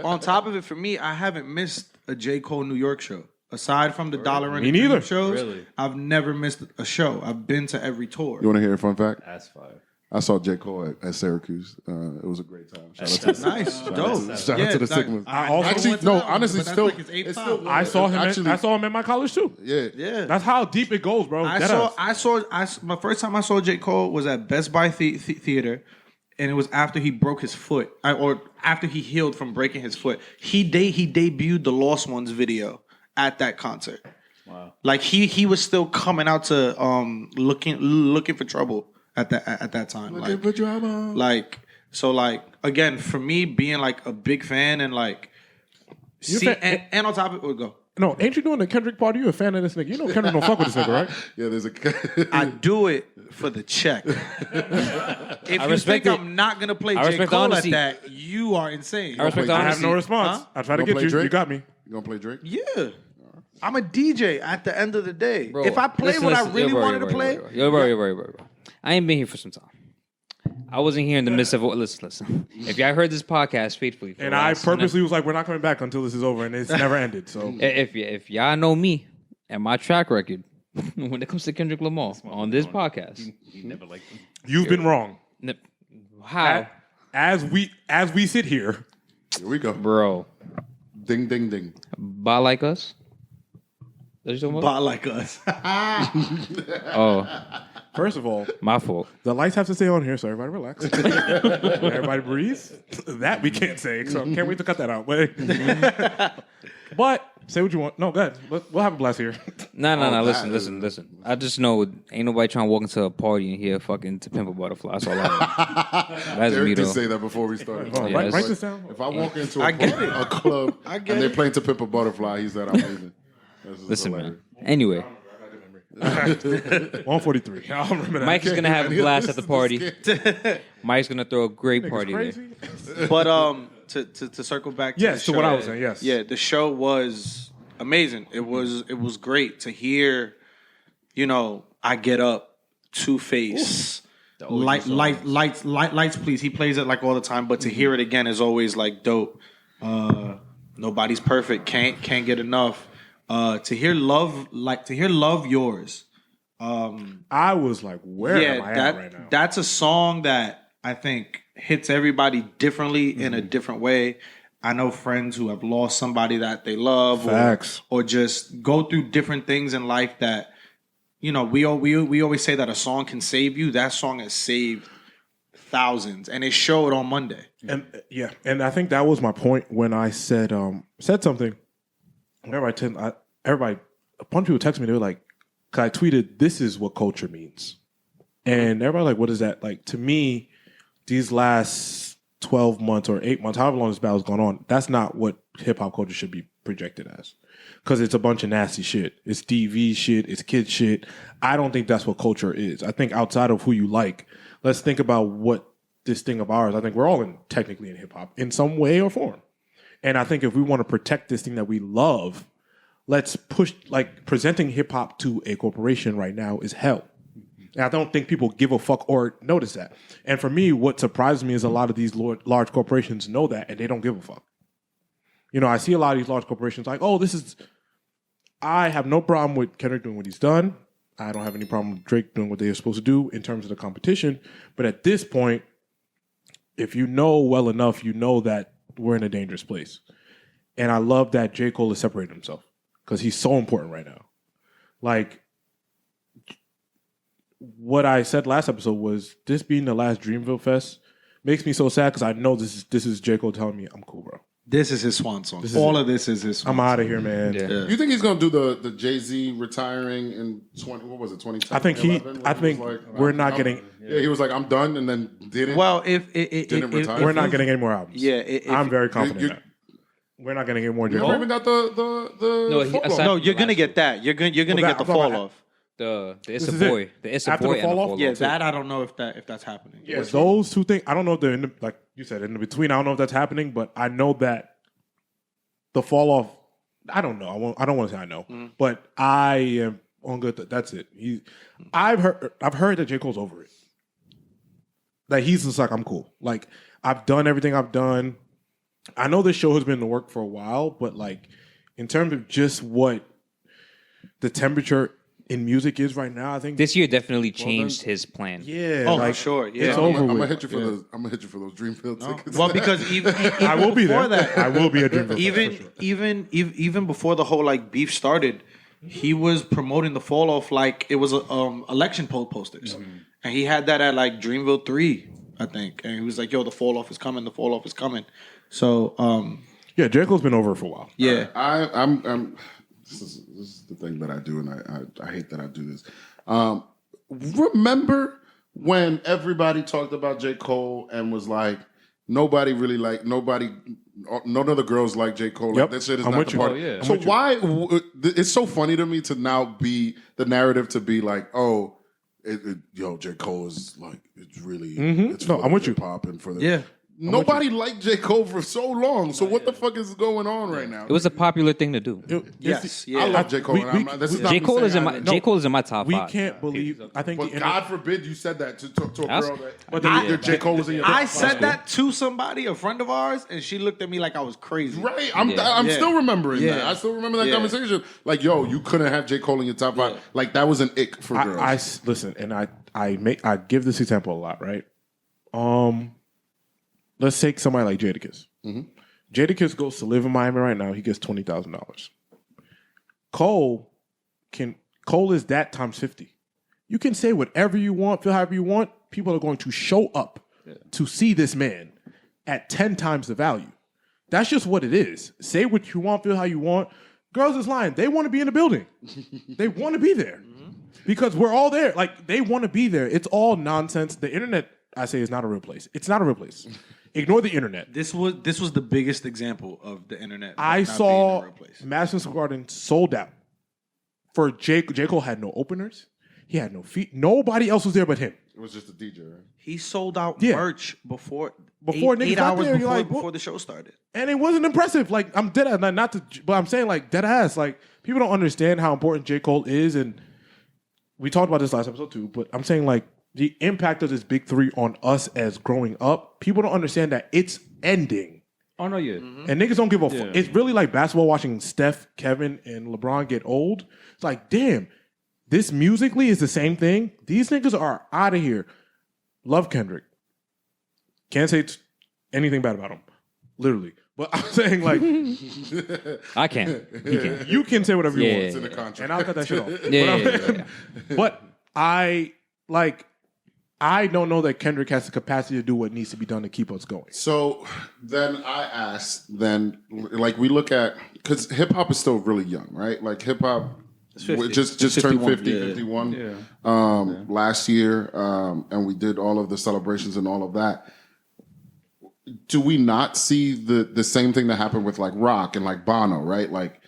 on top of it, for me, I haven't missed a J. Cole New York show. Aside from the Dollar and
Me
the
neither.
shows,
Really?
I've never missed a show. I've been to every tour.
You want to hear a fun fact?
That's fire.
I saw J. Cole at Syracuse. It was a great time. Shout out to
Nice, dope.
Shout out to the Sigmas.
I also
Actually,
went to
no,
that one,
honestly,
but that's
still,
like his eighth
it's
time.
still.
I saw him.
Actually,
I saw him in my college too.
Yeah,
Yeah.
That's how deep it goes, bro.
I my first time I saw J. Cole was at Best Buy Theater, and it was after he broke his foot, or after he healed from breaking his foot. He debuted the Lost Ones video at that concert.
Wow.
Like he was still coming out to looking for trouble at that time.
Looking for drama.
Like again, for me being like a big fan and like and on top of it, we'll go.
No, ain't you doing the Kendrick party? You a fan of this nigga? You know Kendrick don't fuck with this nigga, right?
Yeah, there's a.
I do it for the check. If you
respect
think
it.
I'm not gonna play
I
J.
respect
Cole at
honesty.
that, you are insane.
I respect the
I have
honesty.
no response.
Huh?
I try to
You gonna
get
play
you.
Drake?
You got me.
You gonna play Drake?
Yeah. I'm a DJ at the end of the day.
Bro,
if I play
listen,
what
listen.
I really wanted to play,
Yo, bro. I ain't been here for some time. I wasn't here in the midst of listen. If y'all heard this podcast faithfully, for
And
the
I
last
purposely was like, we're not coming back until this is over, and it's never ended. So
if y'all know me and my track record when it comes to Kendrick Lamar on this podcast,
He never liked him.
you've been wrong.
how?
as we sit here,
Here we go.
Bro,
Ding, ding, ding.
buy like us? What you talking about?
Bot like us.
Oh,
first of all,
my fault.
the lights have to stay on here, so everybody relax. Everybody breathe. That we can't say, so can't wait to cut that out. But say what you want. No, go ahead. We'll have a blast here.
No.
that
Listen. I just know ain't nobody trying to walk into a party and hear fucking To Pimp a Butterfly. That's all I know. That's me
Derek did
though.
say that before we started.
Oh,
Yeah,
write
that's-
this down.
If I walk into
I get it.
a club and
get
they're
it.
playing To Pimp a Butterfly, he said, I'm leaving. This is
Listen,
hilarious.
man. Anyway,
143. I'll remember that.
Mike is gonna have a blast at the party.
This
Mike's gonna throw a great
Nigga's
party there.
crazy.
But to circle back to
Yes,
the
to what
show,
I was saying, yes.
Yeah, the show was amazing. It was great to hear, I Get Up, Two-Face, Lights Please. He plays it like all the time, but to hear it again is always like dope. Nobody's Perfect, can't get enough. To hear Love Yours.
I was like, where am I at right now?
That's a song that I think hits everybody differently in a different way. I know friends who have lost somebody that they love,
Facts.
or just go through different things in life that, we always say that a song can save you. That song has saved thousands, and it showed on Monday.
And and I think that was my point when I said something. Everybody, a bunch of people texted me. They were like, "Cause I tweeted, this is what culture means," and everybody like, "What is that?" Like to me, these last 12 months or 8 months, however long this battle's gone on, that's not what hip hop culture should be projected as. Because it's a bunch of nasty shit. It's DV shit. It's kid shit. I don't think that's what culture is. I think outside of who you like, let's think about what this thing of ours. I think we're all technically in hip hop in some way or form. And I think if we want to protect this thing that we love, let's push, like presenting hip hop to a corporation right now is hell. And I don't think people give a fuck or notice that. And for me, what surprises me is a lot of these large corporations know that and they don't give a fuck. I see a lot of these large corporations like, I have no problem with Kendrick doing what he's done. I don't have any problem with Drake doing what they're supposed to do in terms of the competition. But at this point, if you know well enough, you know that we're in a dangerous place. And I love that J. Cole has separated himself because he's so important right now. Like, what I said last episode was this being the last Dreamville Fest makes me so sad because I know this is J. Cole telling me I'm cool, bro.
This is his swan song.
This is
All
it.
of this is his swan
I'm out of here, man.
Yeah.
You think he's gonna do the Jay-Z retiring in 2010?
I think we're not getting.
Yeah, he was like, I'm done, and then didn't.
Well,
Didn't retire.
We're not getting any more albums.
Yeah,
I'm very confident in that. We're not getting any more.
You
J.
never even got the
No,
follow-up.
aside-
No, you're gonna get that. You're gonna
Well,
get the
I'm talking
fall
about-
off.
The It's
This
a
is it.
Boy. The It's a
After
Boy
the
and the
fall off?
fall
Yeah,
off.
that I don't know if that's happening.
Yeah, those two things. I don't know if they're in the, like you said, in the between. I don't know if that's happening, but I know that the fall off. I don't know. I don't want to say I know, but I am on good. That's it. I've heard that J. Cole's over it. That he's just like, I'm cool. Like, I've done everything I've done. I know this show has been in the work for a while, but like in terms of just what the temperature in music is right now, I think
This year definitely changed his plan.
yeah,
Oh,
like,
for sure. Yeah.
it's
I'm
over
gonna
with.
hit you for those. I'm gonna hit you for those Dreamfield tickets.
Well, because even
I will be
before
there.
that,
I will be a Dreamville.
even before the whole like beef started, he was promoting the fall off like it was election poll posters, and he had that at like Dreamville 3, I think, and he was like, "Yo, the fall off is coming. The fall off is coming." So
Yeah, J. Cole's been over it for a while.
yeah,
I'm this is the thing that I do, and I hate that I do this. Remember when everybody talked about J. Cole and was like, none of the girls like J. Cole.
Yep.
Like, that shit is
I'm
not
with
the
you.
part.
Oh,
yeah.
So why? It's so funny to me to now be the narrative to be like, oh, J. Cole is like, it's really. It's
No,
for
I'm
the
with you.
hip-hop and for the
Yeah.
Nobody liked J. Cole for so long. So what the fuck is going on right now?
It was a popular thing to do.
yes,
I
yeah.
love J. Cole. and this is not
J.
me
Cole
saying
is in
I-
my
no,
J. Cole is in my top
We
5.
can't believe. I think
But
the
God forbid you said that to a girl. That,
But
J. Cole was in your
I
top
said
five.
that to somebody, a friend of ours, and she looked at me like I was crazy.
Right, I'm
Yeah.
still remembering
Yeah.
that. I still remember that
Yeah.
conversation. Like, yo, you couldn't have J. Cole in your top 5. Like, that was an ick for girls.
listen, and I give this example a lot, right? let's take somebody like Jadakiss. Jadakiss goes to live in Miami right now. He gets $20,000. Cole is that times 50. You can say whatever you want, feel however you want. People are going to show up to see this man at 10 times the value. That's just what it is. Say what you want, feel how you want. Girls is lying. They want to be in the building. They want to be there. Because we're all there. Like, they want to be there. It's all nonsense. The internet, I say, is not a real place. It's not a real place. Ignore the internet.
This was the biggest example of the internet.
I
not
saw
being a real place.
Madison Square Garden sold out. For J.Cole had no openers. He had no feet. Nobody else was there but him.
It was just a DJ, right?
He sold out
Yeah.
merch before
niggas
eight
got
hours
there, you're like,
before the show started.
And it wasn't impressive. Like, I'm dead ass, not to, but I'm saying like dead ass. Like, people don't understand how important J. Cole is, and we talked about this last episode too. But I'm saying like the impact of this big three on us as growing up. People don't understand that it's ending,
Oh no, yeah.
and niggas don't give a fuck.
Yeah.
It's really like basketball watching Steph, Kevin, and LeBron get old. It's like, damn, this musically is the same thing. These niggas are out of here. Love Kendrick. Can't say anything bad about him. Literally. But I'm saying, like,
I can't. He can't.
you can say whatever you
Yeah,
want.
It's in the contract.
And I'll cut that shit off.
Yeah.
But I don't know that Kendrick has the capacity to do what needs to be done to keep us going.
So then I asked, like we look at, because hip hop is still really young, right? Like hip hop just turned 50, 51 last year, and we did all of the celebrations and all of that. Do we not see the same thing that happened with like rock and like Bono, right? Like,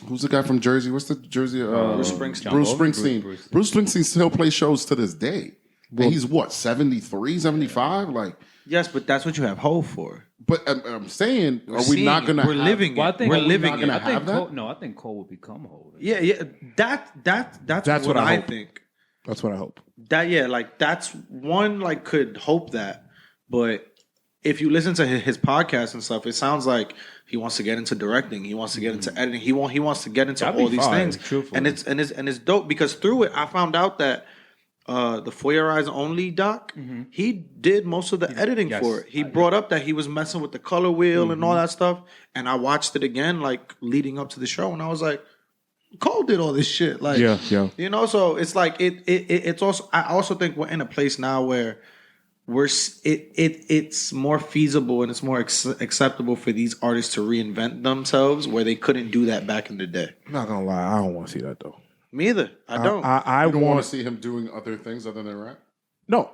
who's the guy from Jersey? What's the Jersey?
Bruce Springsteen.
Bruce Springsteen. Bruce Springsteen still plays shows to this day. And he's what, 73, 75? Like,
Yes, but that's what you have hope for.
but I'm saying, are we not going to?
We're living
Well, I
it.
think
We're
we're
living
not
it.
gonna
I think
have that?
Cole, no, I think Cole will become Cole.
Yeah. That's what
what I
I
hope.
think.
That's what I hope.
That's one like could hope that, but if you listen to his podcast and stuff, it sounds like he wants to get into directing. He wants to get into editing. He wants to get into
That'd be
all these
fire,
things.
truthfully.
And it's dope because through it, I found out that the For Your Eyes Only doc, he did most of the editing
yes.
for it. He brought up that he was messing with the color wheel and all that stuff. And I watched it again, like leading up to the show, and I was like, Cole did all this shit. Like,
Yeah.
you know, so it's like it's also. I also think we're in a place now where it's more feasible and it's more acceptable for these artists to reinvent themselves where they couldn't do that back in the day.
I'm not gonna lie, I don't want to see that though.
Me either. I don't.
I
You don't
want
want to see him doing other things other than rap?
No,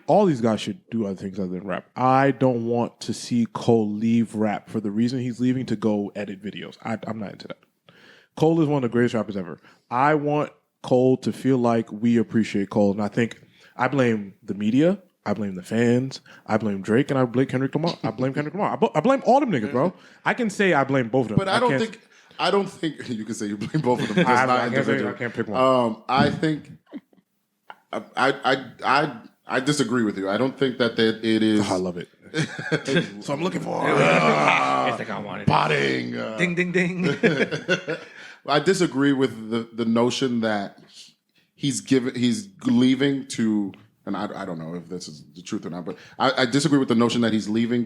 all these guys should do other things other than rap. I don't want to see Cole leave rap for the reason he's leaving to go edit videos. I'm not into that. Cole is one of the greatest rappers ever. I want Cole to feel like we appreciate Cole. And I think I blame the media, I blame the fans, I blame Drake, and I blame Kendrick Lamar. I blame all them niggas, bro. I can say I blame both of them.
But I don't think you can say you blame both of them. Just not individually.
I can't pick one.
I think I disagree with you. I don't think that it is.
I love it. So I'm looking for
I think I wanted
potting.
Ding ding ding.
I disagree with the notion that he's leaving to, and I don't know if this is the truth or not, but I disagree with the notion that he's leaving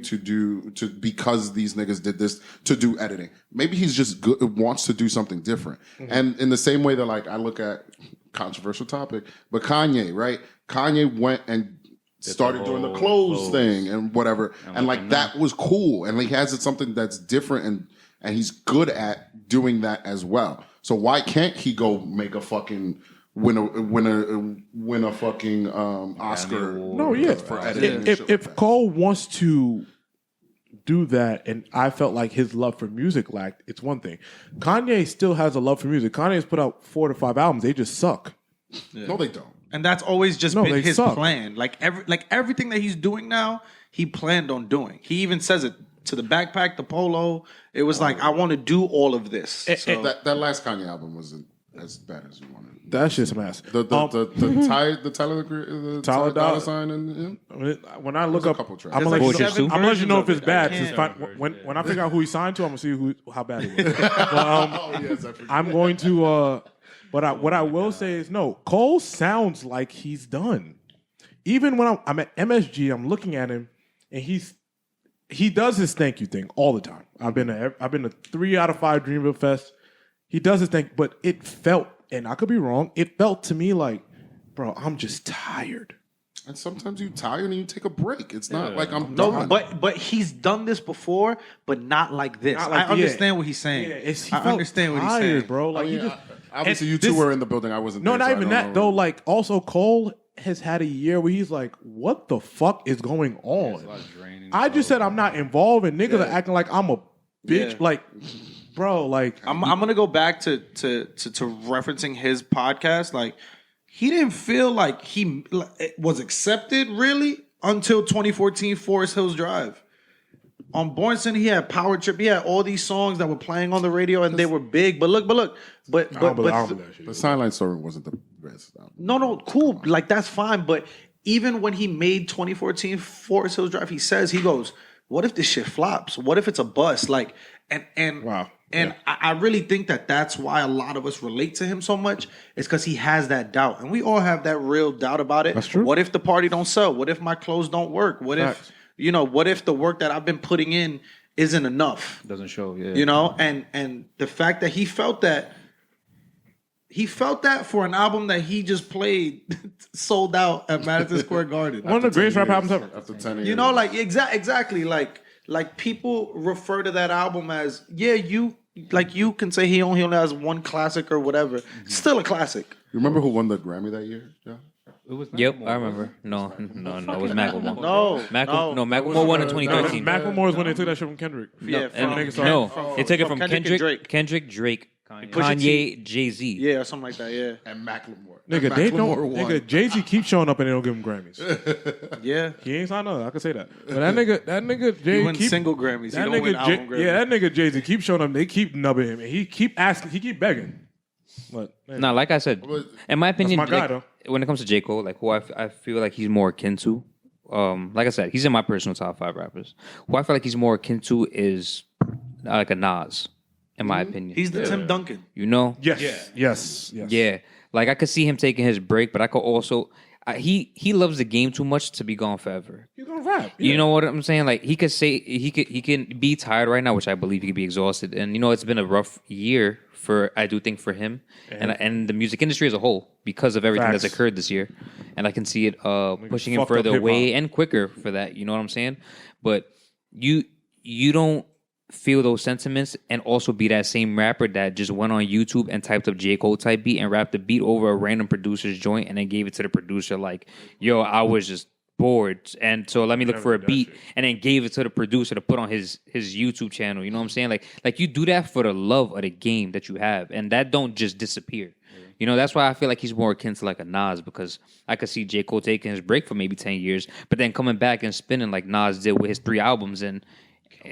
because these niggas did this to do editing. Maybe he's just wants to do something different. Mm-hmm. And in the same way that like I look at controversial topic, but Kanye, right? Kanye went and started doing the clothes thing and whatever, and like that was cool. And he has something that's different and he's good at doing that as well. So why can't he go make a fucking win a fucking Oscar?
No, yeah.
For editing and shit like
If
that.
Cole wants to do that, and I felt like his love for music lacked, it's one thing. Kanye still has a love for music. Kanye's put out 4 to 5 albums. They just suck.
No, they don't.
And that's always just
No,
been
they
his
suck.
plan. Like everything that he's doing now, he planned on doing. He even says it to the backpack, the polo. It was like, I want to do all of this. So
That last Kanye album wasn't as bad as you wanted.
That's just a mess.
The Tyler Dollar Sign and
When I look up,
couple tracks.
I'm gonna
There's
let
like
you know.
seven
I'm gonna let you know if
versions
it's
of it. I
bad. 'cause it's
can't.
fine. When I figure out who he signed to, I'm gonna see how bad it was. But,
oh yes, I forgot.
I'm going to. But what I will say is no. Cole sounds like he's done. Even when I'm at MSG, I'm looking at him. and he does his thank you thing all the time. I've been to 3 out of 5 Dreamville Fest. He does his thing, but it felt, and I could be wrong, it felt to me like, bro, I'm just tired.
And sometimes you tired and you take a break. It's not like I'm
No,
done.
but he's done this before, but not like this.
Not like-
I understand what he's saying.
Yeah, he
I
felt
understand what he's
tired,
saying,
bro.
I
Like
mean,
he just
obviously,
and
you two
this-
were in the building. I wasn't.
No,
there,
not
so I
even
don't
that
know.
though. Like also Cole has had a year where he's like, what the fuck is going on? I just said I'm not involved, and niggas are acting like I'm a bitch.
Yeah.
Like, bro, like
I'm gonna go back to referencing his podcast. Like, he didn't feel like he was accepted really until 2014 Forest Hills Drive. On Bornson, he had Power Trip. He had all these songs that were playing on the radio, and they were big. But look, but
I don't believe that shit.
The Sideline Story wasn't the best album.
no, cool. Like, that's fine. But even when he made 2014 Forest Hills Drive, he goes, what if this shit flops? What if it's a bust? Like, and
Wow.
And I really think that that's why a lot of us relate to him so much. Is because he has that doubt, and we all have that real doubt about it.
That's true.
What if the party don't sell? What if my clothes don't work? What
Facts.
if what if the work that I've been putting in isn't enough?
Doesn't show. Yeah.
And the fact that he felt that for an album that he just played sold out at Madison Square Garden.
one of the greatest rap albums ever.
After 10 years.
Like exactly like people refer to that album as you can say he only has one classic or whatever. Still a classic.
You remember who won the Grammy that year? Yeah.
It was
Yep, I remember. No, it was Macklemore.
No,
Macklemore won in 2013.
Macklemore is when they took that shit from Kendrick.
Yeah,
And
niggas saw-
no, they took it from
Kendrick and Drake.
Kendrick, Drake,
Pusha
Kanye, Jay-Z.
Yeah, or something like that. Yeah,
And Macklemore.
Nigga,
And
they
Macklemore
don't.
won.
Nigga, Jay-Z keeps showing up and they don't give him Grammys.
yeah.
He ain't signed up. I can say that. But that nigga Jay
He wins single Grammys. He
That
don't win
nigga,
album Grammys.
that nigga Jay-Z keeps showing up. They keep nubbing him, and he keep asking. He keep begging. But man,
No, like I said, in my opinion,
my guy,
like,
though.
when it comes to J. Cole, like who I feel like he's more akin to, like I said, he's in my personal top 5 rappers. Who I feel like he's more akin to is like a Nas, in my opinion.
He's the Tim Duncan.
yes.
Yeah, like I could see him taking his break, but I could also he loves the game too much to be gone forever.
He's gonna rap.
You know what I'm saying? Like he can be tired right now, which I believe he could be exhausted. And it's been a rough year I do think for him and the music industry as a whole because of everything
Facts.
that's occurred this year. And I can see it pushing him
fucked up
further
hip-hop.
away and quicker for that. You know what I'm saying? But you don't feel those sentiments and also be that same rapper that just went on YouTube and typed up J. Cole type beat and rapped the beat over a random producer's joint and then gave it to the producer like, yo, I was just bored, and so let me look for a beat and then gave it to the producer to put on his YouTube channel. You know what I'm saying? Like you do that for the love of the game that you have, and that don't just disappear. That's why I feel like he's more akin to like a Nas, because I could see J. Cole taking his break for maybe 10 years, but then coming back and spinning like Nas did with his 3 albums. And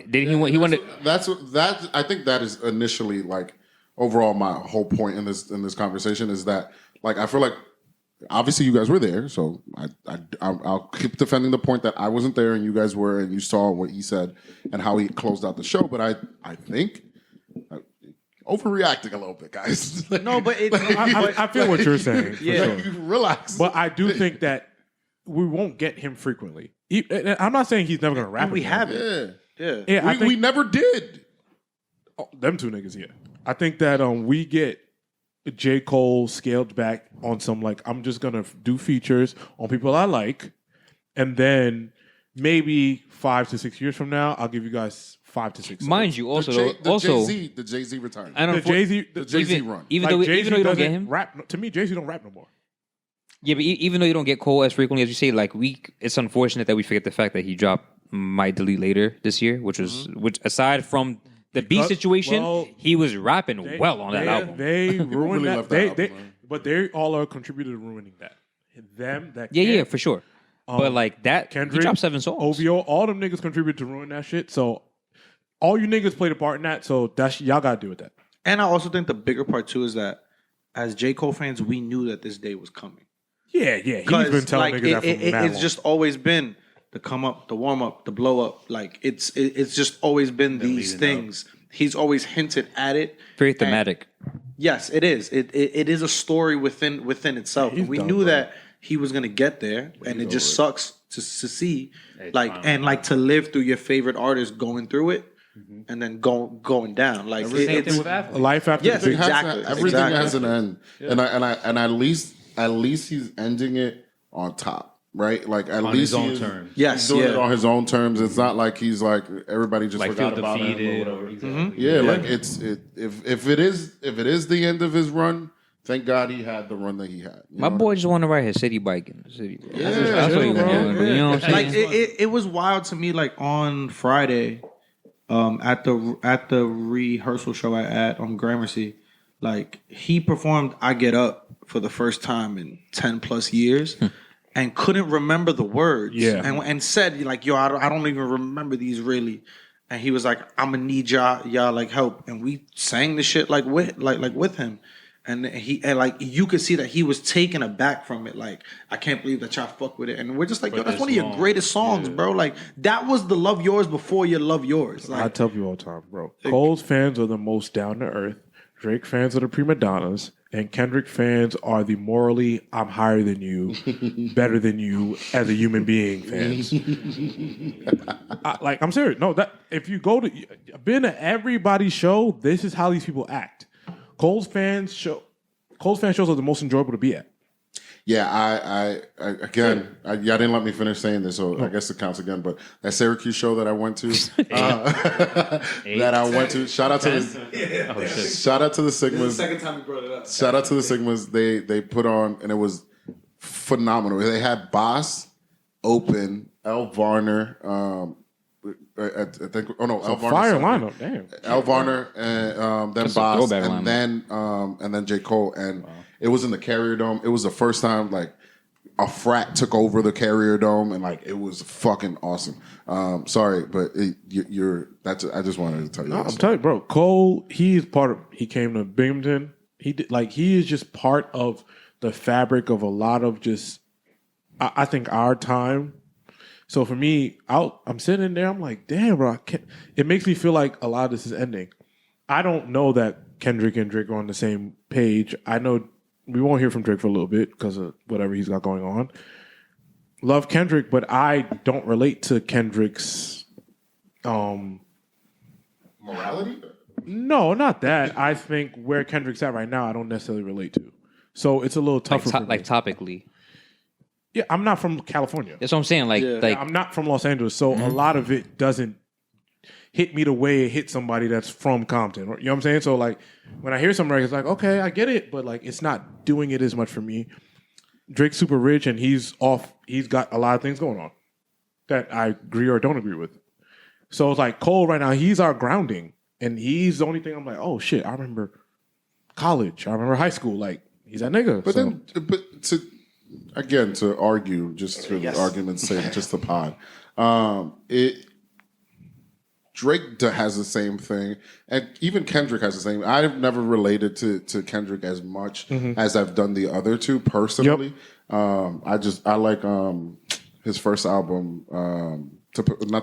did he wanted
That I think that is initially like overall my whole point in this conversation is that like I feel like obviously you guys were there, so I'll keep defending the point that I wasn't there and you guys were, and you saw what he said and how he closed out the show. But I think overreacting a little bit, guys.
No, but
I feel what you're saying.
Yeah.
For sure.
Relax.
But I do think that we won't get him frequently. I'm not saying he's never gonna rap.
we
again.
haven't.
yeah.
Yeah, I think
we never did.
them two niggas. Yeah, I think that we get J. Cole scaled back on some like I'm just gonna do features on people I like, and then maybe 5 to 6 years from now I'll give you guys 5 to 6.
mind you also
The Jay-Z retirement.
I don't
the Jay-Z,
the Jay-Z
even,
run.
even though
Jay-Z
you don't
doesn't
get him,
rap. To me, Jay-Z don't rap no more.
yeah, but even though you don't get Cole as frequently as you say, like it's unfortunate that we forget the fact that he dropped Might Delete Later this year, which aside from the beat situation, he was rapping well on that album.
They ruined
really
that.
left that album, man.
But they all are contributed to ruining that.
Yeah, for sure. But like that,
Kendrick,
he dropped 7 songs.
OVO, all them niggas contributed to ruin that shit. So all you niggas played a part in that. So that's y'all got to deal with that.
And I also think the bigger part too is that as J. Cole fans, we knew that this day was coming.
Yeah. He's been telling niggas that from mad
it's
long.
just always been the come up, the warm up, the blow up. Like it's just always been these things. He's always hinted at it.
Very thematic.
Yes, it is. It is a story within itself.
He's
And we
dope,
knew
bro.
that he was gonna get there, and it just sucks to see, like to live through your favorite artist going through it, and then going down. Like
Same thing with athletes.
Life after
Yes,
the big
exactly.
Everything has an end, and at least he's ending it on top, right? Like at
On
least
his own
he is-
terms.
Yes,
he's doing it
yeah.
on his own terms. It's not like he's like everybody just
Like
forgot
feel
about him or
defeated
whatever.
or exactly.
Yeah, like if it is the end of his run, thank God he had the run that he had. You
My
know?
boy just want to ride his city bike in the city. Bro.
Yeah,
that's what he
bro.
want. You know what I'm saying?
Like it was wild to me. Like on Friday, at the rehearsal show at Gramercy, like he performed "I Get Up" for the first time in 10 plus years. And couldn't remember the words, and said like, "Yo, I don't even remember these really." And he was like, "I'm gonna need y'all like help." And we sang the shit like with him, and like you could see that he was taken aback from it. Like, I can't believe that y'all fuck with it. And we're just like, "Yo, that's one of your greatest songs, bro." Like that was the Love Yours before you Love Yours. Like,
I tell people all the time, bro. Cole's fans are the most down to earth. Drake fans are the prima donnas, and Kendrick fans are the morally I'm higher than you, better than you as a human being fans. I'm serious. No, that if you go to been to everybody's show, this is how these people act. Cole's fan shows are the most enjoyable to be at.
Yeah, I again, y'all didn't let me finish saying this, so I guess it counts again. But that Syracuse show that I went to, shout out to the Sigmas.
second time you brought it up.
Shout out to the Sigmas. They put on, and it was phenomenal. They had Boss, Open, El Varner. I think. Oh no, El Varner.
Fire lineup, damn.
El Varner, and then
That's a
Boss,
throwback
and then J. Cole, and it was in the Carrier Dome. It was the first time like a frat took over the Carrier Dome, and like it was fucking awesome. Sorry, but I just wanted to tell you.
No,
that
I'm telling you, bro. Cole, he came to Binghamton. He is just part of the fabric of a lot of just, I think, our time. So for me, I'm sitting there, I'm like, damn, bro. It makes me feel like a lot of this is ending. I don't know that Kendrick and Drake are on the same page. I know we won't hear from Drake for a little bit because of whatever he's got going on. Love Kendrick, but I don't relate to Kendrick's
morality.
No, not that. I think where Kendrick's at right now, I don't necessarily relate to. So it's a little tougher for me.
Like topically.
Yeah, I'm not from California.
That's what I'm saying. Like
I'm not from Los Angeles, so a lot of it doesn't hit me the way it hit somebody that's from Compton. You know what I'm saying? So like when I hear something, it's like, okay, I get it, but like it's not doing it as much for me. Drake's super rich and he's got a lot of things going on that I agree or don't agree with. So it's like Cole right now, he's our grounding. And he's the only thing I'm like, oh shit, I remember college. I remember high school. Like, he's that nigga.
But to argue, just for the argument's sake, just the pod, Drake has the same thing, and even Kendrick has the same. I've never related to Kendrick as much as I've done the other two personally. Yep. I like his first album, not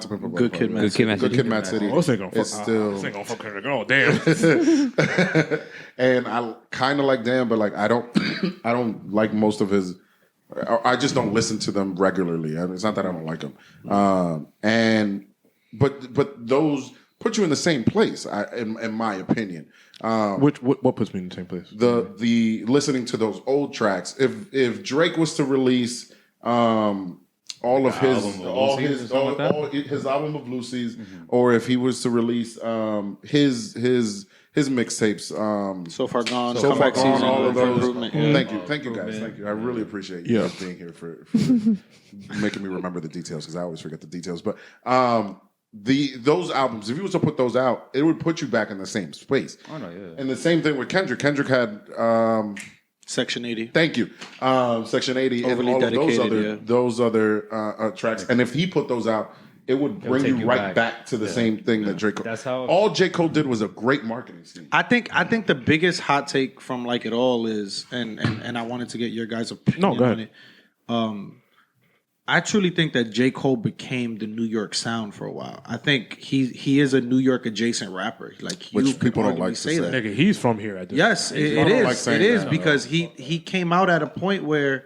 to pimp a
Good Kid, Mad City.
Good Kid, Mad City.
This ain't gonna fuck Kendrick. Oh damn.
And I kind of like Dan, but like I don't like most of his. I just don't listen to them regularly. It's not that I don't like them. But those put you in the same place, in my opinion.
What puts me in the same place?
The listening to those old tracks. If Drake was to release all of his album of Lucy's, or if he was to release his mixtapes,
So Far Gone,
So Far Gone, all of those.
Yeah.
Thank you guys, thank you. I really appreciate you guys being here for making me remember the details, because I always forget the details. But those albums, if you was to put those out, it would put you back in the same space.
Oh no, yeah.
And the same thing with Kendrick. Kendrick had
Section 80.
Thank you. Section 80
Overly
and all
dedicated,
of those other tracks. And if he put those out, it would bring you right back to the same thing that Drake.
That's how
all J. Cole did was a great marketing scheme.
I think the biggest hot take from like it all is, and I wanted to get your guys' opinion
go
on
ahead.
it. I truly think that J. Cole became the New York sound for a while. I think he is a New York adjacent rapper. Like,
Which people don't like to say.
Nigga, he's from here at this
Yes, it
don't
is.
like saying
It is
that.
because he came out at a point where,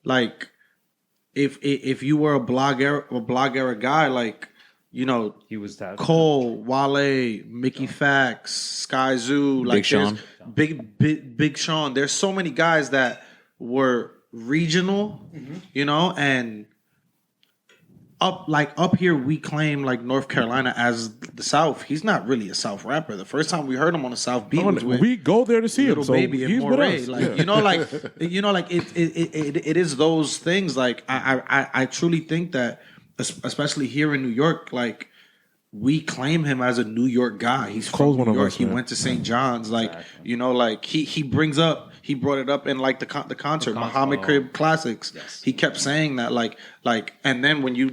like, if you were a blog era guy, like, you know,
He was that
Cole, Wale, Mickey Fax, Sky Zoo, like
Big Sean.
Big Sean. There's so many guys that were regional, you know, and up here we claim like North Carolina as the South. He's not really a South rapper. The first time we heard him on the South beat was with
we go there to see him.
Little
So
Baby and
he's with
Moray.
us.
Like,
Yeah.
you know, like it is those things. Like I truly think that, especially here in New York, like we claim him as a New York guy. He's
Cole's
from
one
New
of
York.
us,
He
man.
went to St. John's. Like, you know, like he brought it up in like the concert, Muhammad Crib Classics.
Yes.
He kept saying that, like, and then when you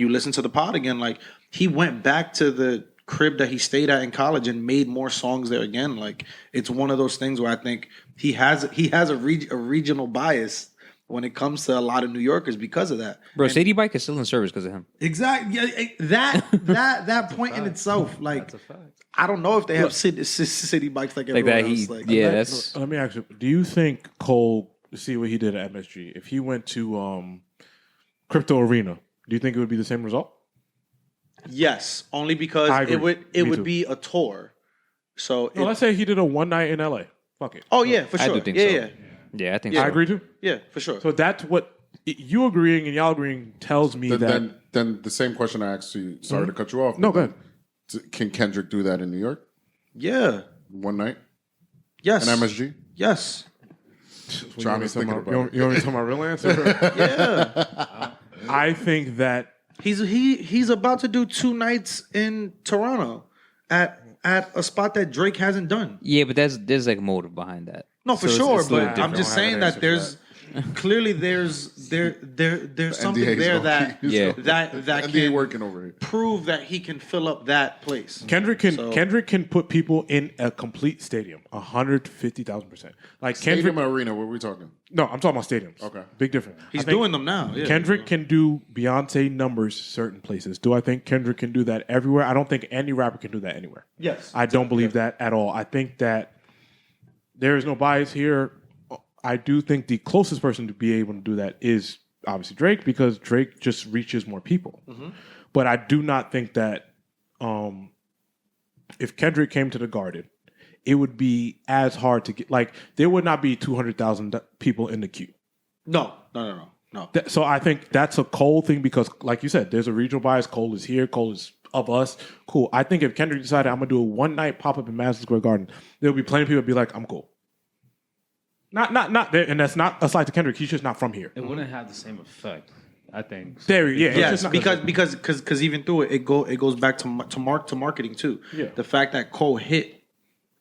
listen to the pod again, like he went back to the crib that he stayed at in college and made more songs there again. Like, it's one of those things where I think he has a regional bias when it comes to a lot of New Yorkers because of that.
Bro, Sadie Bike is still in service because of him.
Exactly. Yeah, that point in itself, like, I don't know if they have city bikes like
Like
everyone
that,
else.
he,
Like,
yeah, that's.
Let me ask you: do you think Cole, see what he did at MSG, if he went to Crypto Arena, do you think it would be the same result?
yes, only because
I agree.
it
Me
would
too.
be a tour. So
No, let's say he did a one night in LA. Fuck it.
oh yeah, for
I
sure.
do think
yeah,
so.
yeah,
Yeah, I think
Yeah.
so.
I agree too.
yeah, for sure.
So that's what you agreeing and y'all agreeing tells me that.
Then the same question I asked you. Sorry to cut you off.
No,
but
go ahead.
Can Kendrick do that in New York
yeah.
one night?
Yes.
An MSG?
Yes.
Johnny's thinking about it.
You want me to tell my real answer?
Yeah.
I think that
He's about to do 2 nights in Toronto at a spot that Drake hasn't done.
Yeah, but there's like motive behind that.
No, for
So it's-
sure,
it's a little
but I'm
different.
just
I don't have
saying
an
that
answer for
there's clearly there's something
NDA's
there
low
that
key.
Yeah.
that
NDA
can
working over here.
prove that he can fill up that place.
Kendrick can put people in a complete stadium, 150,000%. Like Kendrick,
Stadium or arena? What are we talking?
no, I'm talking about stadiums.
Okay.
Big difference.
He's
I think
doing them now. Yeah.
Kendrick can do Beyonce numbers certain places. Do I think Kendrick can do that everywhere? I don't think any rapper can do that anywhere.
Yes.
I don't believe that at all. I think that there is no bias here. I do think the closest person to be able to do that is obviously Drake, because Drake just reaches more people. But I do not think that if Kendrick came to the Garden, it would be as hard to get. Like, there would not be 200,000 people in the queue.
No.
So I think that's a Cole thing because, like you said, there's a regional bias. Cole is here. Cole is of us. Cool. I think if Kendrick decided I'm gonna do a one night pop up in Madison Square Garden, there'll be plenty of people be like, I'm cool. Not there, and that's not a slight to Kendrick. He's just not from here.
It wouldn't have the same effect, I think.
There, yeah, it's
Yes,
just not-
because even through it goes back to marketing too.
Yeah.
The fact that Cole hit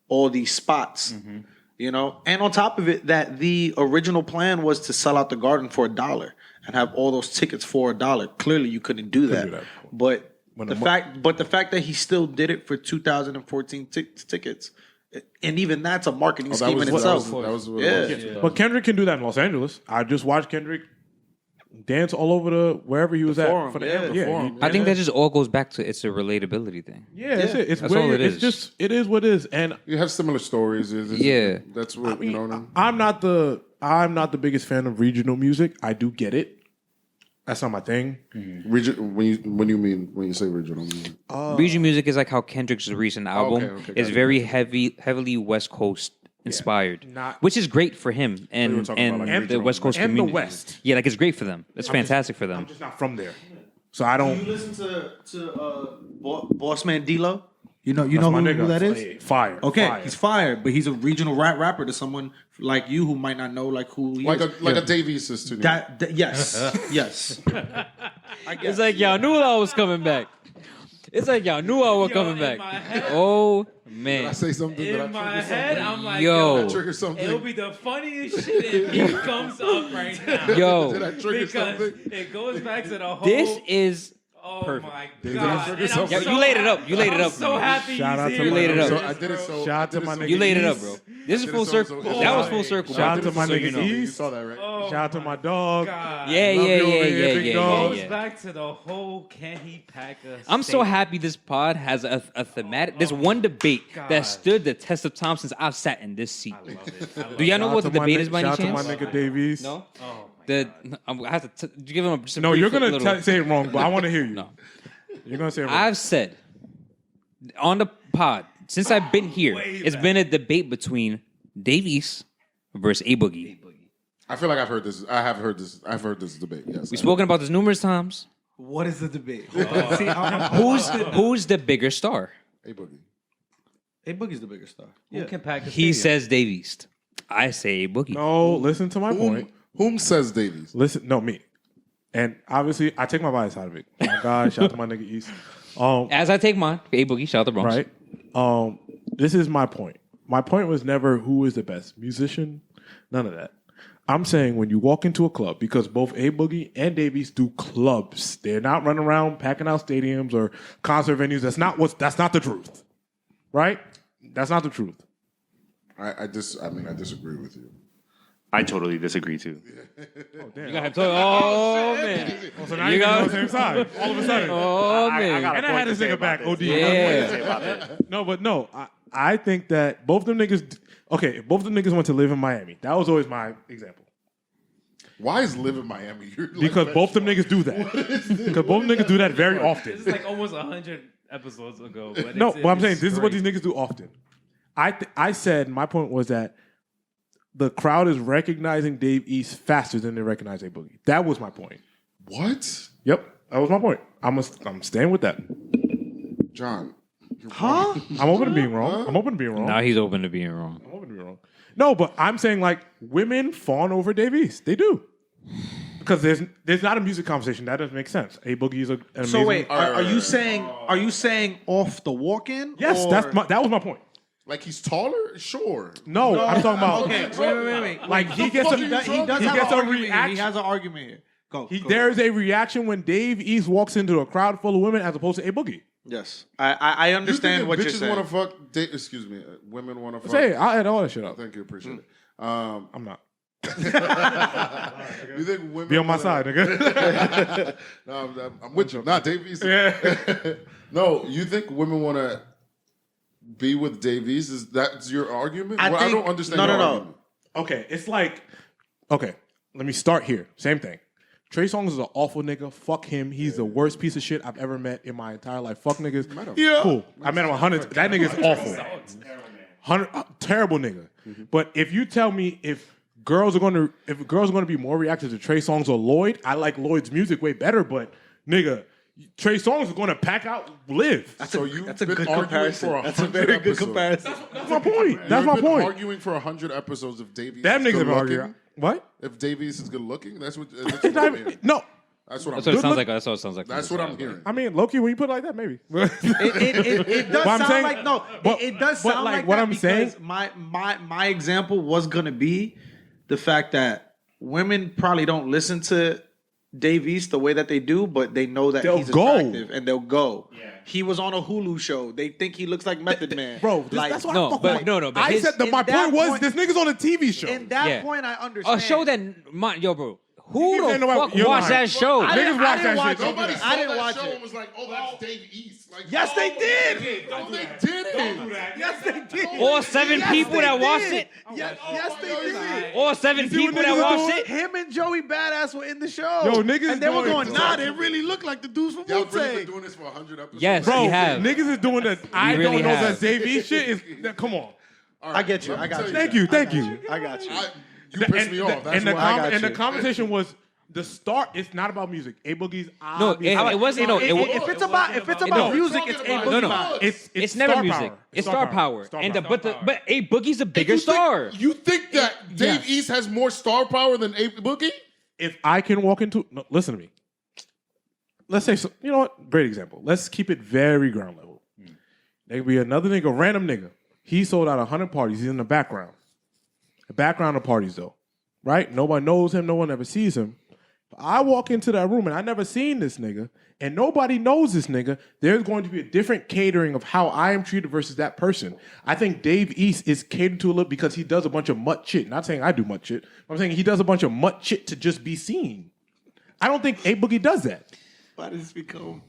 all these spots, you know, and on top of it, that the original plan was to sell out the Garden for $1 and have all those tickets for $1. Clearly, you couldn't do that.
do that.
But
When
the
the
fact that he still did it for 2014 tickets, and even that's a marketing
That
scheme
was
in
what
itself.
that was what
Yeah.
it was.
But Kendrick can do that in Los Angeles. I just watched Kendrick dance all over the wherever he was
Forum,
at for the
yeah,
anthem.
the
Forum.
I think that just all goes back to it's a relatability thing.
Yeah, it's it. It's
That's
where
all it
it's
is.
just it is what it is. And
You have similar stories.
Yeah.
That's what you know. What I mean?
I'm not the biggest fan of regional music. I do get it. That's not my thing.
When you say regional music,
Regional music is like how Kendrick's recent album
okay,
is
got it.
very heavily West Coast inspired,
Not-
which is great for him
were
and
talking about, like,
the
regional,
West Coast
and the
community.
West.
Yeah, like it's great for them. It's fantastic for them.
I'm just not from there, so I
Do
don't.
you listen to Boss Man D-Lo? You know
That's my
who
nigga.
that is?
Fire.
Okay,
fire.
he's fired, but he's a regional rapper to someone like you who might not know like who he
like
is.
a Davies is to me.
Yes, yes.
It's like y'all knew I was coming back. It's like y'all knew I was coming
in
back.
my head-
Oh
Did I
man,
say something? Did I
In my
trigger
head,
something?
I'm like,
Yo.
yo,
Trigger something?
it'll be the funniest shit if he comes up right now.
yo,
Did I trigger
Because
something?
it goes back to the whole.
this is
oh
perfect.
my
Did I
god!
trigger
And I'm
something?
Yeah, you laid it up. You laid it
I'm
up.
so happy
Shout out
he's
to
here.
my
laid it up.
So I did it so.
Shout out to my nigga.
You laid it up,
East.
bro. This is
did
full
it so-
circle.
so-
That was full circle.
Shout out
bro.
to my
So
nigga
you know.
You
East.
saw that, right?
Oh
Shout out to my dog.
God.
Yeah,
Love
yeah,
you over
yeah,
here,
yeah,
big
yeah,
dog.
Goes
yeah.
back to the whole can he pack a
I'm so
steak?
happy this pod has a thematic. There's one debate
God.
that stood the test of time since I've sat in this seat.
I love it. I love
Do y'all know
Shout
what
out
the
to my
debate
ni-
is by any
Shout out to
chance?
my nigga Davies.
No?
Oh
I have to give him a.
No, you're gonna say it wrong, but I want to hear you.
No.
You're gonna say it wrong.
I've said on the pod since I've been here, it's been a debate between Davies versus A Boogie.
I feel like I've heard this. I have heard this. I've heard this debate. Yes,
We've spoken about this numerous times.
What is the debate? See,
Who's the bigger star?
A Boogie.
A Boogie's the bigger star.
Who can pack a
He
stadium?
says Davies. I say A Boogie.
No, listen to my point.
Whom says Davies?
Listen, no, me. And obviously, I take my bias out of it. My God, shout out to my nigga East.
As I take mine, A Boogie, shout out the Bronx.
Right? This is my point. My point was never who is the best musician. None of that. I'm saying when you walk into a club, because both A Boogie and Davies do clubs. They're not running around packing out stadiums or concert venues. That's not the truth. Right? That's not the truth.
I disagree with you.
I totally disagree too.
You got to oh, man.
So now you're on the same side. All of a sudden.
Oh, man.
And I had this nigga back. OD.
Yeah.
No. I think that both them niggas. Okay, if both them niggas went to live in Miami, that was always my example.
Why is live in Miami?
Because both them niggas do that. Because both niggas do that very often.
This is like almost 100 episodes ago. But
But I'm saying this is what these niggas do often. I said my point was that the crowd is recognizing Dave East faster than they recognize A Boogie. That was my point.
What?
Yep, that was my point. I'm staying with that.
John.
huh?
I'm open to being wrong. I'm open to being wrong.
Now he's open to being wrong.
I'm open to being wrong. No, but I'm saying like women fawn over Dave East. They do. Because there's not a music conversation. That doesn't make sense. A Boogie is an amazing.
So wait, are you saying off the walk-in?
Yes,
or?
that was my point.
Like he's taller? Sure.
No, I'm talking about
Okay, wait.
like he gets a
He does
he
have
gets
an
a
argument here. He
reaction.
has an argument here. Go.
There is a reaction when Dave East walks into a crowd full of women as opposed to A Boogie.
Yes, I understand what you're saying.
Bitches want to fuck. Excuse me. Women want to fuck.
Say, I'll add all that shit up.
Thank you. Appreciate it.
I'm not.
You think women
Be on my
wanna-
side, nigga.
No, I'm with you. Not Davies.
Yeah.
No, you think women want to be with Davies? Is that your argument?
I think-
don't understand
no,
your
no.
argument.
Okay, it's like, okay, let me start here. Same thing. Trey Songz is an awful nigga. Fuck him. He's the worst piece of shit I've ever met in my entire life. Fuck niggas.
Yeah.
Cool. I met him 100. That nigga's awful. Terrible nigga. But if you tell me if girls are going to be more reactive to Trey Songz or Lloyd, I like Lloyd's music way better. But nigga, Trey Songz is going to pack out Live.
That's
So
a
you've
good
been arguing
comparison.
for
That's a
100
very good
episodes.
comparison.
That's my point. That's
You've
my
been
point.
arguing for 100 episodes if Davies
That
is
nigga's
good
been
looking.
arguing. What?
If Davies is good looking, that's what
It's
I'm
not
hearing.
even- no.
That's what I'm
That's what it
hearing.
sounds like. That's what it sounds like.
That's what I'm hearing.
I mean, low-key, when you put it like that, maybe.
It does
But I'm
sound
saying-
like no.
but-
it does
but
sound
like
like
what
that
I'm
because
saying-
my example was gonna be the fact that women probably don't listen to Dave East the way that they do, but they know that
They'll
he's
go.
attractive and they'll go. Yeah. He was on a Hulu show. They think he looks like Method Man.
Bro, that's why I fuck with
but
I
his-
said that
in
my
that
point was
point-
this nigga's on a TV show.
In that
Yeah.
point, I understand.
A show that, yo, bro, who
You
the
can't know
fuck
about- you're
watched
lying.
that show?
I didn't-
Niggas watch
I didn't
that
watch
shit.
it.
Nobody
I
saw
didn't
that
watch
show
it.
and was like, "Oh, that's Dave East." Like,
Yes, they did.
No, they didn't.
Yes, they did.
All seven
Yes,
people
they
that watched
did.
it?
Yes, they did.
All seven
see what
people that
niggas are
watched
doing?
it?
Him and Joey Badass were in the show.
Yo, niggas
and they were
doing-
going, nah, they really look like the dudes from
Y'all
Wu
really been
Tang.
doing this for 100 episodes?
Yes.
Bro,
We have.
niggas is doing that. I
really
don't know
have.
that Dave East shit is. Come on.
All right,
I get you.
let me
I got
tell
you.
Thank you. Thank you.
I got you.
You pissed me off. That's
and the
why I got
and the
you.
conversation was the start. It's not about music. A Boogie's
No,
obviously-
it wasn't. No,
If it's about music, it's a
No,
Boogie
no.
Vibe.
It's
never
star
music.
power.
It's star power.
Star
And
power.
but A Boogie's a bigger star.
You think that Dave East has more star power than A Boogie?
If I can walk into, no, listen to me. Let's say, you know what? Great example. Let's keep it very ground level. There could be another nigga, random nigga. He sold out 100 parties. He's in the background. The background of parties, though. Right? Nobody knows him. No one ever sees him. I walk into that room and I never seen this nigga, and nobody knows this nigga. There's going to be a different catering of how I am treated versus that person. I think Dave East is catered to a little because he does a bunch of mutt shit. Not saying I do mutt shit. I'm saying he does a bunch of mutt shit to just be seen. I don't think A Boogie does that.
Why does this become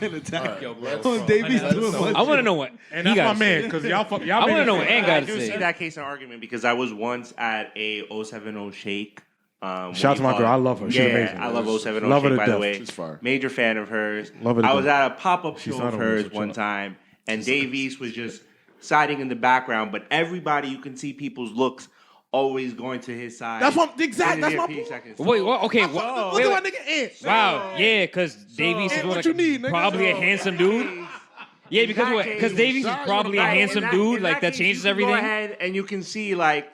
an attack?
Yo, bro.
Oh, Davies doing
I want to know what.
And
he
that's my
gotta
man
say.
because y'all
I want to know what Ant
I
got to
do see
say.
that case in argument because I was once at a 070 Shake
Shout out to my girl. I love her. She's amazing.
I love 07
Love her to
by
death.
the way.
She's fire.
Major fan of hers.
Love her to
I was
death.
at a pop-up
She's
show
not
of
on this,
hers
so
one
chill.
time, and Davies was just siding in the background, but everybody, you can see people's looks always going to his side.
That's what exact. That's
Within
my
a few
point.
seconds.
Wait, what? Okay.
Look at my nigga Ant.
Wow, yeah, because Davies is
what
like
you need, nigga?
probably a handsome dude. Yeah, because Davies is probably a handsome dude. Like that
case,
changes
you can
everything.
Go ahead and you can see like,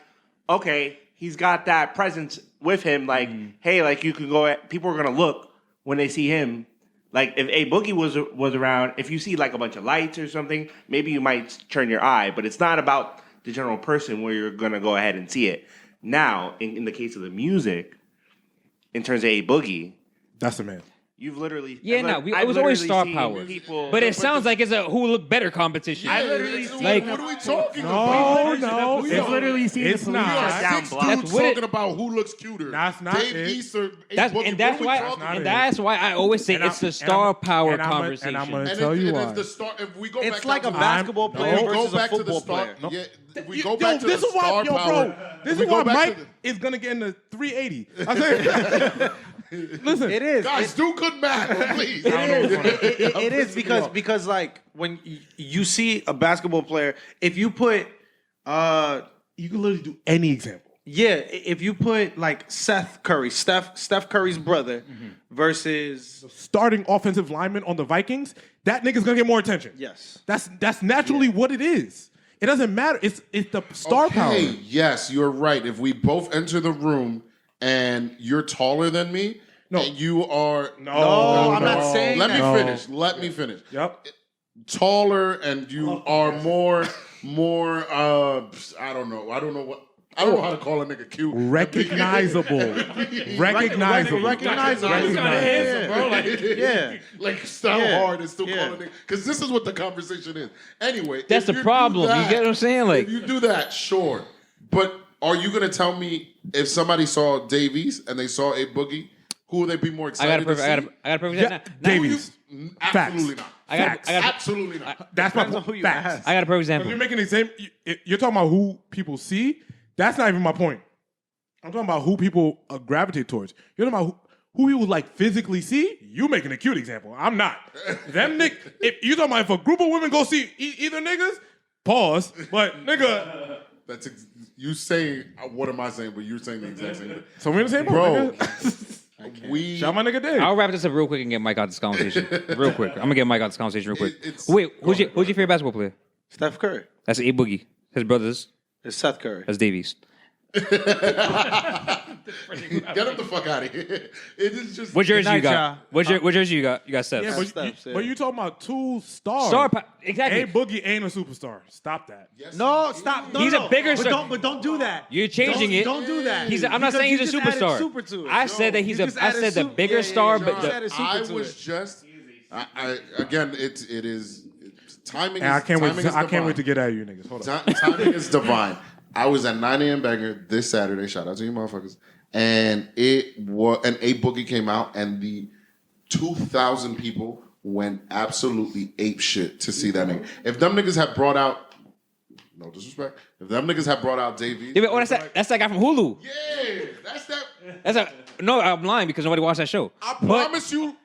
okay, he's got that presence with him. Like, hey, like you can go. People are gonna look when they see him. Like if A Boogie was around, if you see like a bunch of lights or something, maybe you might turn your eye. But it's not about the general person where you're gonna go ahead and see it. Now, in the case of the music, in terms of A Boogie,
That's the man.
you've literally
Yeah, no, it was always star power. But it sounds like it's a who look better competition.
I literally see
Like-
what are we talking
No,
about?
no.
We've literally seen
it's
the
not.
police shut down
Six
blocks.
dudes
That's what it-
talking about who looks cuter.
That's not
Dave
it.
East or A
That's
Boogie.
and that's
What are we
why
talking
and
about?
that's why I always say
And
it's
I'm-
the star
and I'm-
power
and I'm gonna-
conversation.
and I'm gonna
And
tell you
if
why.
the star, if we go
It's
back
like
down
a
to
basketball
the,
player
no,
versus
go
a
back to
football
the star,
player.
Yeah, if we go back to
this
the
is why,
star
yo,
power.
bro. This
if we
is
go
why
back
Mike
to
is gonna get in the 380. I said, listen,
It is.
guys, do good math, please.
It is because like when you see a basketball player, if you put
you can literally do any example.
if you put like Seth Curry, Steph Curry's brother versus
Starting offensive lineman on the Vikings, that nigga's gonna get more attention.
yes.
That's naturally what it is. It doesn't matter. It's the star power.
Okay, yes, you're right. If we both enter the room and you're taller than me,
No.
and you are
No, I'm not saying
Let me
that.
finish. Let me finish.
Yep.
Taller and you are more. I don't know what. I don't know how to call a nigga cute.
Recognizable. Recognizable.
Recognizable.
Recognizable.
Bro, like,
Yeah.
like style
Yeah.
hard and still call a nigga. Because this is what the conversation is. Anyway,
That's
if
the
you
problem.
do
You get what I'm saying? Like-
if you do that, sure. But are you gonna tell me if somebody saw Davies and they saw A Boogie, who would they be more
I
excited
got a
to
perfect.
see?
I got a perfect.
Yeah,
now-
Davies.
Absolutely not.
I got.
Facts.
I got.
Absolutely not.
That's my
Depends on
point.
who you
Facts.
ask.
I got a perfect
If
example.
you're making the same, you're talking about who people see. That's not even my point. I'm talking about who people gravitate towards. You're talking about who people like physically see. You making a cute example. I'm not. Them if you talking about if a group of women go see either niggas, pause. But nigga,
That's you saying what am I saying? But you're saying the exact same thing.
so we in the same boat,
Bro,
nigga.
we
Shout my nigga Dave.
I'll wrap this up real quick and get Mike out this conversation. Real quick. I'm gonna get Mike out this conversation real quick.
It's-
Wait,
go
who's your
ahead.
favorite basketball player?
Steph Curry.
That's A Boogie. His brothers.
It's Seth Curry.
That's Davies.
get him the fuck out of here. It is just
What jersey
night,
you got?
y'all.
What jersey you got? You got Steph's.
Yeah, but
Steps, yeah.
but you talking about two stars.
Exactly.
A Boogie ain't a superstar. Stop that.
No, stop. No,
He's
no.
a bigger
but
star.
don't do that.
You're changing
Don't-
it.
Don't do that.
I'm not
Because
saying
you
he's a
just added
superstar.
super to it.
I said that he's
You
a.
just
I
added
said the
super-
bigger
yeah,
star,
yeah,
but
yeah.
the,
added super
I
to
was
it.
just again it is timing.
And I can't wait.
Timing is
I can't wait to
divine.
get at you niggas. Hold on.
Timing is divine. I was at 9 a.m. Banger this Saturday. Shout out to you motherfuckers. And A Boogie came out, and the 2,000 people went absolutely ape shit to see that nigga. If them niggas had brought out, no disrespect, if them niggas had brought out Davies,
Yeah, but that's that. That's that guy from Hulu.
yeah, that's that.
That's a. No, I'm lying because nobody watched that show.
I promise you,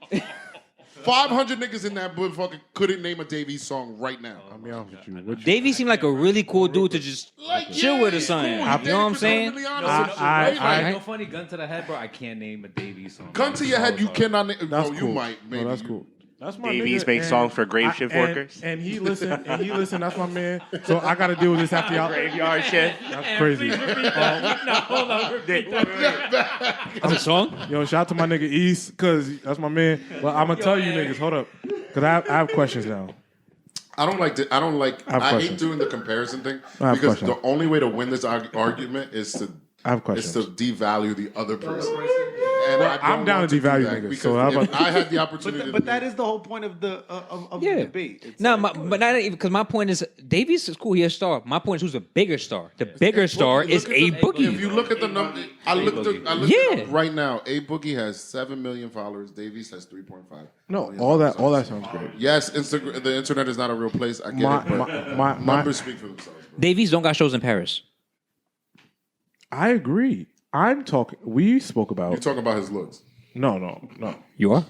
500 niggas in that motherfucker couldn't name a Davies song right now.
I'll be honest with you.
Davies seemed like a really cool dude to just chill with or
he's
something.
cool.
You
He
know what I'm
dated
saying?
Chris Juliana, some
I-
shit, right? Like,
No funny, gun to the head, bro. I can't name a Davies song.
gun to your head, you cannot name.
That's
No,
cool.
you might. Maybe
No, that's
you-
cool. That's my
Davies
nigga,
makes
and
songs for grave shift workers.
And he listen. That's my man. So I got to deal with this after y'all.
Graveyard shift.
That's crazy.
Hold on, repeat that.
That's a song.
Yo, shout out to my nigga East, cause that's my man. But I'm gonna tell you niggas, hold up, cause I have questions now.
I don't like.
I have
I hate
questions.
doing the comparison thing
I have
because
questions.
the only way to win this argument is to
I have questions.
devalue the other person. And
Well,
I don't
I'm down
want
to
do
devalue
that
niggas,
because
so how
if
about-
I had the opportunity.
But that is the whole point of the
Yeah.
debate. It's
No,
like,
but not even because my point is Davies is cool. He's a star. My point is who's the bigger star. The bigger star is A
If
Boogie.
you look at the number, I looked
Yeah.
it up right now. A Boogie has 7 million followers. Davies has 3.5.
No, all that sounds great.
Yes, the internet is not a real place. I get
My-
it, but
my-
numbers speak for themselves. Bro.
Davies don't got shows in Paris.
I agree. I'm talking. We spoke
You're
about.
talking about his looks.
No.
You are?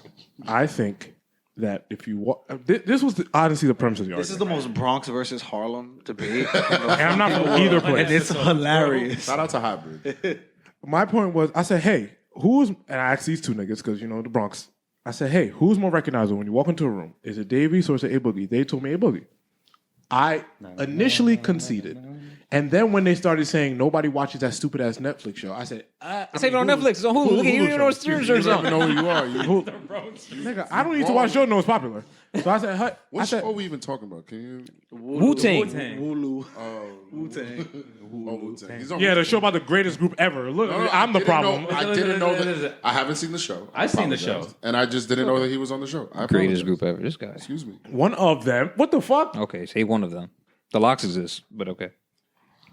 I think that if you this was honestly the premise of the
This is
argument.
the most Bronx versus Harlem debate.
And I'm not from either place.
And it's hilarious.
Shout out to Hybrid.
My point was, I said, hey, and I asked these two niggas because you know the Bronx. I said, hey, who's more recognizable when you walk into a room? Is it Davies or is it A Boogie? They told me A Boogie. I initially conceded. And then when they started saying nobody watches that stupid ass Netflix show, I said,
It's even on Netflix. It's on Hulu. Look at you. You don't know what series or
You don't even
something.
know who you are. You,
nigga, I don't need to watch show to know it's popular. So I said,
what
I said,
show are we even talking about? Can you?
Wu-Tang.
Wulu.
Wu-Tang. Wu-Tang. He's on
yeah, the show about the greatest group ever. Look,
No,
I'm the
didn't
problem.
know- I didn't know that. I haven't seen the show.
I've seen the
Apologize.
show.
And I just didn't know that he was on the show. I
Greatest
apologize.
group ever. This guy.
Excuse me.
One of them. What the fuck?
Okay, say one of them. The locks exist, but okay.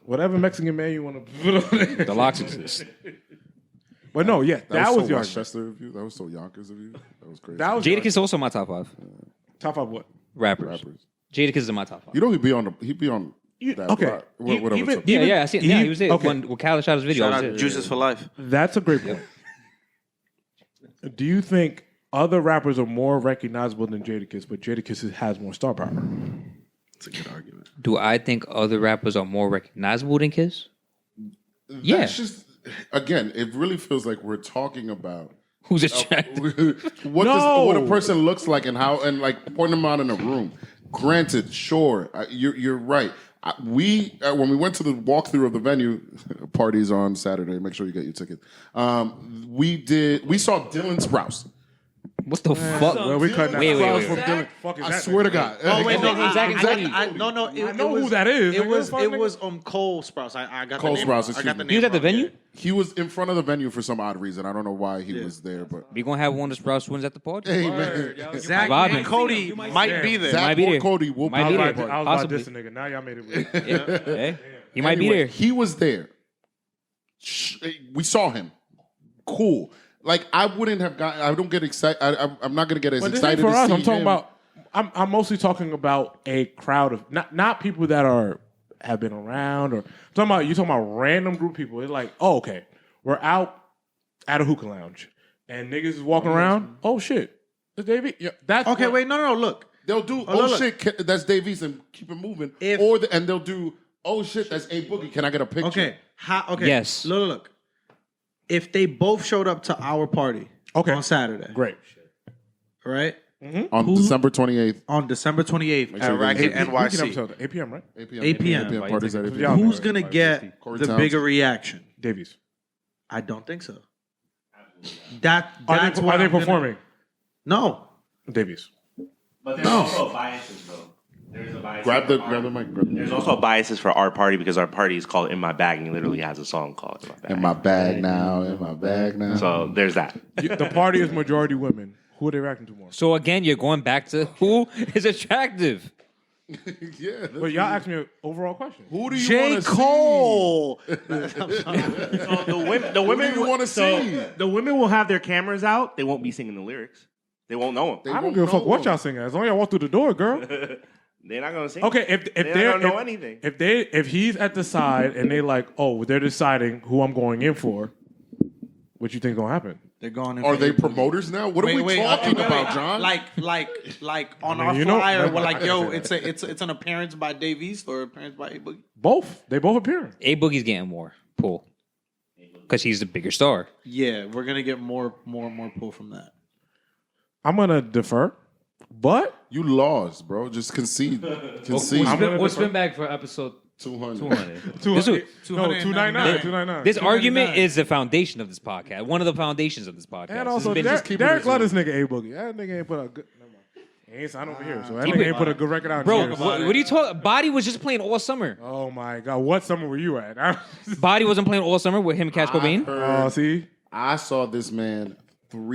Whatever Mexican man you want to put on there.
The locks exist.
But no, yeah, that was
so
the argument.
Westchester of you. That was so Yonkers of you. That was crazy.
That was
Jadakiss is also my top 5
top five. What?
rappers.
rappers.
Jadakiss is in my top 5.
You know he'd be on that.
okay.
rock. Whatever.
Even-
it's
Yeah,
even-
yeah, I see. Yeah, he was there
okay.
when Khaled shot his video.
Shout
I
out
was there.
Juices for Life.
That's a great point. Do you think other rappers are more recognizable than Jadakiss, but Jadakiss has more star power?
That's a good argument.
Do I think other rappers are more recognizable than Kiss? Yeah.
That's just again. It really feels like we're talking about
Who's attractive?
what
No.
what a person looks like and how and like pointing them out in a room. Granted, sure, you're right. We when we went to the walkthrough of the venue parties on Saturday. Make sure you get your tickets. We saw Dylan Sprouse.
What the fuck?
Well, we cut that.
Wait,
Sprouse
wait.
from Dylan. Fuck is
I
that
swear to
nigga?
God.
Oh wait, no,
Exactly.
no.
I know who that is.
It
nigga.
was
Fuck
it
nigga.
was Cole Sprouse. I got
Cole
the name.
Sprouse,
I
excuse
got the
me.
name.
He was at the
wrong,
venue?
yeah.
He was in front of the venue for some odd reason. I don't know why he was there, but
We gonna have one of the Sprouse twins at the party?
hey man,
Zach
Vibing.
and Cody might be there.
Might
Zach
be
or
there.
Cody will
Might
be
be
I
there.
was about
Possibly.
this nigga. Now y'all made it weird.
Hey, he might be
Anyway,
there.
He was there. We saw him. Cool. Like I wouldn't have got. I don't get excited. I'm not gonna get as
But this ain't
excited
for
to
us.
see
I'm talking
him.
about. I'm mostly talking about a crowd of not people that have been around or talking about you talking about random group of people. It's like, oh, okay, we're out at a hookah lounge and niggas is walking around. Oh shit, it's Davies. Yeah, that's
Okay,
what-
wait, no. Look,
They'll do
look.
shit. That's Davies and keep it moving.
If-
And they'll do shit. That's A Boogie. Can I get a picture?
okay, okay.
Yes.
Look. If they both showed up to our party,
Okay.
on Saturday,
Great.
right?
On December 28th,
On December 28th
sure
at
you
Racket
guys-
NYC.
8 p.m. right?
8 p.m.
8 p.m.
8 p.m. Parties at 8
Yeah.
p.m.
Who's gonna get
Corey
the
Townsend.
bigger reaction?
Davies.
I don't think so.
Are
That's
they,
what
are they
I'm gonna-
performing?
No.
Davies.
But there's also biases, though. There's a bias.
Grab the mic.
There's also biases for our party because our party is called In My Bag and he literally has a song called In My Bag.
In my bag now.
So there's that.
The party is majority women. Who are they reacting to more?
So again, you're going back to who is attractive.
yeah.
But y'all asked me an overall question.
Who do you
J.
want to
Cole.
So the women,
see? Who do you want to see?
the women will have their cameras out. They won't be singing the lyrics. They won't know them.
I don't give a fuck what y'all singing. As long as y'all walk through the door, girl.
They're not gonna sing.
Okay, if
They're
they're
not gonna know anything.
if he's at the side and they like, oh, they're deciding who I'm going in for, what you think gonna happen?
They're going in
Are
for
they
A Boogie.
promoters now? What are we talking about, John?
Like on
mean,
our
you know-
flyer, we're like, yo, it's an appearance by Davies or appearance by A Boogie.
Both. They both appearing.
A Boogie's getting more pull because he's the bigger star.
Yeah, we're gonna get more pull from that.
I'm gonna defer, but
You lost, bro. Just concede. Concede.
We'll
spin back for episode
200.
200.
This is-
299. 299.
This argument is the foundation of this podcast. One of the foundations of this podcast.
And
This
also,
has been
Derek,
just-
keeping
Derek
it
love this nigga A Boogie. That nigga ain't put a good. Never mind. He ain't signed over here, so that
Keep
nigga
it-
ain't put a good record out.
bro,
in years.
what are you talking? Body was just playing all summer.
Oh my god, what summer were you at?
Body wasn't playing all summer with him and Cash Cobain.
Oh, see,
I saw this man 5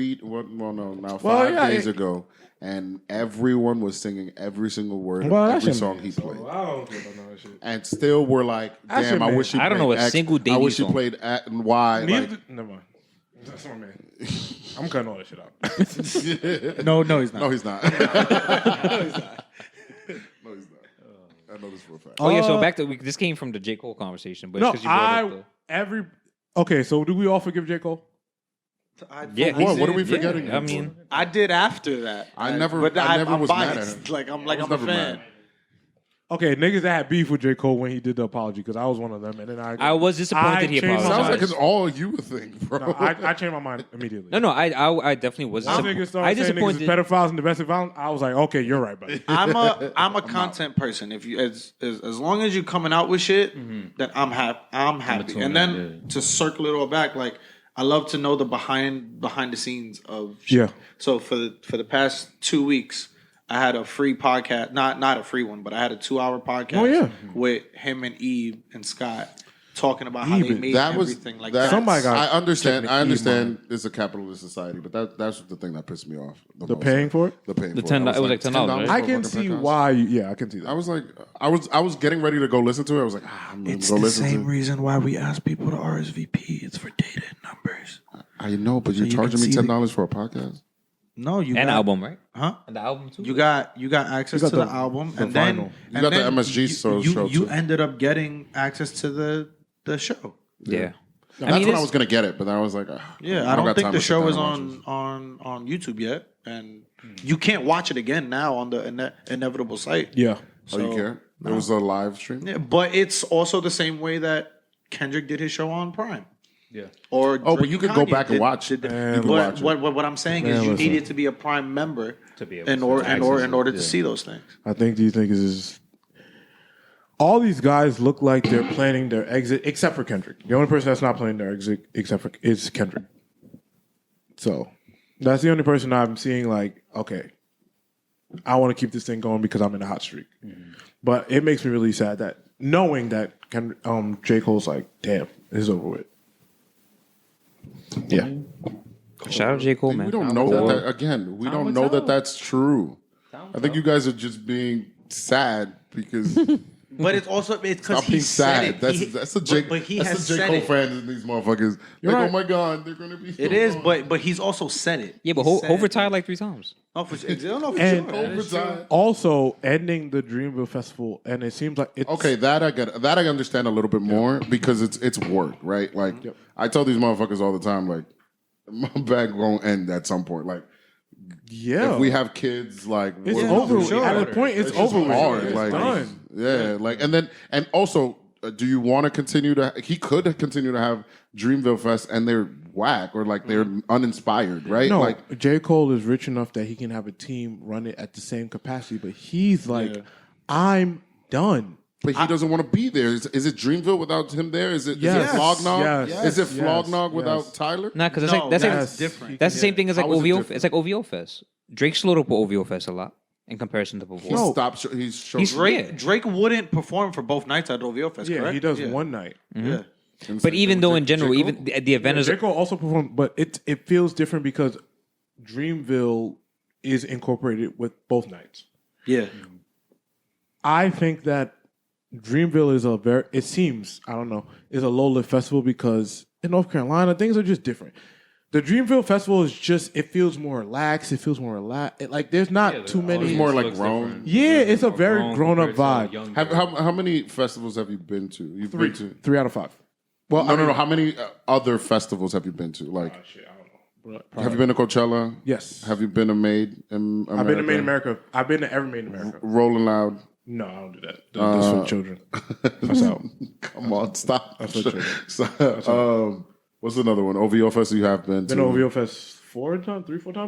yeah,
days ago, and everyone was singing every single word
Well,
of
that
every
shit
song
mean
he
so.
played.
I don't care about none of that shit.
And still we're like,
That shit
damn, I
mean-
wish he
I don't
played
know a
X.
single
I
Davies
wish he
song.
played X and Y.
Neither,
Like,
never mind. That's my man. I'm cutting all that shit out.
No, he's not.
no, he's not. No, he's not. I know this for a fact.
Oh yeah, so back to this came from the J. Cole conversation, but
No,
it's because you brought up the,
Okay, so do we all forgive J. Cole?
Yeah,
What are we forgetting?
Yeah, I mean,
I did after that.
I never
but
was
I'm
mad at
biased.
him.
I'm
was
a
never
fan.
mad.
Okay, niggas that had beef with J. Cole when he did the apology, because I was one of them, and then
I was disappointed he
changed my
apologized.
Sounds like it's all you thing, bro.
No, I changed my mind immediately.
No, I definitely was.
Once niggas
I
started saying niggas is
disappointed.
pedophiles and domestic violence, I was like, okay, you're right, buddy.
I'm a content person. If you as long as you coming out with shit, then I'm happy. I'm happy.
tune
And
in,
then to circle it all back, like I love to know the behind the scenes of shit.
Yeah.
So for the past 2 weeks, I had a free podcast, not a free one, but I had a 2-hour podcast
Oh, yeah.
with him and Eve and Scott talking about how they
Eve,
made
That was
everything like
that.
that.
Somebody got
I understand.
taken
I
the
understand. It's a capitalist society, but that's the thing that pissed me off.
The
most.
paying for it?
The paying.
The
for
$10
it.
it was like $10, right?
I can see why. Yeah, I can see that.
I was like, I was getting ready to go listen to it. I was like, I'm gonna
It's
go
the
listen
same
to it.
reason why we ask people to RSVP. It's for data and numbers.
I know, but you're
you
charging
can
me
see
$10 for a podcast.
No, you
And
got,
album, right?
huh?
And the album too.
You got access
You got
to the
the-
album,
the
and then
vinyl.
You got the MSG show
You
too.
ended up getting access to the show.
Yeah.
That's when I was gonna get it, but then I was like,
Yeah, I don't
got
think
time
the
to sit
show
down
is
and watch
on YouTube yet, and you can't watch it again now on the inevitable site.
Yeah.
Oh, you care? It was a live stream.
Yeah, but it's also the same way that Kendrick did his show on Prime.
Yeah.
Or
Oh, but
Drake
you
and
could go
Kanye
back and
did-
watch.
did-
You
Man,
could
But
watch it.
what I'm saying
Man,
is you
listen.
needed to be a Prime member
To be able
in
to
order
access it.
to see those things.
I think these niggas is. All these guys look like they're planning their exit, except for Kendrick. The only person that's not planning their exit, except for is Kendrick. So that's the only person I'm seeing. Like, okay, I want to keep this thing going because I'm in a hot streak. But it makes me really sad that knowing that J. Cole's like, damn, it's over with. Yeah.
Shout out J. Cole, man.
We don't know that again. We don't know that that's true. I think you guys are just being sad because
But it's because
stop being
he said
sad.
it.
That's the J.
But he
That's
has
the J.
said
Cole
it.
fans and these motherfuckers. Like,
right.
oh my god, they're gonna be.
It is, but he's also said it.
Yeah, but
He said
Hov
it.
retired like 3 times.
Oh, for sure. No, for
And-
sure.
Overtime.
Also, ending the Dreamville Festival, and it seems like it's
Okay, that I get. That I understand a little bit more because it's work, right? Like I tell these motherfuckers all the time, like my bag won't end at some point. Like
Yeah,
if we have kids, like
it's
we're-
over. with.
sure.
At a point, it's
just
over. with.
hard.
It's
Like
done.
yeah, like and also, do you want to continue to? He could continue to have Dreamville Fest, and they're whack or like they're uninspired, right?
No,
Like
J. Cole is rich enough that he can have a team run it at the same capacity, but he's like, I'm done.
but he doesn't want to be there. Is it Dreamville without him there? Is it
Yes.
Flognog?
Yes.
Is it
Yes.
Flognog
Yes.
without Tyler?
Nah, because
No,
that's
that's
like
different.
that's the same thing as like
How is it
OVO.
different?
It's like OVO Fest. Drake slowed up with OVO Fest a lot in comparison to before.
He
No.
stopped. He's showing.
He's
Drake Drake wouldn't perform for both nights at OVO Fest,
Yeah,
correct?
he does one night.
Yeah.
But even though in general, even the event is
J. Cole also performed, but it feels different because Dreamville is incorporated with both nights.
Yeah.
I think that Dreamville is it seems, I don't know, is a low-lift festival because in North Carolina, things are just different. The Dreamville Festival is just, it feels more relaxed. It feels more relaxed. Like, there's not too many.
It's more like grown.
Yeah, it's a very grown-up
compared
vibe.
to young
How many festivals have you been to? You've been to
3 out of 5. Well,
no. How many other festivals have you been to? Like,
Shit, I don't know.
have you been to Coachella?
Yes.
Have you been to Made in America?
I've been to Made in America. I've been to every Made in America.
Rolling Loud.
No, I don't do that. That's for children. That's out.
Come on, stop.
That's what you're
So, what's another one? OVO Fest you have been to?
Been to OVO Fest 4 times?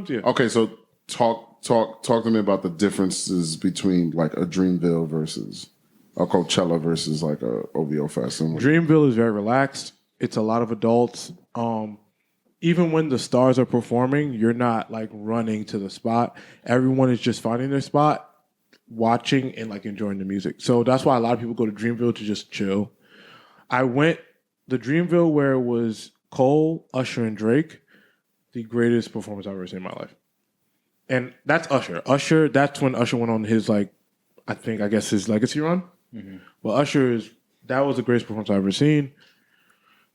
Yeah.
Okay, so talk to me about the differences between like a Dreamville versus a Coachella versus like a OVO Fest. And
Dreamville is very relaxed. It's a lot of adults. Even when the stars are performing, you're not like running to the spot. Everyone is just finding their spot, watching and like enjoying the music. So that's why a lot of people go to Dreamville to just chill. I went the Dreamville where it was Cole, Usher, and Drake. The greatest performance I've ever seen in my life. And that's Usher. Usher, that's when Usher went on his like, I guess his legacy run. But Usher that was the greatest performance I've ever seen.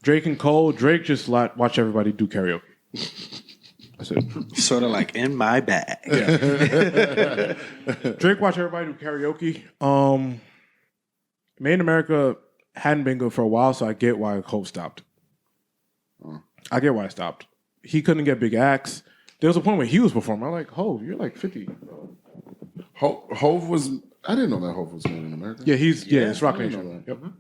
Drake and Cole, Drake just watch everybody do karaoke. That's it.
Sort of like in my bag.
Drake watch everybody do karaoke. Made in America hadn't been good for a while, so I get why Cole stopped. I get why it stopped. He couldn't get big acts. There was a point where he was performing. I'm like, Hov, you're like 50.
Hov was. I didn't know that Hov was made in America.
Yeah, it's Rock
I didn't
Nation.
know that.
Yep.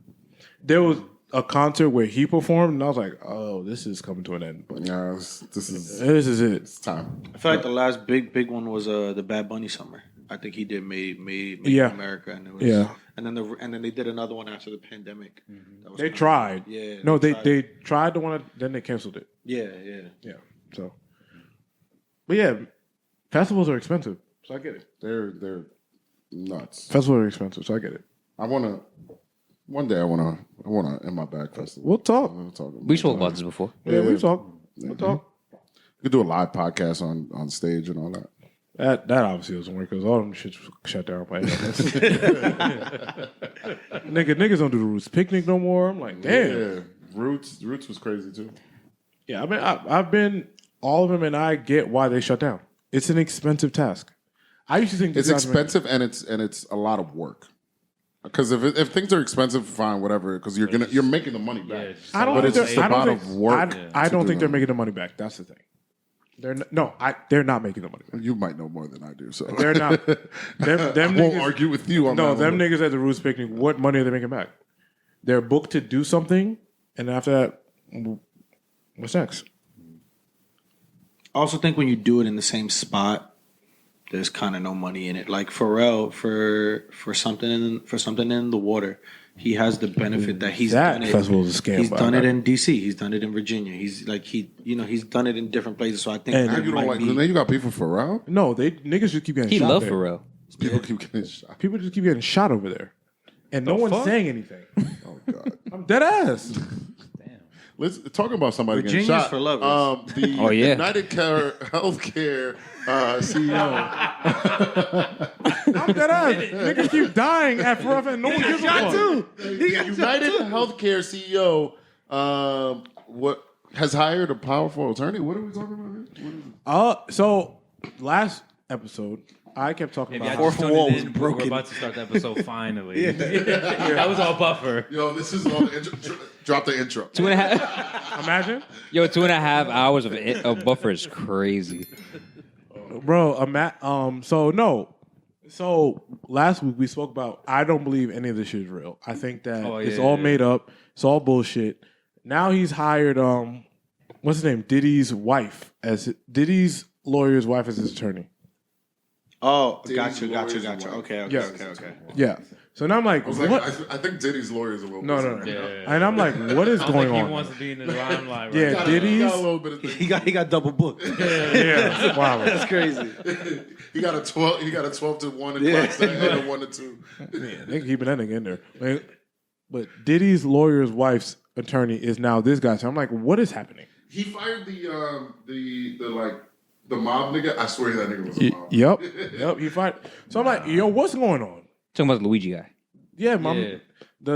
There was a concert where he performed, and I was like, oh, this is coming to an end. But
Yeah, this is
it.
time.
I feel like the last big one was the Bad Bunny summer. I think he did made
Yeah.
in America, and it was,
Yeah.
and then they did another one after the pandemic. That was
They
kinda-
tried.
Yeah.
No, they tried the one, then they canceled it.
Yeah.
Yeah. So, but yeah, festivals are expensive, so I get it.
They're nuts.
Festivals are expensive, so I get it.
One day I wanna in my bag festival.
We'll talk.
We'll talk about
We spoke
it.
about this before.
Yeah, we talk. We'll talk.
We could do a live podcast on stage and all that.
That obviously doesn't work because all them shits shut down by niggas don't do the Roots Picnic no more. I'm like, damn.
Yeah, Roots was crazy too.
Yeah, I mean, I've been all of them, and I get why they shut down. It's an expensive task. I used to think
It's expensive and it's a lot of work. Because if things are expensive, fine, whatever. Because you're making the money back.
I don't
But
think
it's just
I don't
about
think,
of work.
I don't
to
think
do
they're making the money back. That's the thing. They're not making the money back.
You might know more than I do, so
They're not. Them
I won't
niggas,
argue with you on
no,
that.
them
one.
niggas at the Roots Picnic. What money are they making back? They're booked to do something, and after that, what's next?
I also think when you do it in the same spot, there's kind of no money in it. Like Pharrell for something in the water, he has the benefit that he's
That
done it.
festival is a scam,
He's
by
done
the
it
way.
in DC. He's done it in Virginia. He's like he's done it in different places. So I think
And
that
Now you don't
might
like.
be-
Now you got people for Pharrell.
No, niggas just keep getting
He
shot
loved
there.
Pharrell.
People keep getting shot.
People just keep getting shot over there, and no one's saying anything.
Oh God.
I'm dead ass.
Let's talk about somebody getting
Virginia's
shot.
for lovers.
The
Oh, yeah.
United Care Healthcare CEO.
I'm dead ass. Niggas keep dying at forever, and no one gives a fuck.
United Healthcare CEO. What has hired a powerful attorney? What are we talking about here? What is it?
So last episode, I kept talking
If y'all
about.
just
Fourth
tuned
wall
in,
was
we're
broken.
about to start the episode finally. That was all buffer.
Yo, this is all the intro. Drop the intro.
2.5.
Imagine,
2.5 hours of buffer is crazy.
bro. So last week we spoke about. I don't believe any of this shit is real. I think that it's all made up. It's all bullshit. Now he's hired. What's his name? Diddy's wife Diddy's lawyer's wife as his attorney.
Oh,
Diddy's
got you.
lawyers and
Okay.
wife.
Yeah. So now I'm like,
I was like,
what?
I think Diddy's lawyers are a little.
No.
busy.
And I'm like, what is
I don't
going
think
on?
he wants to be in the limelight. Right?
Yeah,
now.
Diddy's.
He got a little bit of.
He got double booked.
Yeah, wow.
That's crazy.
He got a 12. He got a 12 to 1 in class and a 1 to 2.
Yeah, they keeping that nigga in there. Man, but Diddy's lawyer's wife's attorney is now this guy. So I'm like, what is happening?
He fired the mob nigga. I swear that nigga was a mob.
Yep. He fired. So I'm like, yo, what's going on?
Talking about the Luigi guy.
Yeah, mom.
Yeah.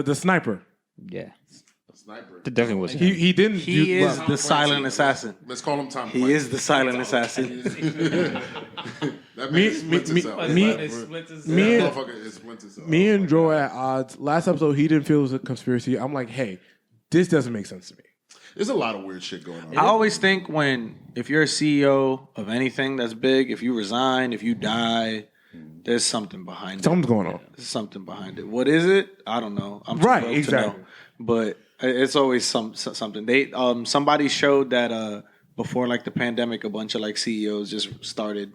The sniper.
Yeah.
Sniper.
That definitely was him.
He didn't.
He
do-
is the silent assassin.
Let's call him Tom.
He is the silent assassin.
That
Me-
man splits
me-
himself.
me-
That
me-
motherfucker is splits himself.
Me and Joe are at odds. Last episode, he didn't feel it was a conspiracy. I'm like, hey, this doesn't make sense to me.
There's a lot of weird shit going on.
I always think if you're a CEO of anything that's big, if you resign, if you die, there's something behind it.
Something's going on.
There's something behind it. What is it? I don't know. I'm too
Right,
broke to
exactly.
know. But it's always something. They somebody showed that before like the pandemic, a bunch of like CEOs just started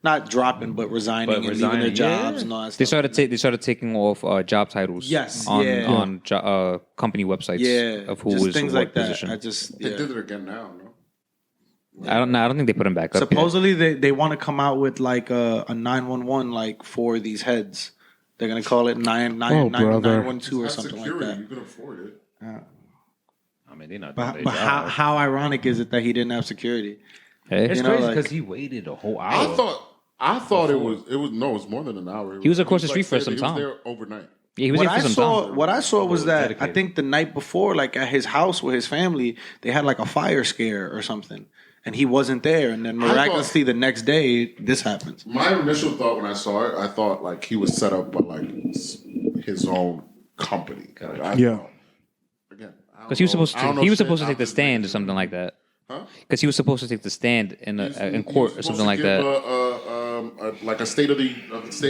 not dropping but resigning and leaving their jobs and all that
They
stuff.
started taking off job titles.
Yes,
on
yeah.
on company websites.
Yeah,
of who
just
was
things
what
like that.
position.
I just
They
yeah.
did it again now, no?
I don't think they put him back up. yet.
Supposedly they want to come out with like a 911 like for these heads. They're gonna call it 912 or
Have
something
security.
like
You
that.
can afford it.
I mean, they're not.
But,
doing
but
their
how,
job.
how ironic is it that he didn't have security?
Hey.
It's
you know,
crazy
like-
because he waited a whole hour.
I thought it was no, it was more than an hour.
He was across the
like
street for
said
some
he was
time.
there overnight.
Yeah, he was
What
there
I
for some
saw,
time.
what I saw was that
dedicated.
I think the night before, like at his house with his family, they had like a fire scare or something, and he wasn't there. And then miraculously, the next day, this happens.
My initial thought when I saw it, I thought like he was set up by like his own company. Like,
Yeah.
again,
Because he was supposed
I don't
to.
know
He was
shit
supposed to take
out
the
this
stand or
nigga.
something like that.
Huh?
Because he was supposed to take the stand in court or something like that.
Like a state of the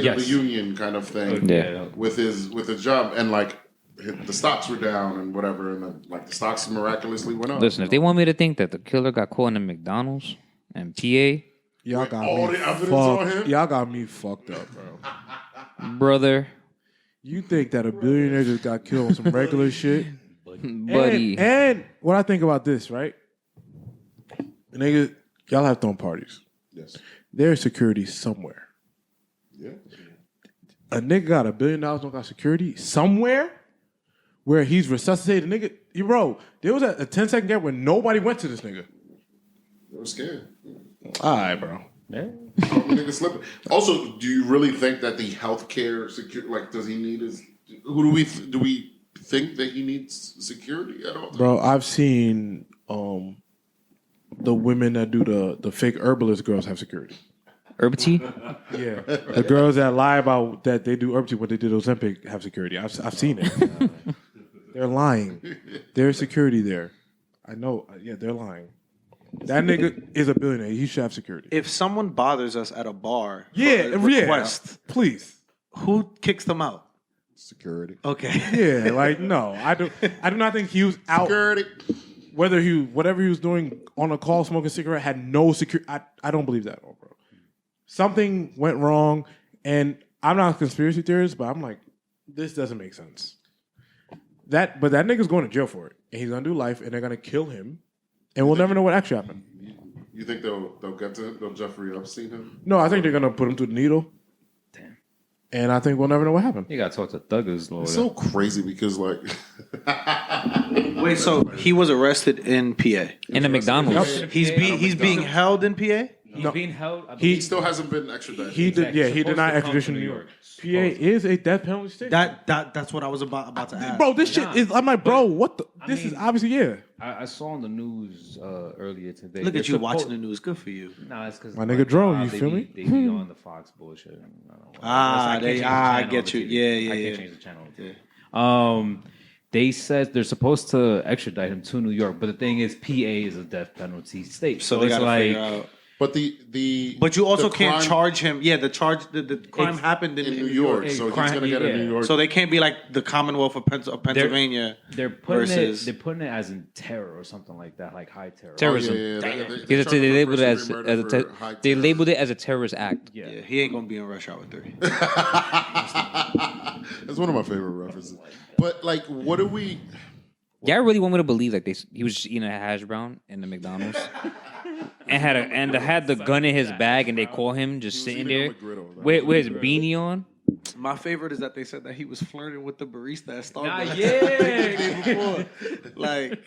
Yes.
union kind of thing.
Yeah.
With his job, and like the stocks were down and whatever, and like the stocks miraculously went up.
Listen, if they want me to think that the killer got caught in a McDonald's and PA,
Y'all got
all
me
the evidence on him?
Y'all got me fucked up, bro.
brother,
You think that a billionaire just got killed on some regular shit?
buddy,
And when I think about this, right? Nigga, y'all have thrown parties.
Yes.
There's security somewhere.
Yeah.
A nigga got $1 billion, don't got security somewhere where he's resuscitated. Nigga, bro, there was a 10-second gap where nobody went to this nigga.
They were scared.
All right, bro.
Yeah.
Nigga slipping. Also, do you really think that the healthcare security, like, does he need his? Who do we think that he needs security at all?
Bro, I've seen the women that do the fake herbalist girls have security.
herb tea.
Yeah, the girls that lie about that they do herb tea when they did Ozempic have security. I've seen it. They're lying. There's security there. I know. Yeah, they're lying. That nigga is a billionaire. He should have security.
If someone bothers us at a bar,
Yeah,
for a request,
yeah. Please.
who kicks them out?
Security.
Okay.
Yeah, like no, I do not think he was out.
Security.
Whatever he was doing on a call smoking cigarette had no security. I don't believe that at all, bro. Something went wrong, and I'm not a conspiracy theorist, but I'm like, this doesn't make sense. But that nigga's going to jail for it, and he's gonna do life, and they're gonna kill him, and we'll never know what actually happened.
You think they'll Jeffrey Epstein him?
No, I think they're gonna put him through the needle.
Damn.
And I think we'll never know what happened.
You gotta talk to Thugger's lawyer.
It's so crazy because like
Wait, so he was arrested in PA.
In the McDonald's.
He's being held in PA.
He's being held. I
he
believe,
still hasn't been extradited.
He did, yeah, he
Supposed
denied
to come
extradition
to
to
New
New York.
York.
PA is a death penalty state.
That's what I was about to ask.
Bro, this shit is. I'm like, bro, what the?
I
This is
mean-
obviously yeah.
I saw on the news earlier today.
Look
they're
at you
suppo-
watching the news. Good for you.
Nah, it's because
My nigga Drone, you
they
feel
be,
me?
They be on the Fox bullshit. And, I don't know.
Ah,
I can't
they-
change the
I
channel
get
on the
you.
TV.
Yeah,
I
yeah.
can't change the channel. On the TV. They said they're supposed to extradite him to New York, but the thing is, PA is a death penalty state.
So they
it's
gotta
like
figure out.
But the
But you also
the
can't
crime
charge him. Yeah, the crime happened in
in New York, so he's
crime-
gonna get a
yeah.
New York.
So they can't be like the Commonwealth of Pennsylvania.
they're putting
versus-
it. They're putting it as in terror or something like that, like high terror.
Terrorism.
They
They labeled it as,
charge him
as
for
a
first-degree murder for high
they
terror.
labeled it as a terrorist act.
Yeah.
Yeah, he ain't gonna be in Rush Hour 3.
That's one of my favorite references. But like, what do we?
Yeah, I really want me to believe like he was just eating a hash brown in the McDonald's and had the gun in his bag, and they call him just sitting
eating
there
a McGriddle.
with his beanie on.
My favorite is that they said that he was flirting with the barista at Starbucks.
Nah, yeah.
Before. Like,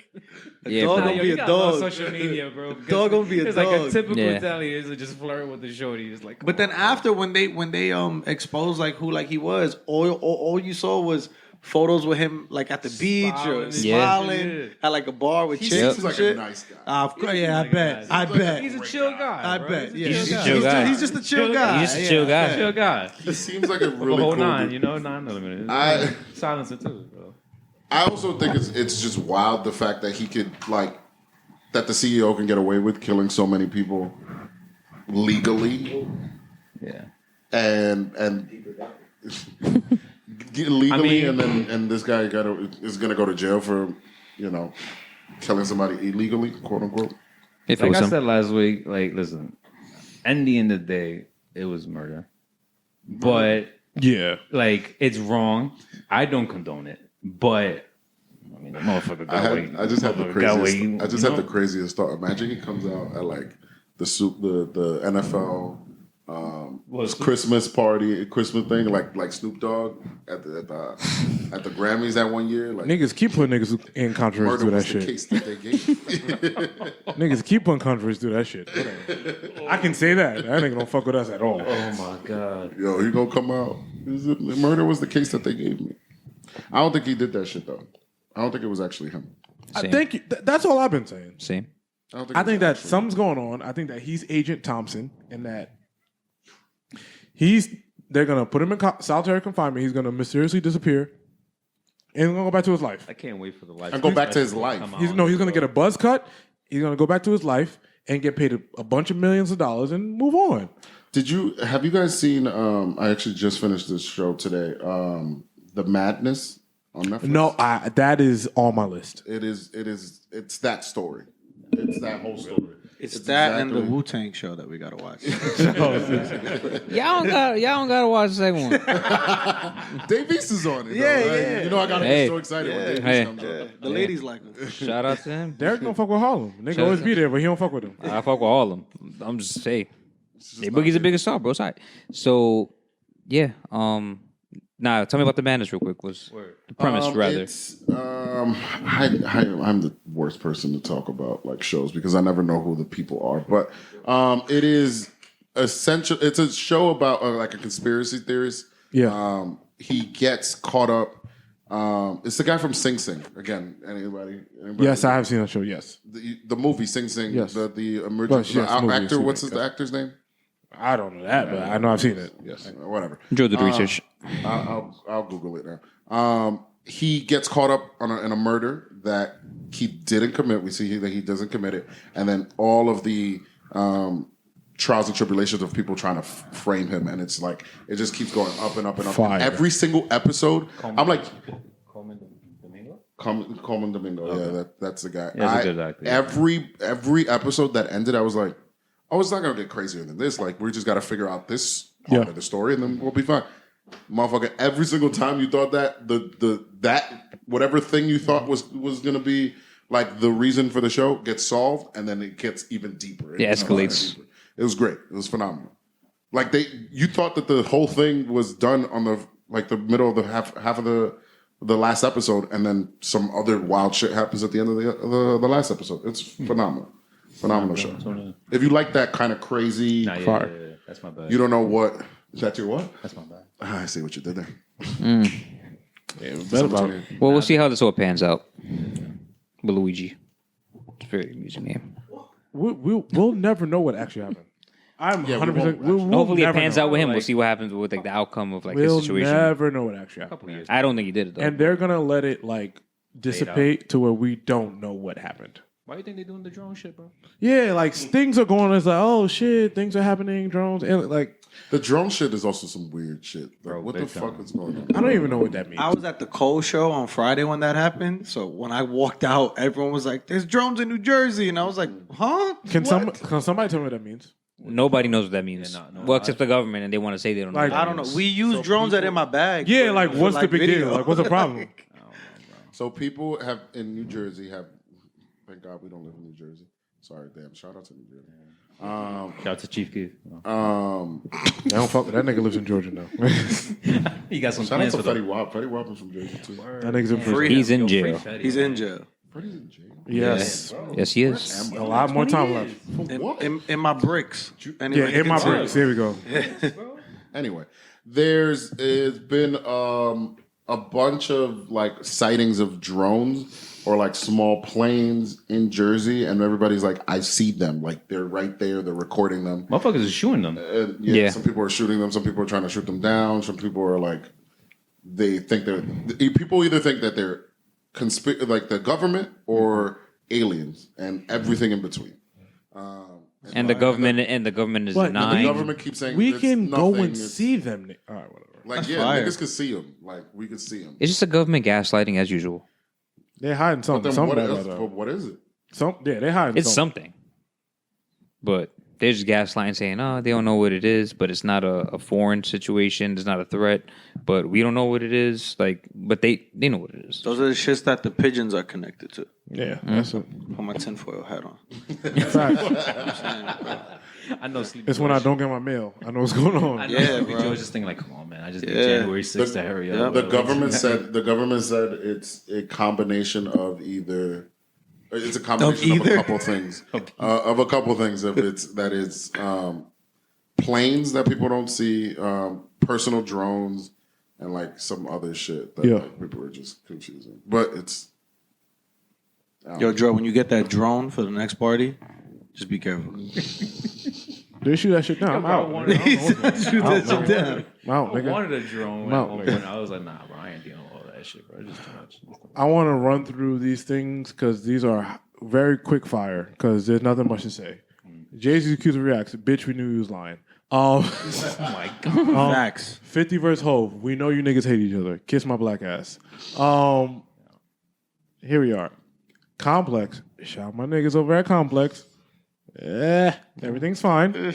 a
Yeah,
dog
bro.
gonna be a
on
dog.
social media, bro.
Dog gonna be a
it's
dog.
like a typical
Yeah.
Italian is just flirting with the shorty. It's like,
But then after when they exposed like who like he was, all you saw was photos with him like at the beach or
Smiling.
smiling
Yeah.
at like a bar with
He
chicks
seems
and
like
shit.
a nice guy.
Of course, yeah, I
like a
bet.
nice
I
guy.
bet.
he's a chill guy.
I
bro.
bet. Yeah,
He's just a chill guy.
He's just a chill guy.
He's just a chill guy.
Chill guy.
He seems like a
Really
really
whole
cool
9,
dude.
you know, 9mm.
I-
Silencer too, bro.
I also think it's just wild the fact that he could like that the CEO can get away with killing so many people legally
Yeah.
and legally
I mean-
and this guy is gonna go to jail for killing somebody illegally, quote unquote.
If it
Like
was
I
some,
said last week, like, listen, at the end of the day, it was murder. But,
Yeah.
like, it's wrong. I don't condone it. But, I mean, the motherfucker got away.
I just had the
Motherfucker got
craziest.
away,
I just
you
had
know?
the craziest thought. Imagine he comes out at like the NFL Christmas party, Christmas thing, like Snoop Dogg at the Grammys that one year. Like
Niggas keep putting niggas in controversy
murder
through that
was the
shit.
case that they gave.
Niggas keep putting controversy through that shit. Whatever. I can say that. That nigga don't fuck with us at all.
Oh, my God.
Yo, he gonna come out. Murder was the case that they gave me. I don't think he did that shit though. I don't think it was actually him.
same.
Thank you. That's all I've been saying.
Same.
I
I
it
think
was
that
actually-
something's going on. I think that he's Agent Thompson and that they're gonna put him in solitary confinement. He's gonna mysteriously disappear, and gonna go back to his life.
I can't wait for the life.
And go back to his life.
He's gonna get a buzz cut. He's gonna go back to his life and get paid a bunch of millions of dollars and move on.
Have you guys seen? I actually just finished this show today. The Madness on Netflix.
No, that is on my list.
It is. It's that story. It's that whole story.
It's that and the Wu-Tang show that we gotta watch.
Y'all don't gotta watch the second one.
Davies is on it.
Yeah,
though, right?
yeah.
You know I gotta
Hey.
get so excited when Davies
Hey.
comes up.
The ladies like him.
Shout out to him.
Derek don't fuck with Harlem. Nigga always be there, but he don't fuck with him.
I fuck with all of them. I'm just saying. Hey, Boogie's the biggest star, bro. It's all right. So, yeah. Nah, tell me about the Madness real quick. Was the premise rather?
It's, I'm the worst person to talk about like shows because I never know who the people are. But it is essential. It's a show about like a conspiracy theorist.
Yeah.
He gets caught up. It's the guy from Sing Sing again. Anybody?
Yes, I have seen that show. Yes.
The movie Sing Sing.
Yes.
The emergent
movie,
actor.
Sing
What's
Sing,
the actor's name?
I don't know that, but I know I've seen it. Yes.
Whatever.
Enjoy the research.
I'll Google it now. He gets caught up in a murder that he didn't commit. We see that he doesn't commit it, and then all of the trials and tribulations of people trying to frame him, and it's like it just keeps going up and up and up.
Fire.
Every single episode, I'm like.
Coleman Domingo?
Coleman Domingo, yeah, that's the guy.
Yeah, he's a good actor.
Every episode that ended, I was like, oh, it's not gonna get crazier than this. Like, we just got to figure out this part of the story, and then we'll be fine. Motherfucker, every single time you thought that that whatever thing you thought was gonna be like the reason for the show gets solved, and then it gets even deeper.
Yeah, escalates.
It was great. It was phenomenal. Like you thought that the whole thing was done on the middle of the half of the last episode, and then some other wild shit happens at the end of the last episode. It's phenomenal. Phenomenal show. If you like that kind of crazy,
Yeah, that's my bad.
you don't know what. Is that your what?
That's my bad.
I see what you did there.
Yeah, better about it.
Well, we'll see how this all pans out. With Luigi. It's a very amusing name.
We'll never know what actually happened. I'm 100%. We'll
Hopefully it
never
pans
know.
out with him.
Like-
We'll see what happens with like the outcome of like
We'll
his situation.
never know what actually happened.
I don't think he did it though.
And they're gonna let it like dissipate to where we don't know what happened.
Why do you think they're doing the drone shit, bro?
Yeah, like things are going. It's like, oh shit, things are happening. Drones and like
The drone shit is also some weird shit. Like,
Bro,
what the
big
fuck
time.
is going on?
I don't even know what that means.
I was at the Cole show on Friday when that happened. So when I walked out, everyone was like, "There's drones in New Jersey," and I was like, "Huh?
Can
What?"
somebody tell me what that means?
Nobody knows what that means. Well, except the government, and they want to say they don't know.
Like,
what that
I don't know.
means.
We use drones that in my bag.
Yeah,
for-
like
for,
what's the big
video.
deal? Like what's the problem?
So people have in New Jersey have. Thank God we don't live in New Jersey. Sorry, damn. Shout out to New Jersey.
Shout out to Chief Keef.
I don't fuck with that nigga lives in Georgia now. that
He got some
Shout out
plans
to
for
Fetty Wap. Fetty Wap is from Jersey too.
nigga's in prison.
He's in jail.
He's in jail.
Fetty's in jail.
Yes,
Yes, he is.
a lot more time left.
In my bricks. Anyway,
Yeah, in my
continue.
bricks. Here we go.
Anyway, there's been a bunch of like sightings of drones or like small planes in Jersey, and everybody's like, I see them. Like they're right there. They're recording them.
Motherfuckers is shooting them.
Yeah.
Some people are shooting them. Some people are trying to shoot them down. Some people are like, they think people either think that they're like the government or aliens and everything in between.
And the government is
But
The
denying.
government keeps saying
We
it's
can go
nothing,
and
it's-
see them. All right, whatever.
Like
fire.
niggas could see them. Like we could see them.
It's just a government gaslighting as usual.
They're hiding
But
something.
then what
Something
else?
about
But what is it?
they're hiding
It's something. But they're just gaslighting saying, oh, they don't know what it is, but it's not a foreign situation. It's not a threat. But we don't know what it is. Like, but they know what it is.
Those are the shits that the pigeons are connected to.
Yeah, that's it.
Put my tinfoil hat on.
Fact.
I know. Sleep
It's when I don't get my mail. I know what's going on.
I know.
Yeah,
Sleepy
bro.
Joe was just thinking like, come on, man. I just need
Yeah.
January 6th to hurry up.
The government said it's a combination of either. It's a combination of a couple things. Of a couple things. If it's planes that people don't see, personal drones, and like some other shit that like, people are just confusing. But it's.
Yo, Joe, when you get that drone for the next party, just be careful.
They shoot that shit down. I'm out.
wanted-
I'm out,
Shoot that shit down.
I'm out,
I
nigga.
wanted a drone
No,
at one
nigga.
point. I was like, nah, bro, I ain't dealing with all that that shit, bro. It's just too much.
I want to run through these things because these are very quick fire because there's nothing much to say. Jay-Z accused of reacts. Bitch, we knew he was lying.
Oh my god.
Facts.
50 verse Hove. We know you niggas hate each other. Kiss my black ass. Here we are. Complex. Shout out my niggas over at Complex. Everything's fine.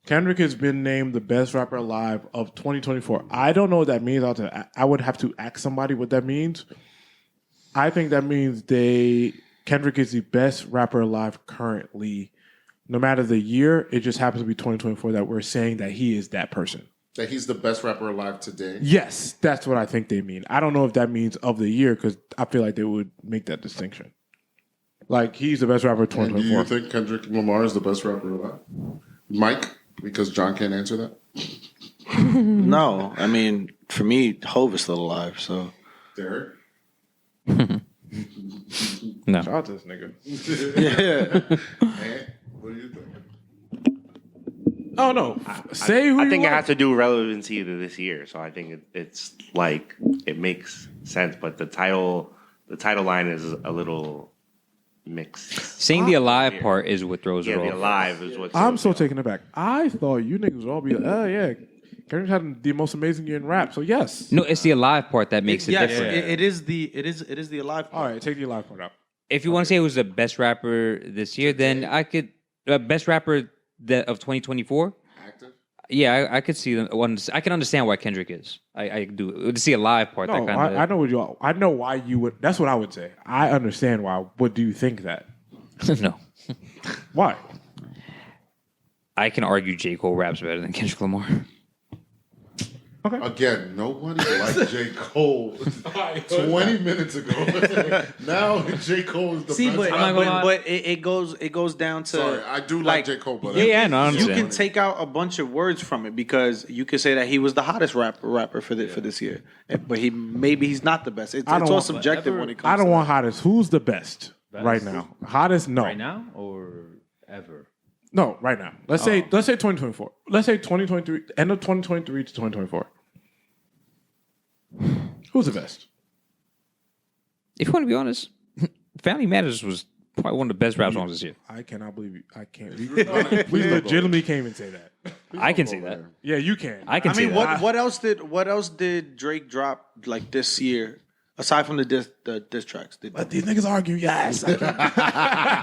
Kendrick has been named the best rapper alive of 2024. I don't know what that means. I would have to ask somebody what that means. I think that means Kendrick is the best rapper alive currently. No matter the year, it just happens to be 2024 that we're saying that he is that person.
That he's the best rapper alive today.
Yes, that's what I think they mean. I don't know if that means of the year because I feel like they would make that distinction. Like, he's the best rapper of
And do
2024.
you think Kendrick Lamar is the best rapper alive? Mike? Because John can't answer that.
No, I mean, for me, Hove is still alive. So
Derek?
No.
Shout out to this nigga.
And what do you think?
Oh, no. Say who
I
you
think it
want.
has to do relevancy to this year. So I think it's like it makes sense, but the title line is a little mixed.
Saying the alive part is what throws
Yeah,
it
the
off.
alive is what.
I'm so taken aback. I thought you niggas would all be like, oh, yeah. Kendrick had the most amazing year in rap, so yes.
No, it's the alive part that makes it
yes,
different.
it is the alive part.
All right, take the live part out.
If you want to say it was the best rapper this year, then I could best rapper of 2024.
Active?
Yeah, I could see them. I can understand why Kendrick is. I do. To see a live part.
No,
that kind
I know what you. I know why you would. That's what I would say. I understand why. What do you think that?
No,
Why?
I can argue J.Cole raps better than Kendrick Lamar.
Again, nobody liked J. Cole 20 minutes ago. Now J. Cole is the
See,
best
but,
rapper.
but it goes down to.
Sorry, I do like J. Cole, but
Yeah, no, I
You
understand.
can take out a bunch of words from it because you could say that he was the hottest rapper for this year, but he's not the best. It's
I don't
all
want-
subjective when it comes.
I don't
to
want hottest. Who's the best right now? Hottest? No.
Right now or ever?
No, right now. Let's say 2024. Let's say 2023. End of 2023 to 2024. Who's the best?
If you want to be honest, Family Matters was probably one of the best rap songs this year.
I cannot believe you. I can't. We legitimately can't even say that.
I can see that.
Yeah, you can.
I can
I
see
mean,
that.
what else did Drake drop like this year aside from the diss tracks?
But these niggas argue. Yes.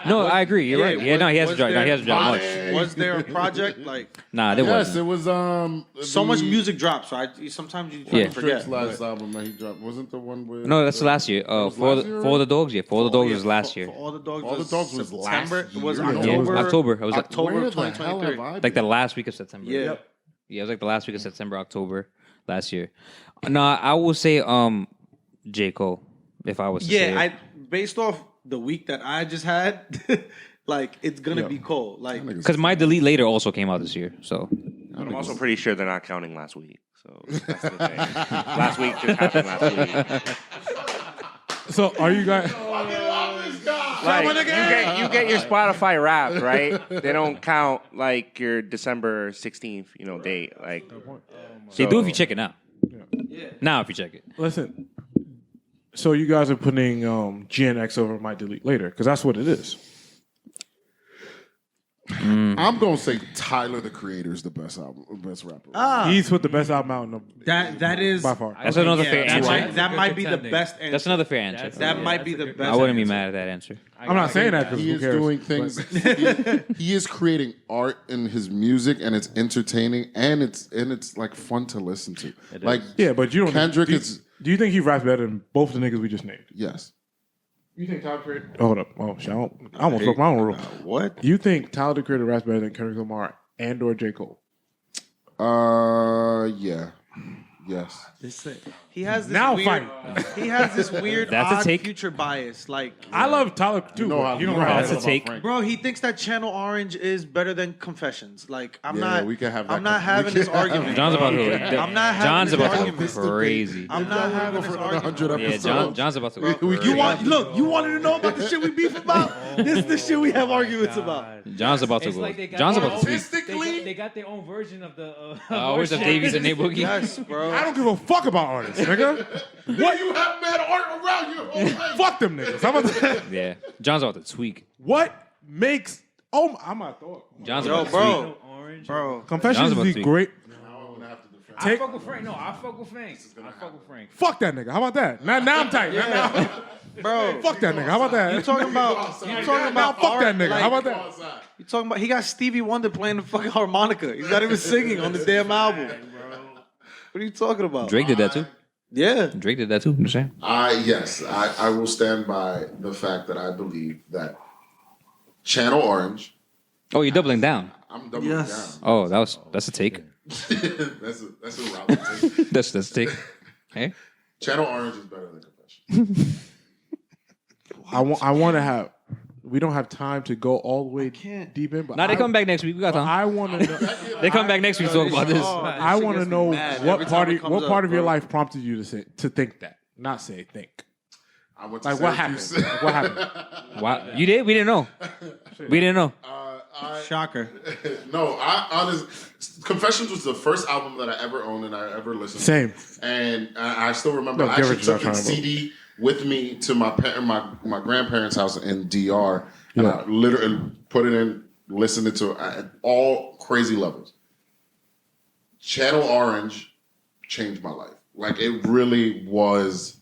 No, I agree. You're right. Yeah, no, he hasn't dropped. No, he hasn't dropped much.
Was there a project like
Nah, there
yes,
wasn't.
it was
so much music drops? So sometimes you
Yeah.
forget.
Drake's last album that he dropped wasn't the one with
No, that's last year.
was
For
last year?
the Dogs. Yeah, For the Dogs was last year.
For All the Dogs.
All the Dogs was
September.
last
Was
year.
Yeah, it was
October.
October. It was
October
Where
of
the hell have
2023.
I
like the last week of September.
Yeah.
Yeah, it was like the last week of September, October last year. No, I will say J. Cole, if I was to say it.
Based off the week that I just had, like it's gonna be Cole. Like
Because My Delete Later also came out this year. So
I'm also pretty sure they're not counting last week. So that's the thing. Last week just happened last week.
So are you guys?
Like, you get your Spotify Wrapped, right? They don't count like your December 16th, date. Like
they do if you check it now. Now if you check it.
Listen. So you guys are putting GNX over My Delete Later because that's what it is.
I'm gonna say Tyler the Creator is the best rapper.
He's put the best album out in the,
that is
by far.
That's another fair
that
answer.
might be the best answer.
That's another fair answer.
That might be the best.
I wouldn't be
answer.
mad at that answer.
I'm not saying that because
He
who
is
cares?
doing things. He is creating art in his music, and it's entertaining, and it's like fun to listen to. Like
Yeah, but you don't.
Kendrick
do,
is
Do you think he raps better than both the niggas we just named?
yes.
You think Tyler Creator? Hold up. Oh, shit, I almost broke my own rule.
What?
You think Tyler the Creator raps better than Kendrick Lamar and or J. Cole?
Yeah. Yes.
He has this
Now
weird,
fight.
He has this weird
That's a
odd
take.
future bias. Like
I love Tyler too.
know
but
how-
you don't
you know
know
how
how
That's a
about
take.
Frank.
bro, he thinks that Channel Orange is better than Confessions. Like I'm
Yeah,
not.
we can have that
I'm not
we
having
can
this
have
argument.
John's about to.
I'm not having
John's
this
about to
argument.
go crazy.
I'm not having this
for another 100
argument.
Yeah,
episodes.
John's about to go
We-
crazy.
You wanted to know about the shit we beef about? This is the shit we have arguments about.
John's about to
It's
go.
like they got
John's
their
about to
own-
tweet.
They got their own version of the.
Where's the Davies and Nate Boogie?
Yes, bro.
I don't give a fuck about artists, nigga.
What you have mad art around you?
Fuck them niggas. How about that?
Yeah, John's about to tweak.
What makes? Oh, I'm not thought.
John's
Yo,
about to
bro.
tweak.
Orange.
Bro.
Confessions
John's about
is
to-
great.
I fuck with Frank. No, I fuck with Frank. I fuck with Frank.
Fuck that nigga. How about that? Now I'm tight. Now,
Bro.
fuck that nigga. How about that?
You talking about
Now fuck that nigga.
like,
How about that?
You talking about he got Stevie Wonder playing the fucking harmonica. He's not even singing on the damn album. What are you talking about?
Drake did that too.
Yeah.
Drake did that too. I'm just saying.
I will stand by the fact that I believe that Channel Orange.
Oh, you're doubling down.
I'm doubling
Yes.
down.
Oh, that's a take.
that's a route to take.
That's a take. Hey,
Channel Orange is better than Confession.
I want to have. We don't have time to go all the way deep in, but
now they come back next week. We got time.
I want to know.
They come back next week to talk about this.
I want to know what part of your life prompted you to think that, not say think.
I went to
Like what happened?
Syracuse.
Like, what happened?
Wow, you did? We didn't know. We didn't know.
Shocker.
No, Confessions was the first album that I ever owned and I ever listened
Same.
to. And I still remember
No,
I
get
actually
what
took
you're
the
trying to
CD with me to my grandparents' house in DR. And
Yeah.
I literally put it in, listened to it at all crazy levels. Channel Orange changed my life. Like, it really was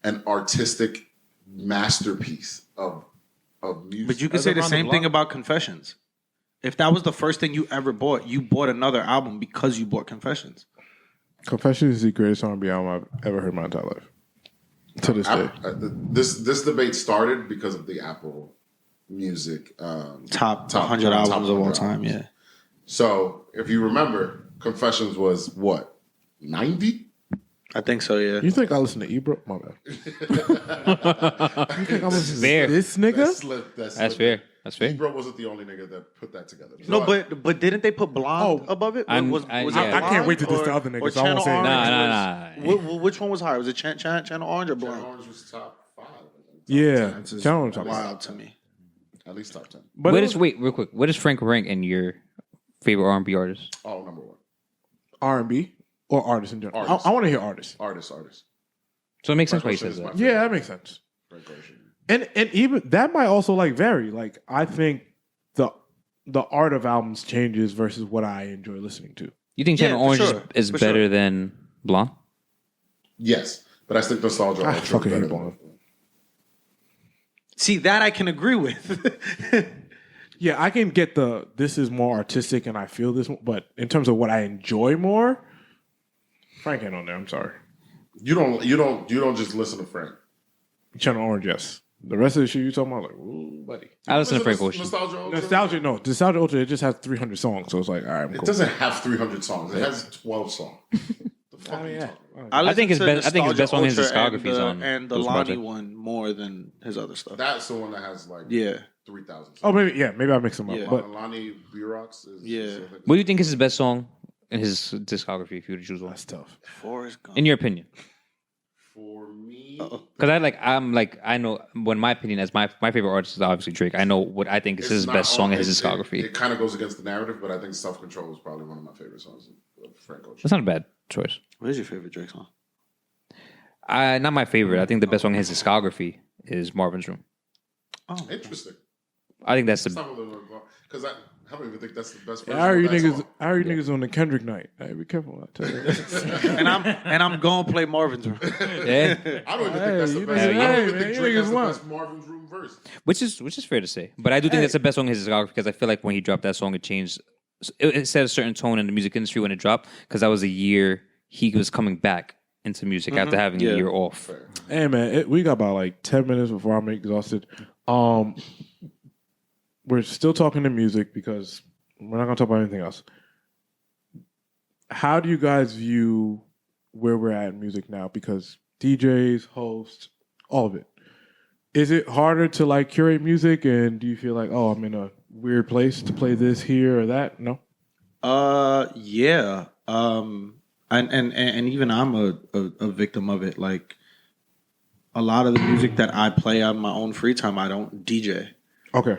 an artistic masterpiece of music.
But you could say the same thing about Confessions. If that was the first thing you ever bought, you bought another album because you bought Confessions.
Confessions is the greatest R&B album I've ever heard in my entire life. To this day.
This debate started because of the Apple Music
Top 100 albums of all time, yeah.
So if you remember, Confessions was what, 90?
I think so, yeah.
You think I listen to Ebro? My bad. You think I listen
Fair.
to this nigga?
That's fair. That's fair.
Ebro wasn't the only nigga that put that together.
No, but didn't they put Blonde above it?
I'm-
Was
I-
it
yeah.
I can't wait to
Blonde
diss the
or-
other niggas,
or
so I won't
Channel
say
Orange?
Nah.
Which one was higher? Was it Channel Orange or
Channel
Blonde?
Orange was top 5. I think.
Yeah.
That's
Channel Orange.
wild to me.
At least top 10.
But
Wait,
it was
wait, real quick. What does Frank rank in your favorite R&B artist?
Oh, number 1.
R&B or artists in general?
Artists.
I want to hear artists.
Artist.
So it makes sense why he
Frank
says
Ocean
that.
is my
Yeah, that makes sense.
Frank Ocean.
And even that might also like vary. Like I think the art of albums changes versus what I enjoy listening to.
You think
Yeah,
Channel
for
Orange
sure.
is
For
better
sure.
than Blonde?
Yes, but I think Nostalgia
I
Ultra is
fucking
better
hate
than
Blonde.
See, that I can agree with.
Yeah, I can get this is more artistic and I feel this, but in terms of what I enjoy more, Frank ain't on there. I'm sorry.
You don't just listen to Frank.
Channel Orange, yes. The rest of the shit you talking about, like, ooh, buddy.
I listen to Frank Ocean.
Nostalgia Ultra?
Nostalgia Ultra, it just has 300 songs, so it's like, all right, I'm
It
cool.
doesn't have 300 songs. It has 12 songs. The fuck are you talking about?
I think his
listen to
best- I think his best song in his
Nostalgia
discography is
Ultra
on
and the
those
Lonnie
projects.
one more than his other stuff.
That's the one that has like
Yeah.
3,000 songs.
Oh, maybe I mixed them up.
Yeah.
But
Lonnie Burox is.
Yeah.
What do you think is his best song in his discography if you were to choose one?
that's tough.
Forrest Gump.
In your opinion.
For me,
Because I know when my opinion as my favorite artist is obviously Drake. I know what I think is
it's
his
not
best song
on-
in his
it-
discography.
It kind of goes against the narrative, but I think Self Control is probably one of my favorite songs of Frank Ocean.
That's not a bad choice.
What is your favorite Drake song?
Not my favorite. I think the best song in his discography is Marvin's Room.
Interesting.
I think that's
It's
the
not because I don't even think that's the best
Yeah,
version
I heard
of
you
that
niggas.
song.
I heard you niggas on the Kendrick night. Hey, be careful. I tell you.
and I'm gonna play Marvin's Room.
yeah,
I don't even think that's the
you
best.
niggas-
I don't
hey,
even
man,
think
you
Drake
niggas
has the
won.
best Marvin's Room verse.
which is fair to say. But I do think that's the best song in his discography because I feel like when he dropped that song, it changed. It set a certain tone in the music industry when it dropped because that was a year he was coming back into music after having a
Yeah.
year off.
Hey man, we got about like 10 minutes before I'm exhausted. We're still talking to music because we're not gonna talk about anything else. How do you guys view where we're at in music now? Because DJs, hosts, all of it. Is it harder to like curate music, and do you feel like, oh, I'm in a weird place to play this here or that? No.
Yeah. And even I'm a victim of it. Like a lot of the music that I play on my own free time, I don't DJ.
Okay.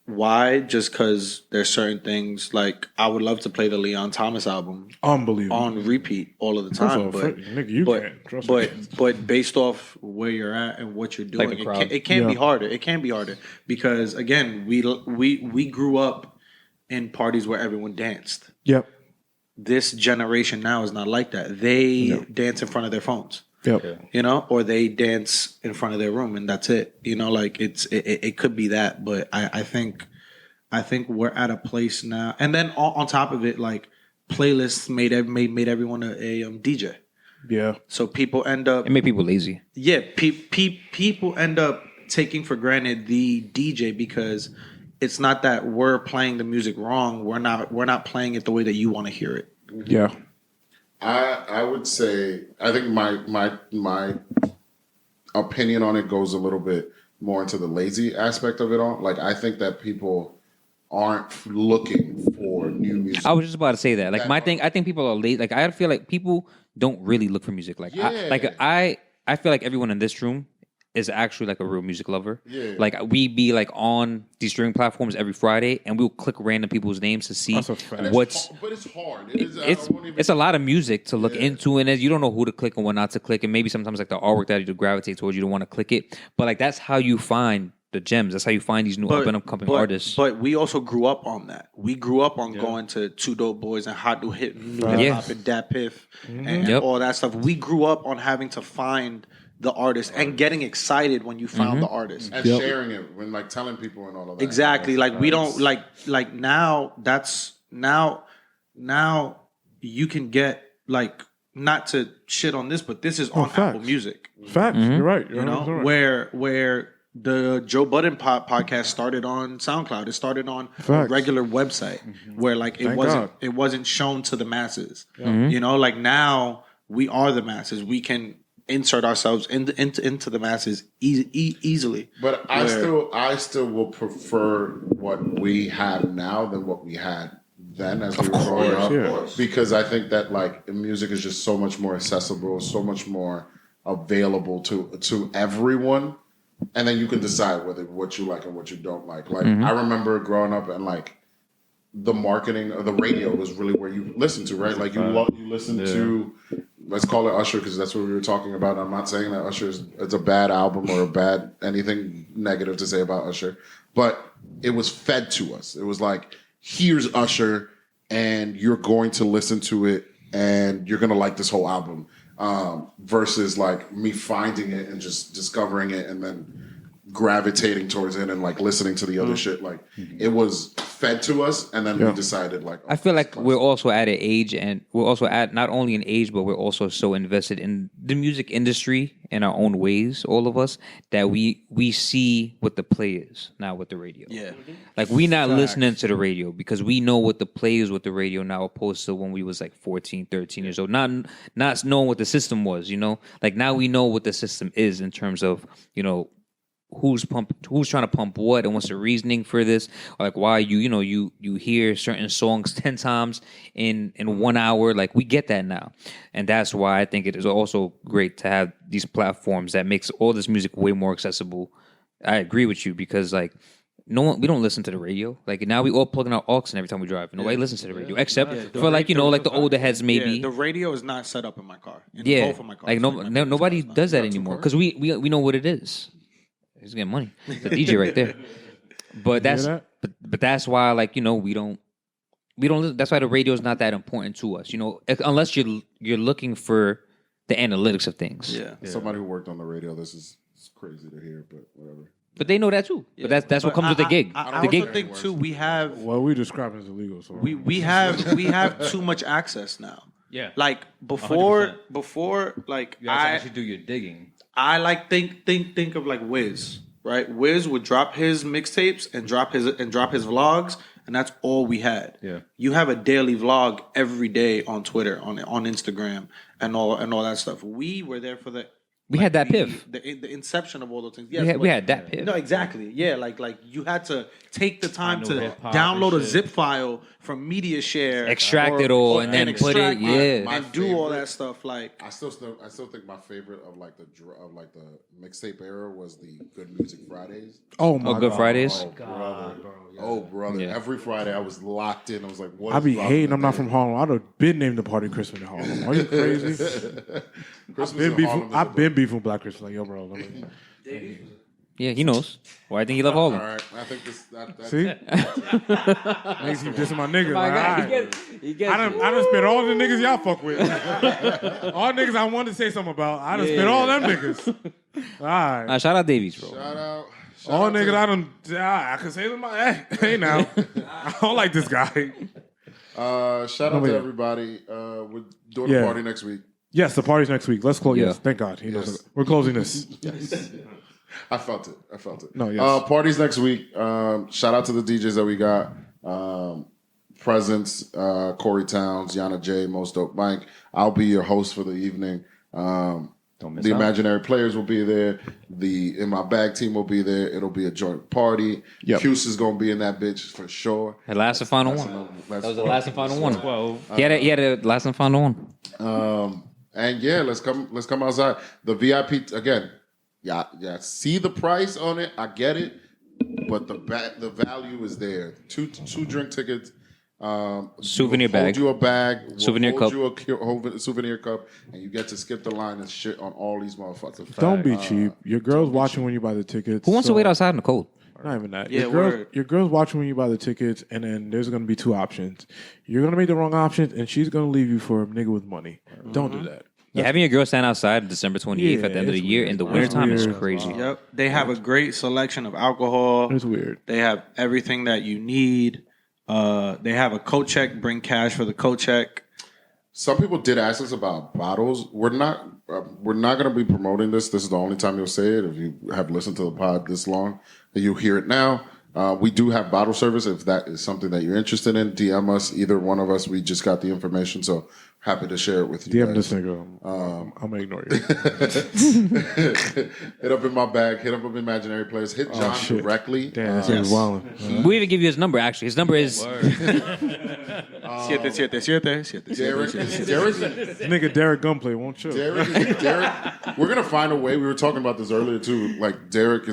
Why? Just because there's certain things like I would love to play the Leon Thomas album
Unbelievable.
on repeat all of the
First
time,
of all,
but
nigga, you
but
can't. Trust me.
but based off where you're at and what you're doing,
the crowd.
it can be
Yeah.
harder. It can be harder because again, we grew up in parties where everyone danced.
Yep.
This generation now is not like that. They dance in front of their phones.
Yep.
You know, or they dance in front of their room and that's it. You know, like it could be that, but I think we're at a place now. And then on top of it, like playlists made everyone a DJ.
Yeah.
So people end up
It made people lazy.
people end up taking for granted the DJ because it's not that we're playing the music wrong. We're not playing it the way that you want to hear it.
Yeah.
I would say I think my opinion on it goes a little bit more into the lazy aspect of it all. Like I think that people aren't looking for new music.
I was just about to say that. Like my thing, I think people are late. Like I feel like people don't really look for music. Like I feel like everyone in this room is actually like a real music lover.
Yeah.
Like we be like on these streaming platforms every Friday, and we'll click random people's names to see
That's a fact.
what's.
But it's hard. It is,
It's a lot of music to look into, and you don't know who to click and what not to click, and maybe sometimes like the artwork that you gravitate towards, you don't want to click it. But like that's how you find the gems. That's how you find these new up and coming artists.
But we also grew up on that. We grew up on going to Two Dope Boys and Hot New Hip Hop and Dat Piff and all that stuff. We grew up on having to find the artist and getting excited when you found the artist
and sharing it when like telling people and all of that.
exactly like we don't like now that's now you can get like not to shit on this but this is on Apple Music,
Facts. You're right.
you know, where the Joe Budden podcast started on SoundCloud. It started on a regular website where like it wasn't shown to the masses. You know, like now we are the masses. We can insert ourselves into the masses easily.
But I still will prefer what we have now than what we had then as we were growing up. Because I think that like music is just so much more accessible, so much more available to everyone. And then you can decide what you like and what you don't like. Like I remember growing up and like the marketing of the radio was really where you listen to, right? Like you listen to, let's call it Usher because that's what we were talking about. I'm not saying that Usher is a bad album or a bad anything negative to say about Usher, but it was fed to us. It was like, here's Usher, and you're going to listen to it, and you're going to like this whole album. Versus like me finding it and just discovering it and then gravitating towards it and like listening to the other shit. Like it was fed to us, and then we decided like.
I feel like we're also at an age, and we're also at not only an age, but we're also so invested in the music industry in our own ways, all of us, that we see what the play is now with the radio.
Yeah.
Like we not listening to the radio because we know what the play is with the radio now, opposed to when we was like 14, 13 years old. Not knowing what the system was, you know? Like now we know what the system is in terms of, you know, who's trying to pump what and what's the reasoning for this, or like why you hear certain songs 10 times in 1 hour. Like we get that now, and that's why I think it is also great to have these platforms that makes all this music way more accessible. I agree with you because like we don't listen to the radio. Like now we all plug in our aux every time we drive. Nobody listens to the radio except for like like the older heads maybe.
Yeah, the radio is not set up in my car.
Both
of my cars.
Like nobody does that anymore because we know what it is. He's getting money. The DJ right there. But but that's why like we don't. That's why the radio is not that important to us. Unless you're looking for the analytics of things.
Yeah.
Somebody who worked on the radio, this is crazy to hear, but whatever.
But they know that too.
Yeah.
But that's what comes with the gig.
I also think too we have
we describe it as illegal. So
we have too much access now.
Yeah.
Like before like
You guys actually do your digging.
I like think of like Wiz, right? Wiz would drop his mixtapes and drop his vlogs, and that's all we had.
Yeah.
You have a daily vlog every day on Twitter, on Instagram, and all that stuff. We were there for the
We had that
the,
piff.
the inception of all those things. Yes,
We
but-
had that piff.
No, exactly. Yeah, like you had to take the time
know
to
hip-hop
download
and
a
shit.
zip file from Media Share,
Extract it all and then put it.
extract
Yeah.
My
and do all
favorite-
that stuff. Like
I still think my favorite of like the mixtape era was the Good Music Fridays.
Oh my
Oh, Good
God.
Fridays.
Oh brother,
Yeah.
every Friday I was locked in. I was like, what?
I
is
be
dropping
hating. I'm not
today?
from Harlem. I'd have been named the party Christmas in Harlem. Are you crazy?
Christmas in Harlem is
I've
a-
been beefing with Black Christmas. Like, yo, bro. let me-
Yeah, he knows. Why I think he love Harlem.
All right, I think this. That's
See? Niggas keep dissing my niggas. Like, all right.
He gets
I done spit all the niggas y'all fuck with. All niggas I wanted to say something about. I done spit all them niggas. All right.
Shout out Davies, bro.
shout out. Shout
All
out to-
niggas I done. I can say them. Hey, now. I don't like this guy.
Shout out
wait.
to everybody. We're doing
Yeah.
a party next week.
Yes, the party's next week. Let's close.
Yeah.
Yes, thank God. He knows
Yes.
it. We're closing this.
I felt it.
No, yes.
Parties next week. Shout out to the DJs that we got. Presence, Corey Towns, Yana J, Most Dope Mike. I'll be your host for the evening.
miss
The
out.
Imaginary Players will be there. The In My Bag team will be there. It'll be a joint party.
Yep.
Cuse is going to be in that bitch for sure.
The last and final one.
That
That was the last and final one.
12.
He had a last and final one.
And yeah, let's come outside. The VIP again. Yeah. See the price on it. I get it, but the value is there. Two drink tickets.
Souvenir
hold
bag.
you a bag. we'll
Souvenir
hold
cup.
You a souvenir cup, and you get to skip the line and shit on all these motherfuckers.
Don't be cheap. Your girl's watching when you buy the tickets.
Who wants to
so-
wait outside in the cold?
Not even that.
Yeah,
your
word.
girl's watching when you buy the tickets, and then there's going to be two options. You're going to make the wrong option, and she's going to leave you for a nigga with money. Don't do that.
Yeah, having your girl stand outside December 28th at the end of the
it's
year
weird.
in the
It's
wintertime is
weird.
crazy.
Yep. They have a great selection of alcohol.
It's weird.
They have everything that you need. They have a coat check. Bring cash for the coat check.
Some people did ask us about bottles. We're not going to be promoting this. This is the only time you'll say it. If you have listened to the pod this long, you'll hear it now. We do have bottle service. If that is something that you're interested in, DM us. Either one of us. We just got the information, so happy to share it with you.
DM
guys.
this nigga. I'm going to ignore you.
Hit up in my bag. Hit up Imaginary Players. Hit John
shit.
directly.
Damn, this nigga's wildin'.
We even give you his number, actually. His number is
777.
Derek,
This nigga Derek Gunplay won't chill.
Derek. We're gonna find a way. We were talking about this earlier too. Like Derek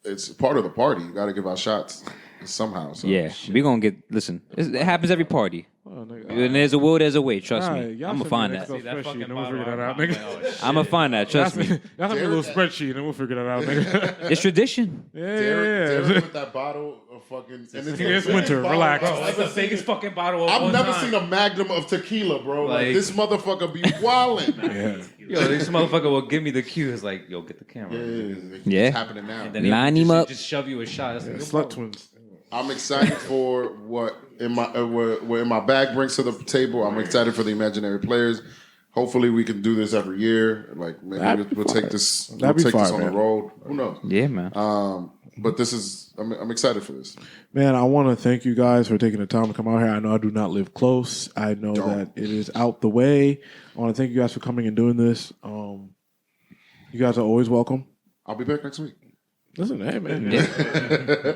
it's part of the party. You got to give out shots somehow. So.
yeah. We gonna get. Listen, it happens every party.
Oh, nigga.
When there's a will, there's a way. Trust
All
me.
right, y'all
I'm gonna
send me
find
an
that.
Excel
that
spreadsheet,
fucking
and we'll
bottle,
figure that
I'm
out,
like,
nigga.
oh, shit.
I'm gonna find that. Trust me.
Y'all send me a little spreadsheet, and we'll figure that out, nigga.
It's tradition.
Derek
Yeah.
with that bottle of fucking. And
It's winter. Relax.
That's the biggest fucking bottle of all
I've never
time.
seen a magnum of tequila, bro. Like,
Like-
this motherfucker be wildin'.
Yeah.
Yo, this motherfucker will give me the cue. It's like, yo, get the camera.
Yeah.
It's happening now.
Then
Line
he
him
just,
up.
Just shove you a shot. It's like, yo,
Slut
bro.
twins.
I'm excited for what in my bag brings to the table. I'm excited for the Imaginary Players. Hopefully, we can do this every year. Like maybe we'll take this. We'll
that'd be
take this
fire,
on the
man.
road. Who knows?
Yeah, man.
But this is. I'm excited for this.
Man, I want to thank you guys for taking the time to come out here. I know I do not live close. I know that it is out the way. I want to thank you guys for coming and doing this. You guys are always welcome.
I'll be back next week.
Listen, hey man,
Yeah.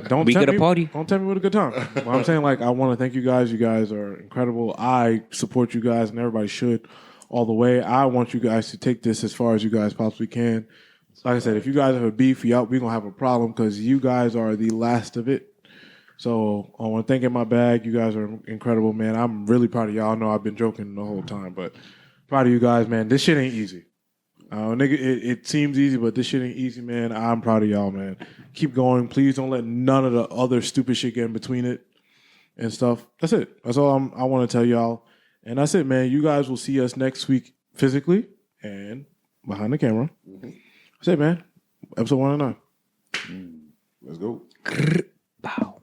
don't
We
tempt
get a
me-
party.
Don't tell me with a good time. But I'm saying, like, I want to thank you guys. You guys are incredible. I support you guys, and everybody should all the way. I want you guys to take this as far as you guys possibly can. Like I said, if you guys have a beef, we're gonna have a problem because you guys are the last of it. So I want to thank In My Bag. You guys are incredible, man. I'm really proud of y'all. I know I've been joking the whole time, but proud of you guys, man. This shit ain't easy. Nigga, it seems easy, but this shit ain't easy, man. I'm proud of y'all, man. Keep going. Please don't let none of the other stupid shit get in between it and stuff. That's it. That's all I want to tell y'all. And that's it, man. You guys will see us next week physically and behind the camera. That's it, man. Episode 109.
Let's go.
Bow.